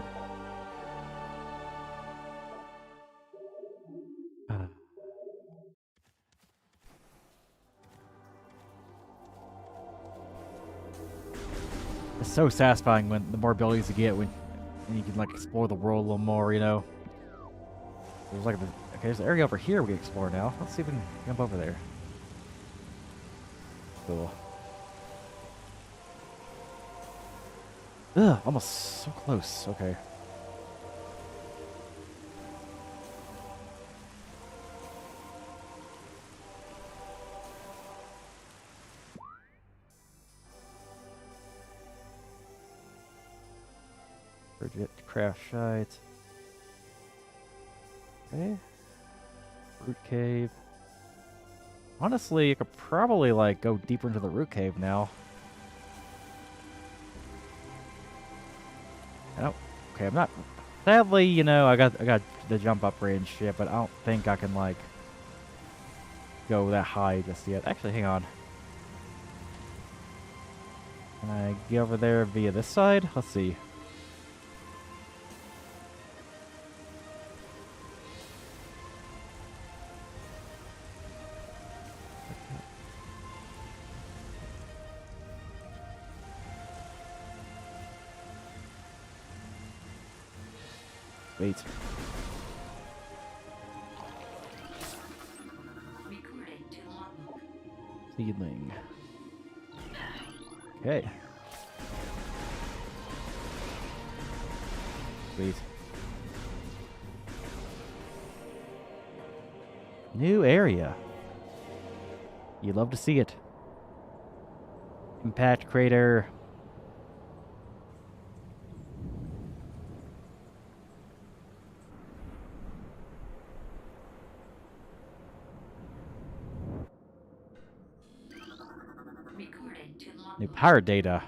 It's so satisfying when the more abilities you get when and you can like explore the world a little more, you know. There's like okay, there's an area over here we can explore now. Let's see if we can jump over there. Cool. Ugh, almost so close. Okay. Forget craft shite. Okay. Root cave. Honestly, you could probably like go deeper into the root cave now. Oh, okay, I'm not. Sadly, you know, I got the jump up range shit, but I don't think I can like go that high just yet. Actually, hang on. Can I get over there via this side? Let's see. Wait. Recorded to logbook. Seedling. Okay. Sweet. New area. You love to see it. Impact crater. Recorded to logbook. New power data.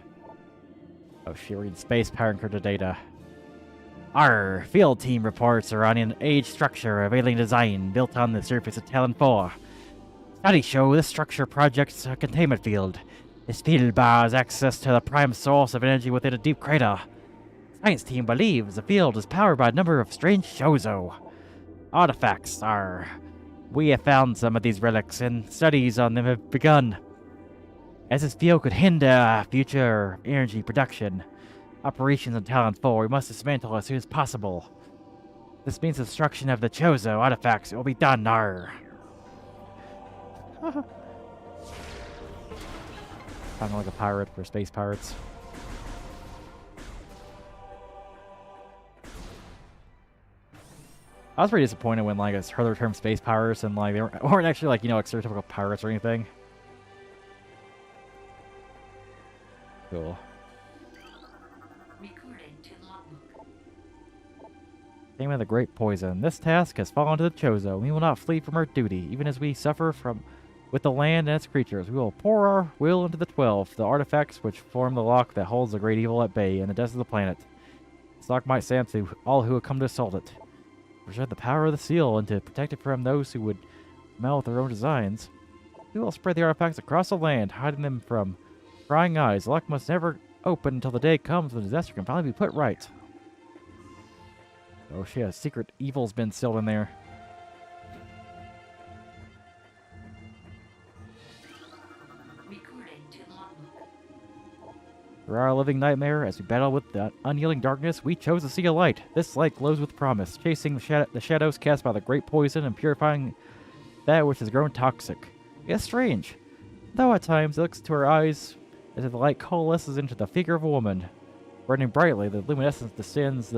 Oh, she reads space power encrypted data. Our field team reports are on an age structure of alien design built on the surface of Talon 4. Studies show this structure projects a containment field. This field bars access to the prime source of energy within a deep crater. Science team believes the field is powered by a number of strange Shozo artifacts. We have found some of these relics and studies on them have begun. As this field could hinder future energy production operations on Talon 4, we must dismantle as soon as possible. This means the destruction of the Chozo artifacts will be done. Sound like a pirate for space pirates. I was pretty disappointed when like I heard the term space pirates and like they weren't actually like, you know, like stereotypical pirates or anything. Cool. Recorded to logbook. Name of the Great Poison. This task has fallen to the Chozo. We will not flee from our duty, even as we suffer with the land and its creatures. We will pour our will into the 12, the artifacts which form the lock that holds the great evil at bay in the depths of the planet. This lock might stand to all who would come to assault it. Preserve the power of the seal and to protect it from those who would meddle with their own designs. We will spread the artifacts across the land, hiding them from prying eyes. The lock must never open until the day comes when the disaster can finally be put right. Oh shit, a secret evil's been sealed in there. Recorded to logbook. For our living nightmare, as we battle with the unyielding darkness, we chose to see a light. This light glows with promise, chasing the shadows cast by the great poison and purifying that which has grown toxic. It's strange. Though at times it looks into our eyes As the light coalesces into the figure of a woman. Burning brightly, the luminescence descends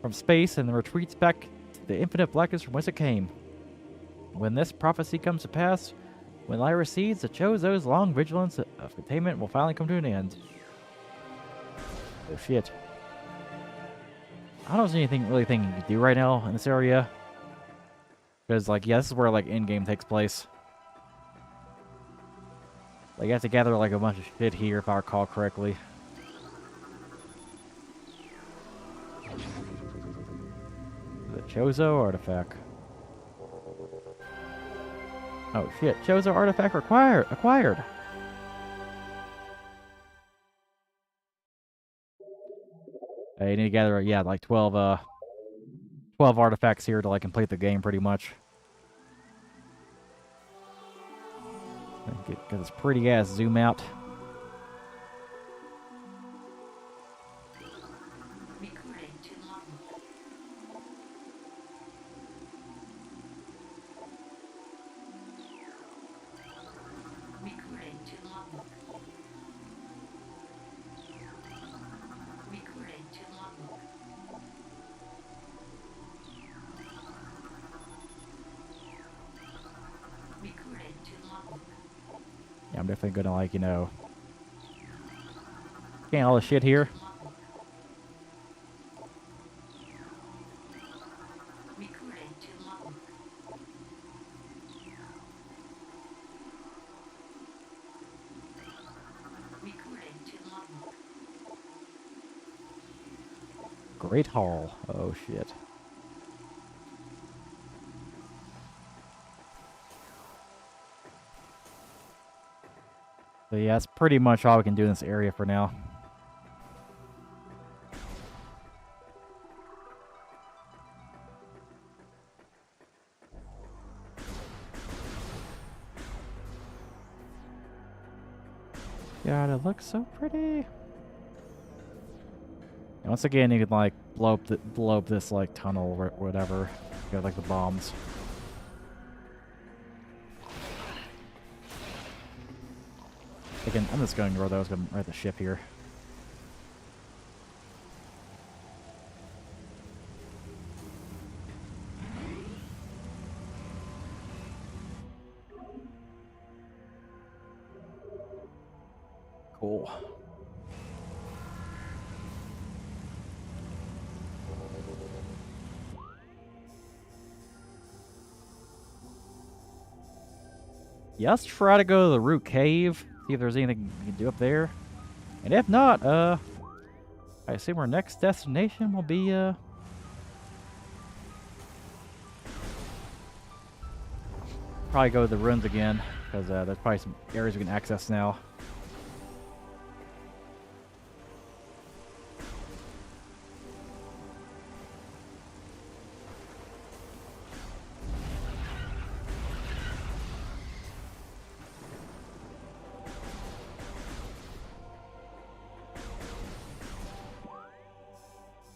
from space and then retreats back to the infinite blackness from whence it came. When this prophecy comes to pass, when light recedes, the Chozo's long vigilance of containment will finally come to an end. Oh shit. I don't see anything you can do right now in this area. Because, like, yeah, this is where, like, endgame takes place. Like, you have to gather, like, a bunch of shit here, if I recall correctly. The Chozo artifact. Oh shit, Chozo artifact acquired. You need to gather, yeah, like 12 artifacts here to, like, complete the game, pretty much. Get this pretty ass zoom out. Recording to logbook. Recording to logbook. Recording to logbook. Recording to logbook. Yeah, I'm definitely gonna, like, you know, scan all the shit here. Logbook. Recording to logbook. Recording to logbook. Great Hall. Oh shit. So yeah, that's pretty much all we can do in this area for now. God, it looks so pretty. And once again, you can, like, blow up this, like, tunnel or whatever. Got, like, the bombs. Again, I'm just going to where those going right the ship here. Cool. Yeah, let's try to go to the root cave. See if there's anything we can do up there. And if not, I assume our next destination will be, probably go to the ruins again, because there's probably some areas we can access now.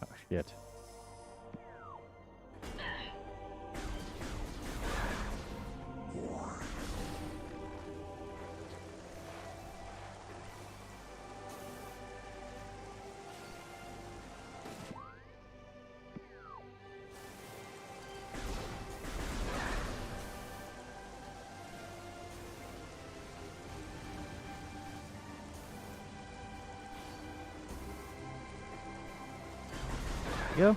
Oh, shit. Go.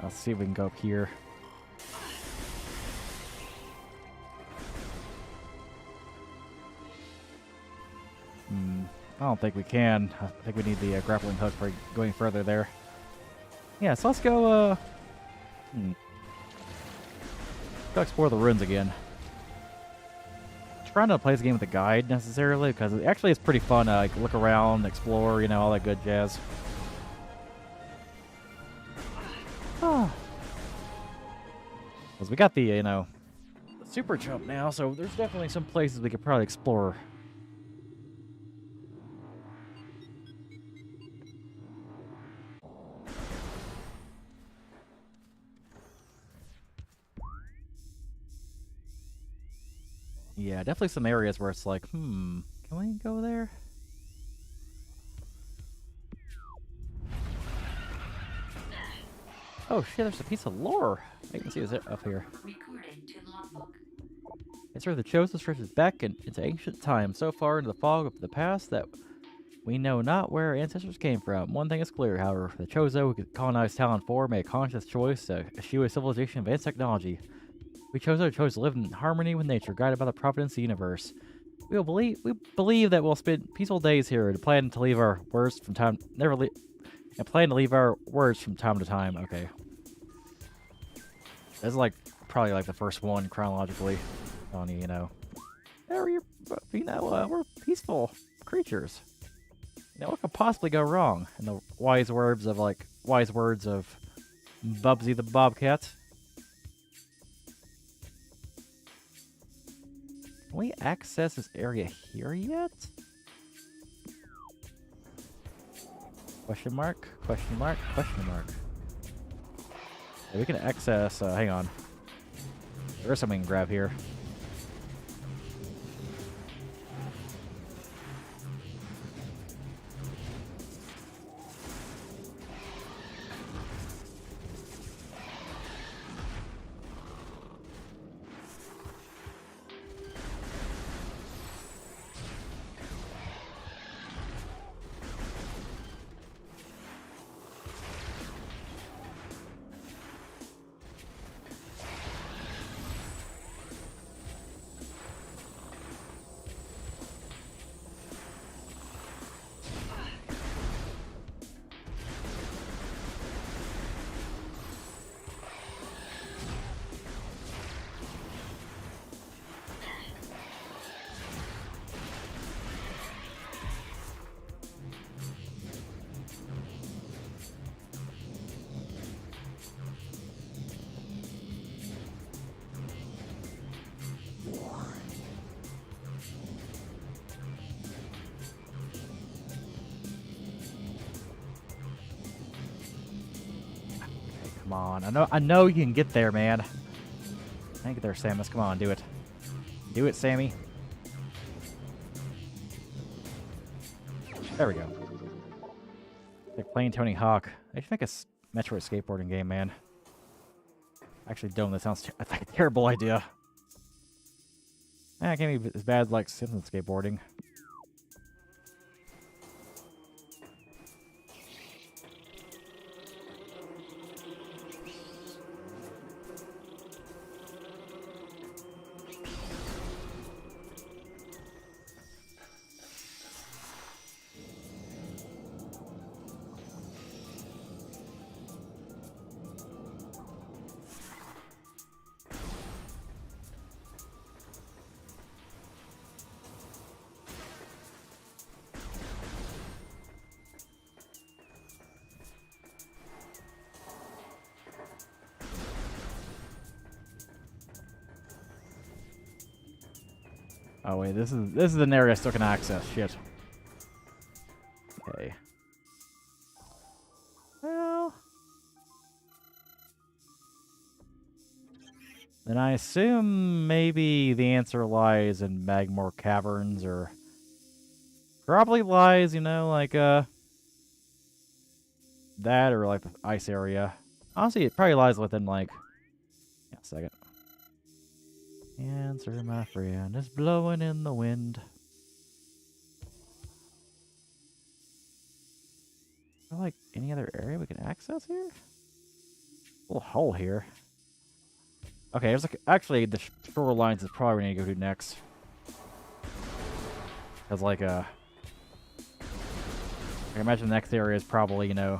Let's see if we can go up here. I don't think we can. I think we need the grappling hook for going further there. Yeah, so let's go, go explore the ruins again. Trying to play this game with a guide necessarily, because it actually is pretty fun to, like, look around, explore, you know, all that good jazz. Oh. Because we got the, you know, the super jump now, so there's definitely some places we could probably explore. Yeah, definitely some areas where it's like, can we go there? Oh shit, there's a piece of lore. I can see it up here. Recorded to logbook. It's where the Chosen stretches back into ancient times, so far into the fog of the past that we know not where our ancestors came from. One thing is clear, however, the Chozo who colonized Talon 4 made a conscious choice to eschew a civilization of advanced technology. We Chozo chose to live in harmony with nature, guided by the providence of the universe. We believe that we'll spend peaceful days here and plan to leave our words from time to time. Okay. This is like probably like the first one chronologically. On you know. We're peaceful creatures. What could possibly go wrong? In the wise words of Bubsy the Bobcat. Can we access this area here yet? Question mark? Question mark? Question mark. Yeah, we can access, hang on. There's something we can grab here. Come on. I know you can get there, man. I can get there, Samus. Come on, do it. Do it, Sammy. There we go. Like playing Tony Hawk. They should make a Metroid skateboarding game, man. Actually, don't. That sounds like a terrible idea. It can't be as bad like Simpsons skateboarding. Oh wait, this is an area I still can access. Shit. Okay. Well, then I assume maybe the answer lies in Magmore Caverns, or probably lies, like that, or like the ice area. Honestly, it probably lies within like. Yeah, a second. Answer, my friend, is blowing in the wind. Is there like any other area we can access here? A little hole here. Okay, there's like actually the shorelines is probably where we need to go to next. Cause like I imagine the next area is probably an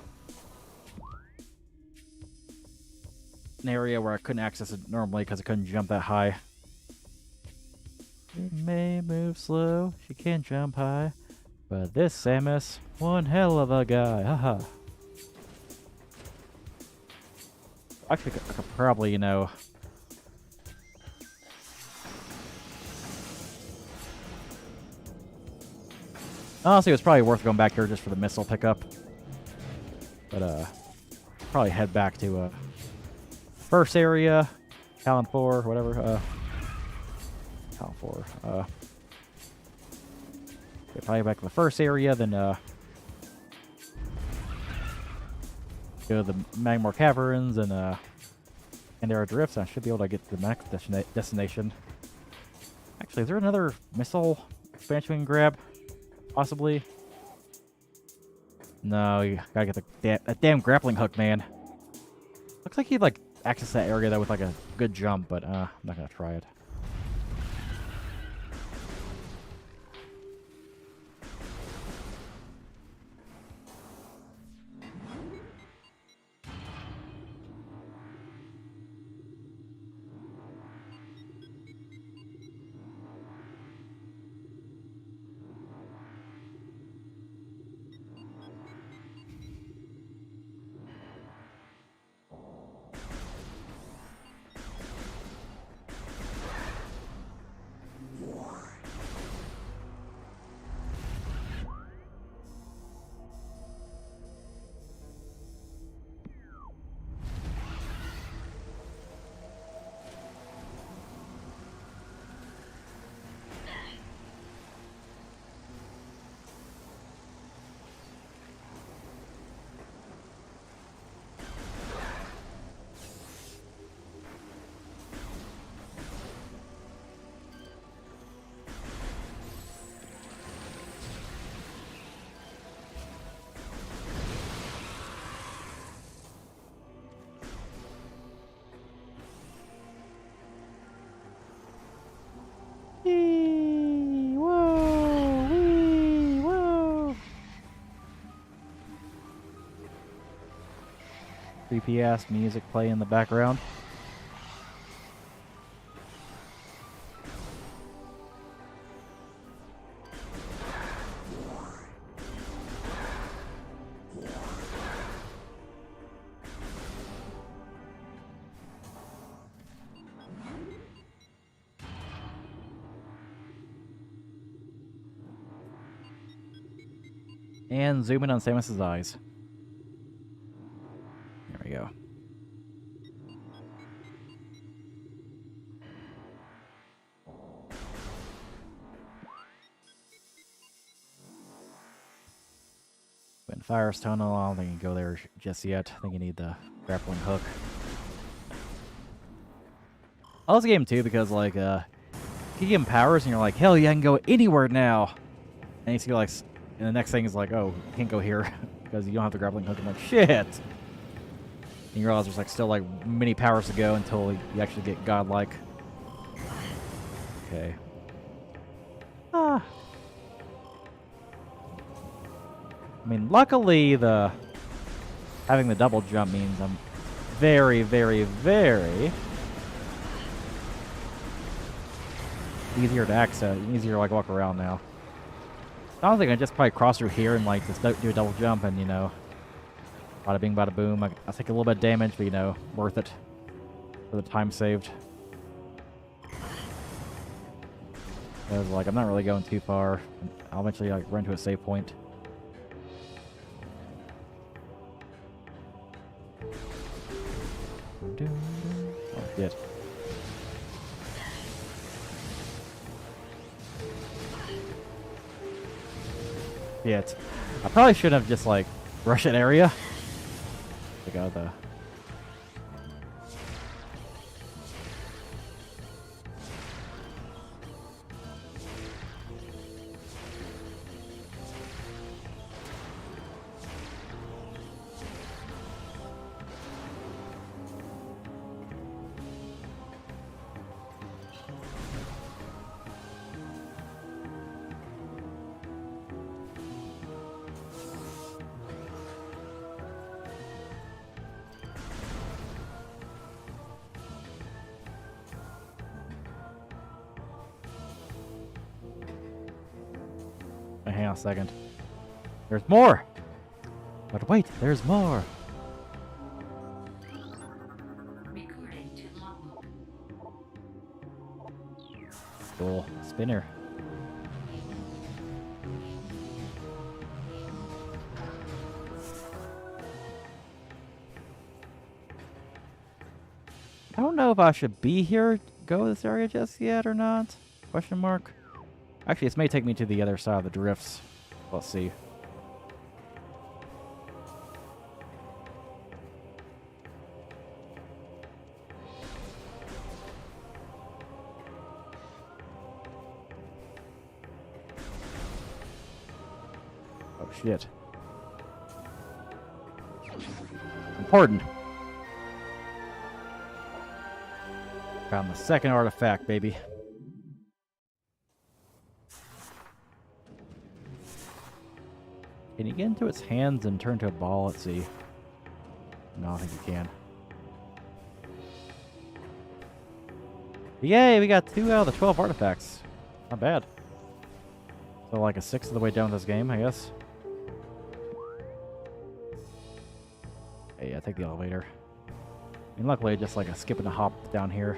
area where I couldn't access it normally because I couldn't jump that high. She may move slow, she can jump high, but this Samus, one hell of a guy, haha. Actually, I could probably, honestly, it was probably worth going back here just for the missile pickup. But, probably head back to, first area, Talon 4, whatever, top 4. Probably back to the first area, then go to the Magmore Caverns and there are drifts. I should be able to get to the next destination. Actually, is there another missile expansion we can grab? Possibly. No, you gotta get that damn grappling hook, man. Looks like you'd like access that area though with like a good jump, but I'm not gonna try it. Creepy ass music playing in the background. And zoom in on Samus's eyes. There we go. In Fire's Tunnel, I don't think you can go there just yet. I think you need the grappling hook. I love this game too because like you give him powers and you're like, hell yeah, I can go anywhere now. And you see like, and the next thing is like, oh, you can't go here because you don't have the grappling hook. I'm like, shit. And you realize there's like still like many powers to go until you actually get godlike. Okay. Ah. I mean, luckily having the double jump means I'm very, very, very easier to access, easier to like walk around now. I don't think I just probably cross through here and like just do a double jump and, you know, bada bing, bada boom. I'll take a little bit of damage, but, you know, worth it for the time saved. Because, like, I'm not really going too far. I'll eventually like run to a save point. Oh, shit. Shit. I probably should have just, like, rushed that area. Check out the... Hang on a second. There's more! But wait, there's more! Recording to logbook. Cool. Spinner. I don't know if I should be here, go to this area just yet or not. Question mark? Actually, this may take me to the other side of the drifts. Let's see. Oh, shit. Important. Found the second artifact, baby. Can you get into its hands and turn to a ball? Let's see. No, I think you can. Yay, we got 2 out of the 12 artifacts. Not bad. So like a 1/6 of the way down this game, I guess. Hey, I take the elevator. And luckily, just like a skip and a hop down here.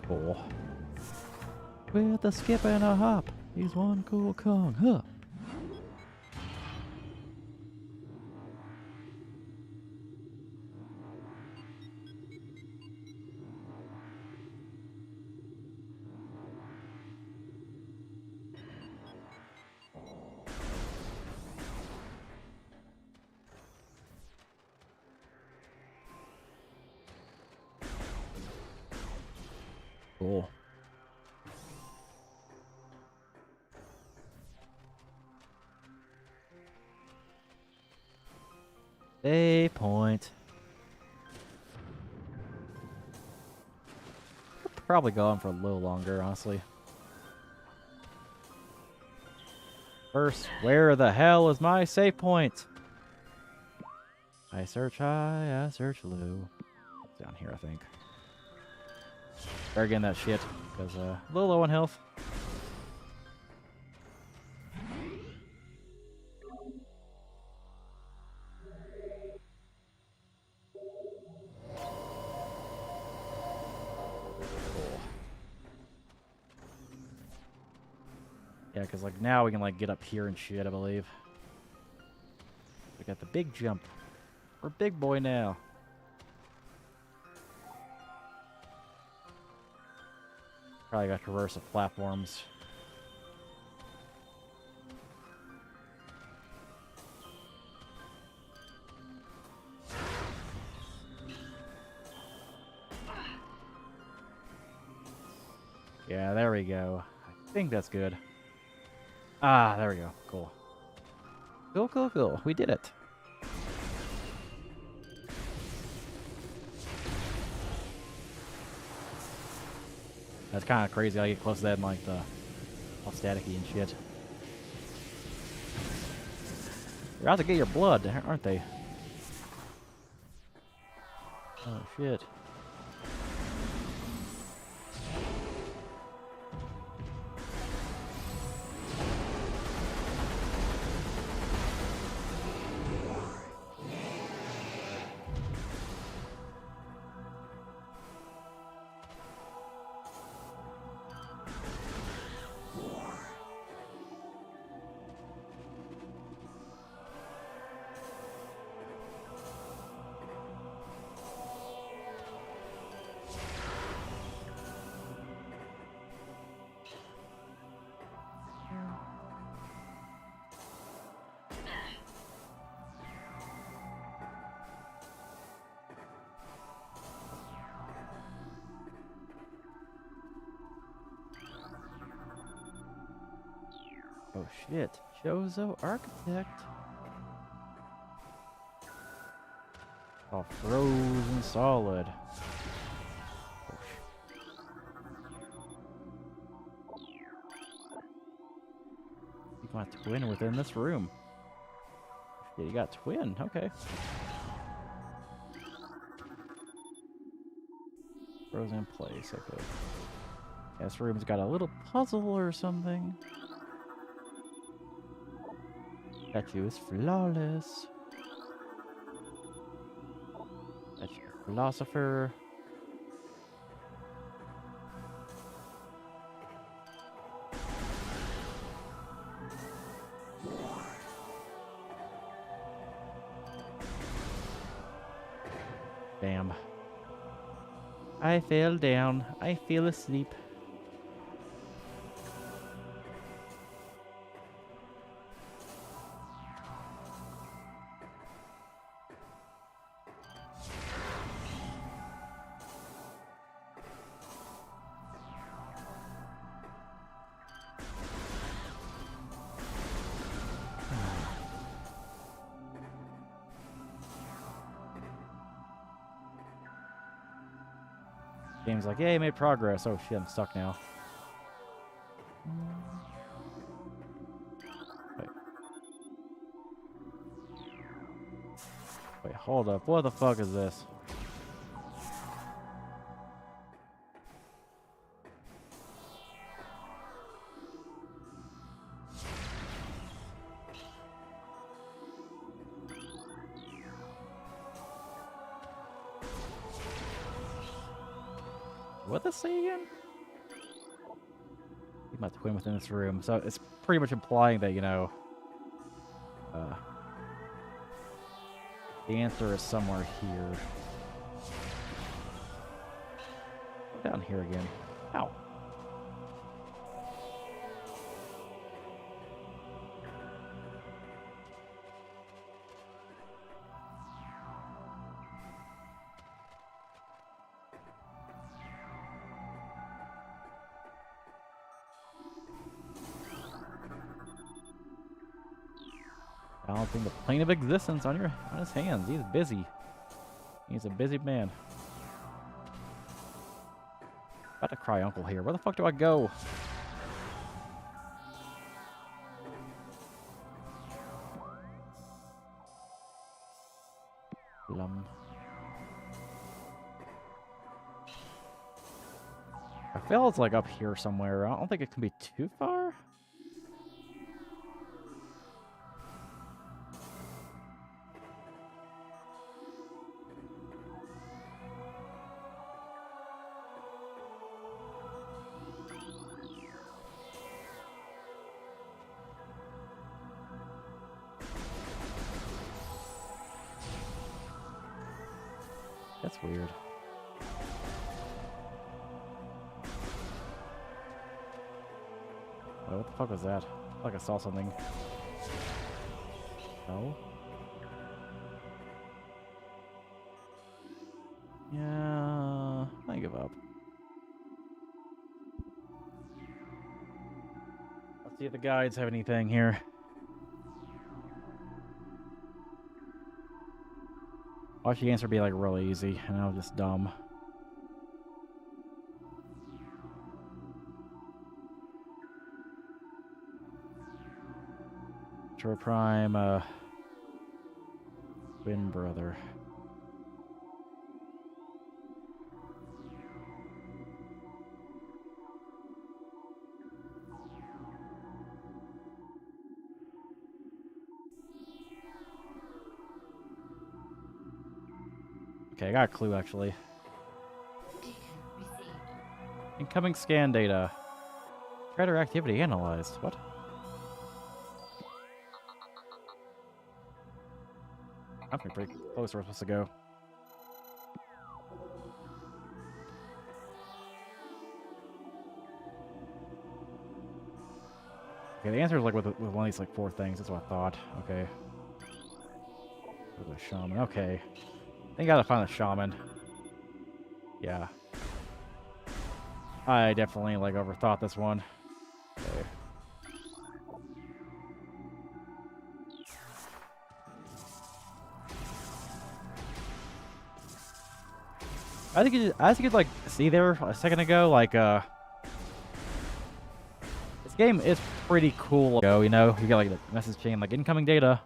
Cool. With a skip and a hop, he's one cool Kong, huh? Cool. Save point. I'll probably go on for a little longer, honestly. First, where the hell is my save point? I search high, I search low. It's down here, I think. Better get in that shit, because a little low on health. Yeah, because like now we can like get up here and shit, I believe. We got the big jump. We're big boy now. Probably got to traverse the platforms. Yeah, there we go. I think that's good. Ah, there we go. Cool. Cool, cool, cool. We did it. That's kind of crazy how you get close to that and like the all staticky and shit. They're out to get your blood, aren't they? Oh shit. Oh shit. Chozo Architect. Oh, frozen solid. Oh, you got a twin within this room. Yeah, you got twin. Okay. Frozen in place. Okay. Yeah, this room's got a little puzzle or something. Statue is flawless. That's your philosopher. Damn. I fell down. I fell asleep. Game's like, yay, made progress. Oh shit, I'm stuck now. Wait. Wait, hold up. What the fuck is this? What did this say again? You my twin within this room. So it's pretty much implying that, you know, the answer is somewhere here. Down here again. Ow. Balancing the plane of existence on his hands. He's busy. He's a busy man. About to cry uncle here. Where the fuck do I go? Lum. I feel it's like up here somewhere. I don't think it can be too far. That's weird. Wait, what the fuck was that? I feel like I saw something. No? Yeah, I give up. Let's see if the guides have anything here. Watch the answer be like really easy, and I was just dumb. Metroid Prime, twin brother. Okay, I got a clue actually. Data received. Incoming scan data. Predator activity analyzed. What? I'm pretty close where we're supposed to go. Okay, the answer is like with one of these like 4 things. That's what I thought. Okay. There's a shaman. Okay. I think I gotta find a shaman. Yeah. I definitely like overthought this one. Okay. I think you could like see there a second ago, like this game is pretty cool. You know, you got like the message chain, like incoming data.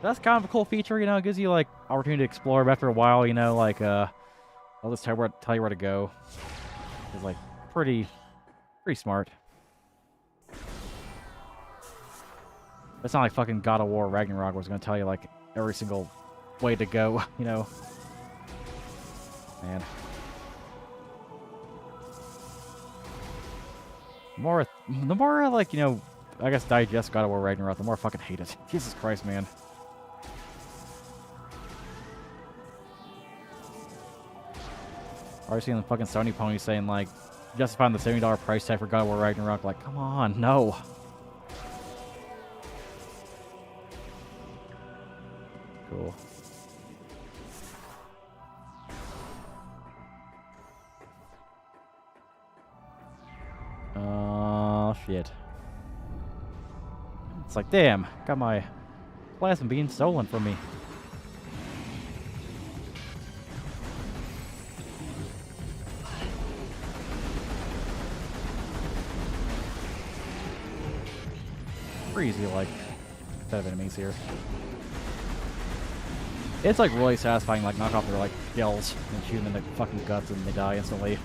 That's kind of a cool feature, you know. It gives you like opportunity to explore. But after a while, you know, like I'll just tell you where to go. It's like pretty smart. It's not like fucking God of War Ragnarok was gonna tell you like every single way to go, you know. Man. The more I like, you know, I guess digest God of War Ragnarok, the more I fucking hate it. Jesus Christ, man. Already seeing the fucking Sony pony saying, like, justifying the $70 price tag for God of War Ragnarok. Like, come on, no. Cool. Oh, shit. It's like, damn, got my plasma being stolen from me. Easy, like, set of enemies here. It's like really satisfying, like knock off their like shells and shoot them in the fucking guts and they die instantly.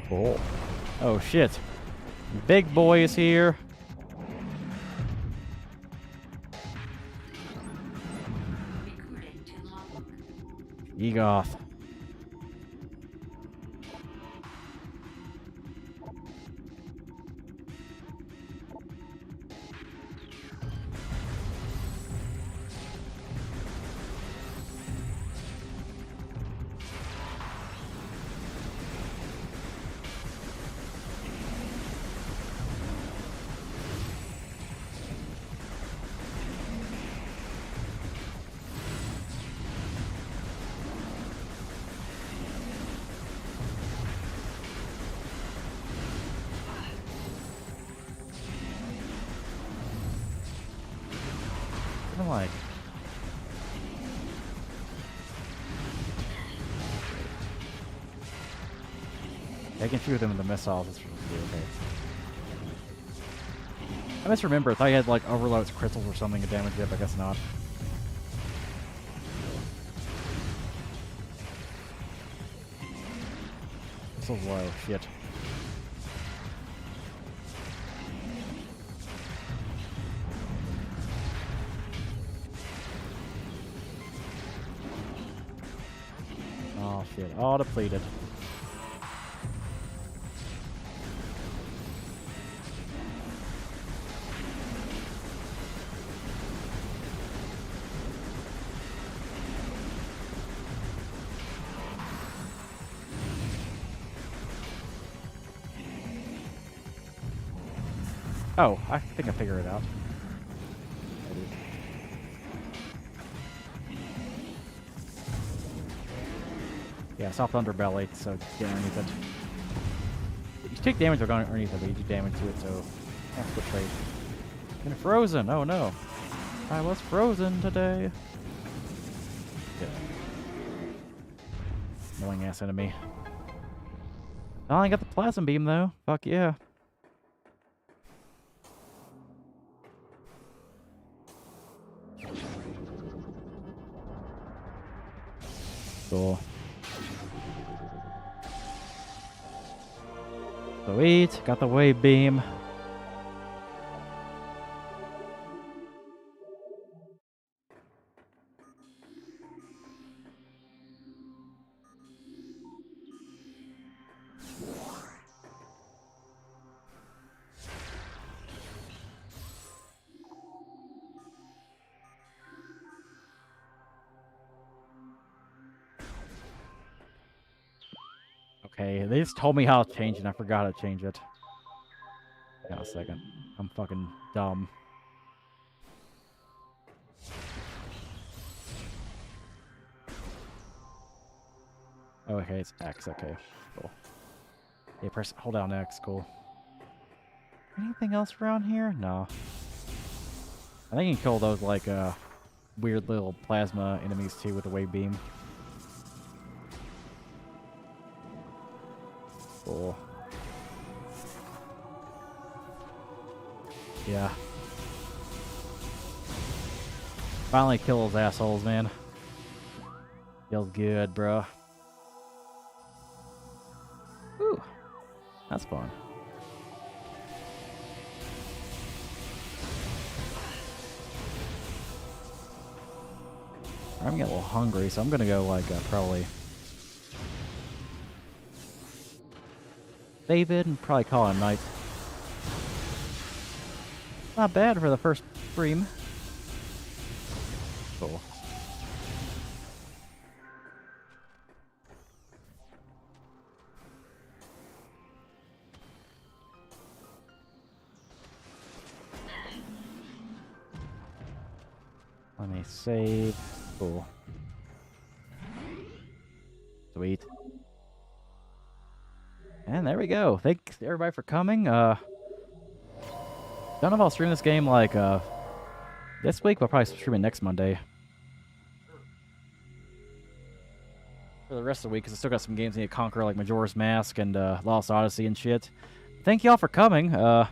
Cool. Oh shit. Big boy is here. Recruiting to logbook. Egoth. I'm like, I can shoot them with the missiles. It's really okay. I misremember. I thought you had like overloads, crystals, or something to damage it, but I guess not. So low. Shit. Oh shit. All depleted. Oh, I think I figured it out. Yeah, soft underbelly, so get underneath it. You take damage by going underneath it, but you do damage to it, so that's the trade. And frozen! Oh no! I was frozen today! Yeah. Annoying ass enemy. Oh, I got the plasma beam though. Fuck yeah. Cool. Sweet, got the wave beam. Okay, they just told me how to change it and I forgot how to change it. Hang on a second. I'm fucking dumb. Oh, okay, it's X. Okay, cool. Yeah, press hold down X. Cool. Anything else around here? No. I think you can kill those like weird little plasma enemies too with the wave beam. Cool. Yeah. Finally kill those assholes, man. Feels good, bro. Ooh. That's fun. I'm getting a little hungry, so I'm gonna go like probably David and probably call it a night. Not bad for the first stream. Cool. Let me save. Cool. Sweet. And there we go. Thanks everybody for coming. Don't know if I'll stream this game like this week, but I'll probably stream it next Monday. For the rest of the week, because I still got some games I need to conquer, like Majora's Mask and Lost Odyssey and shit. Thank y'all for coming. That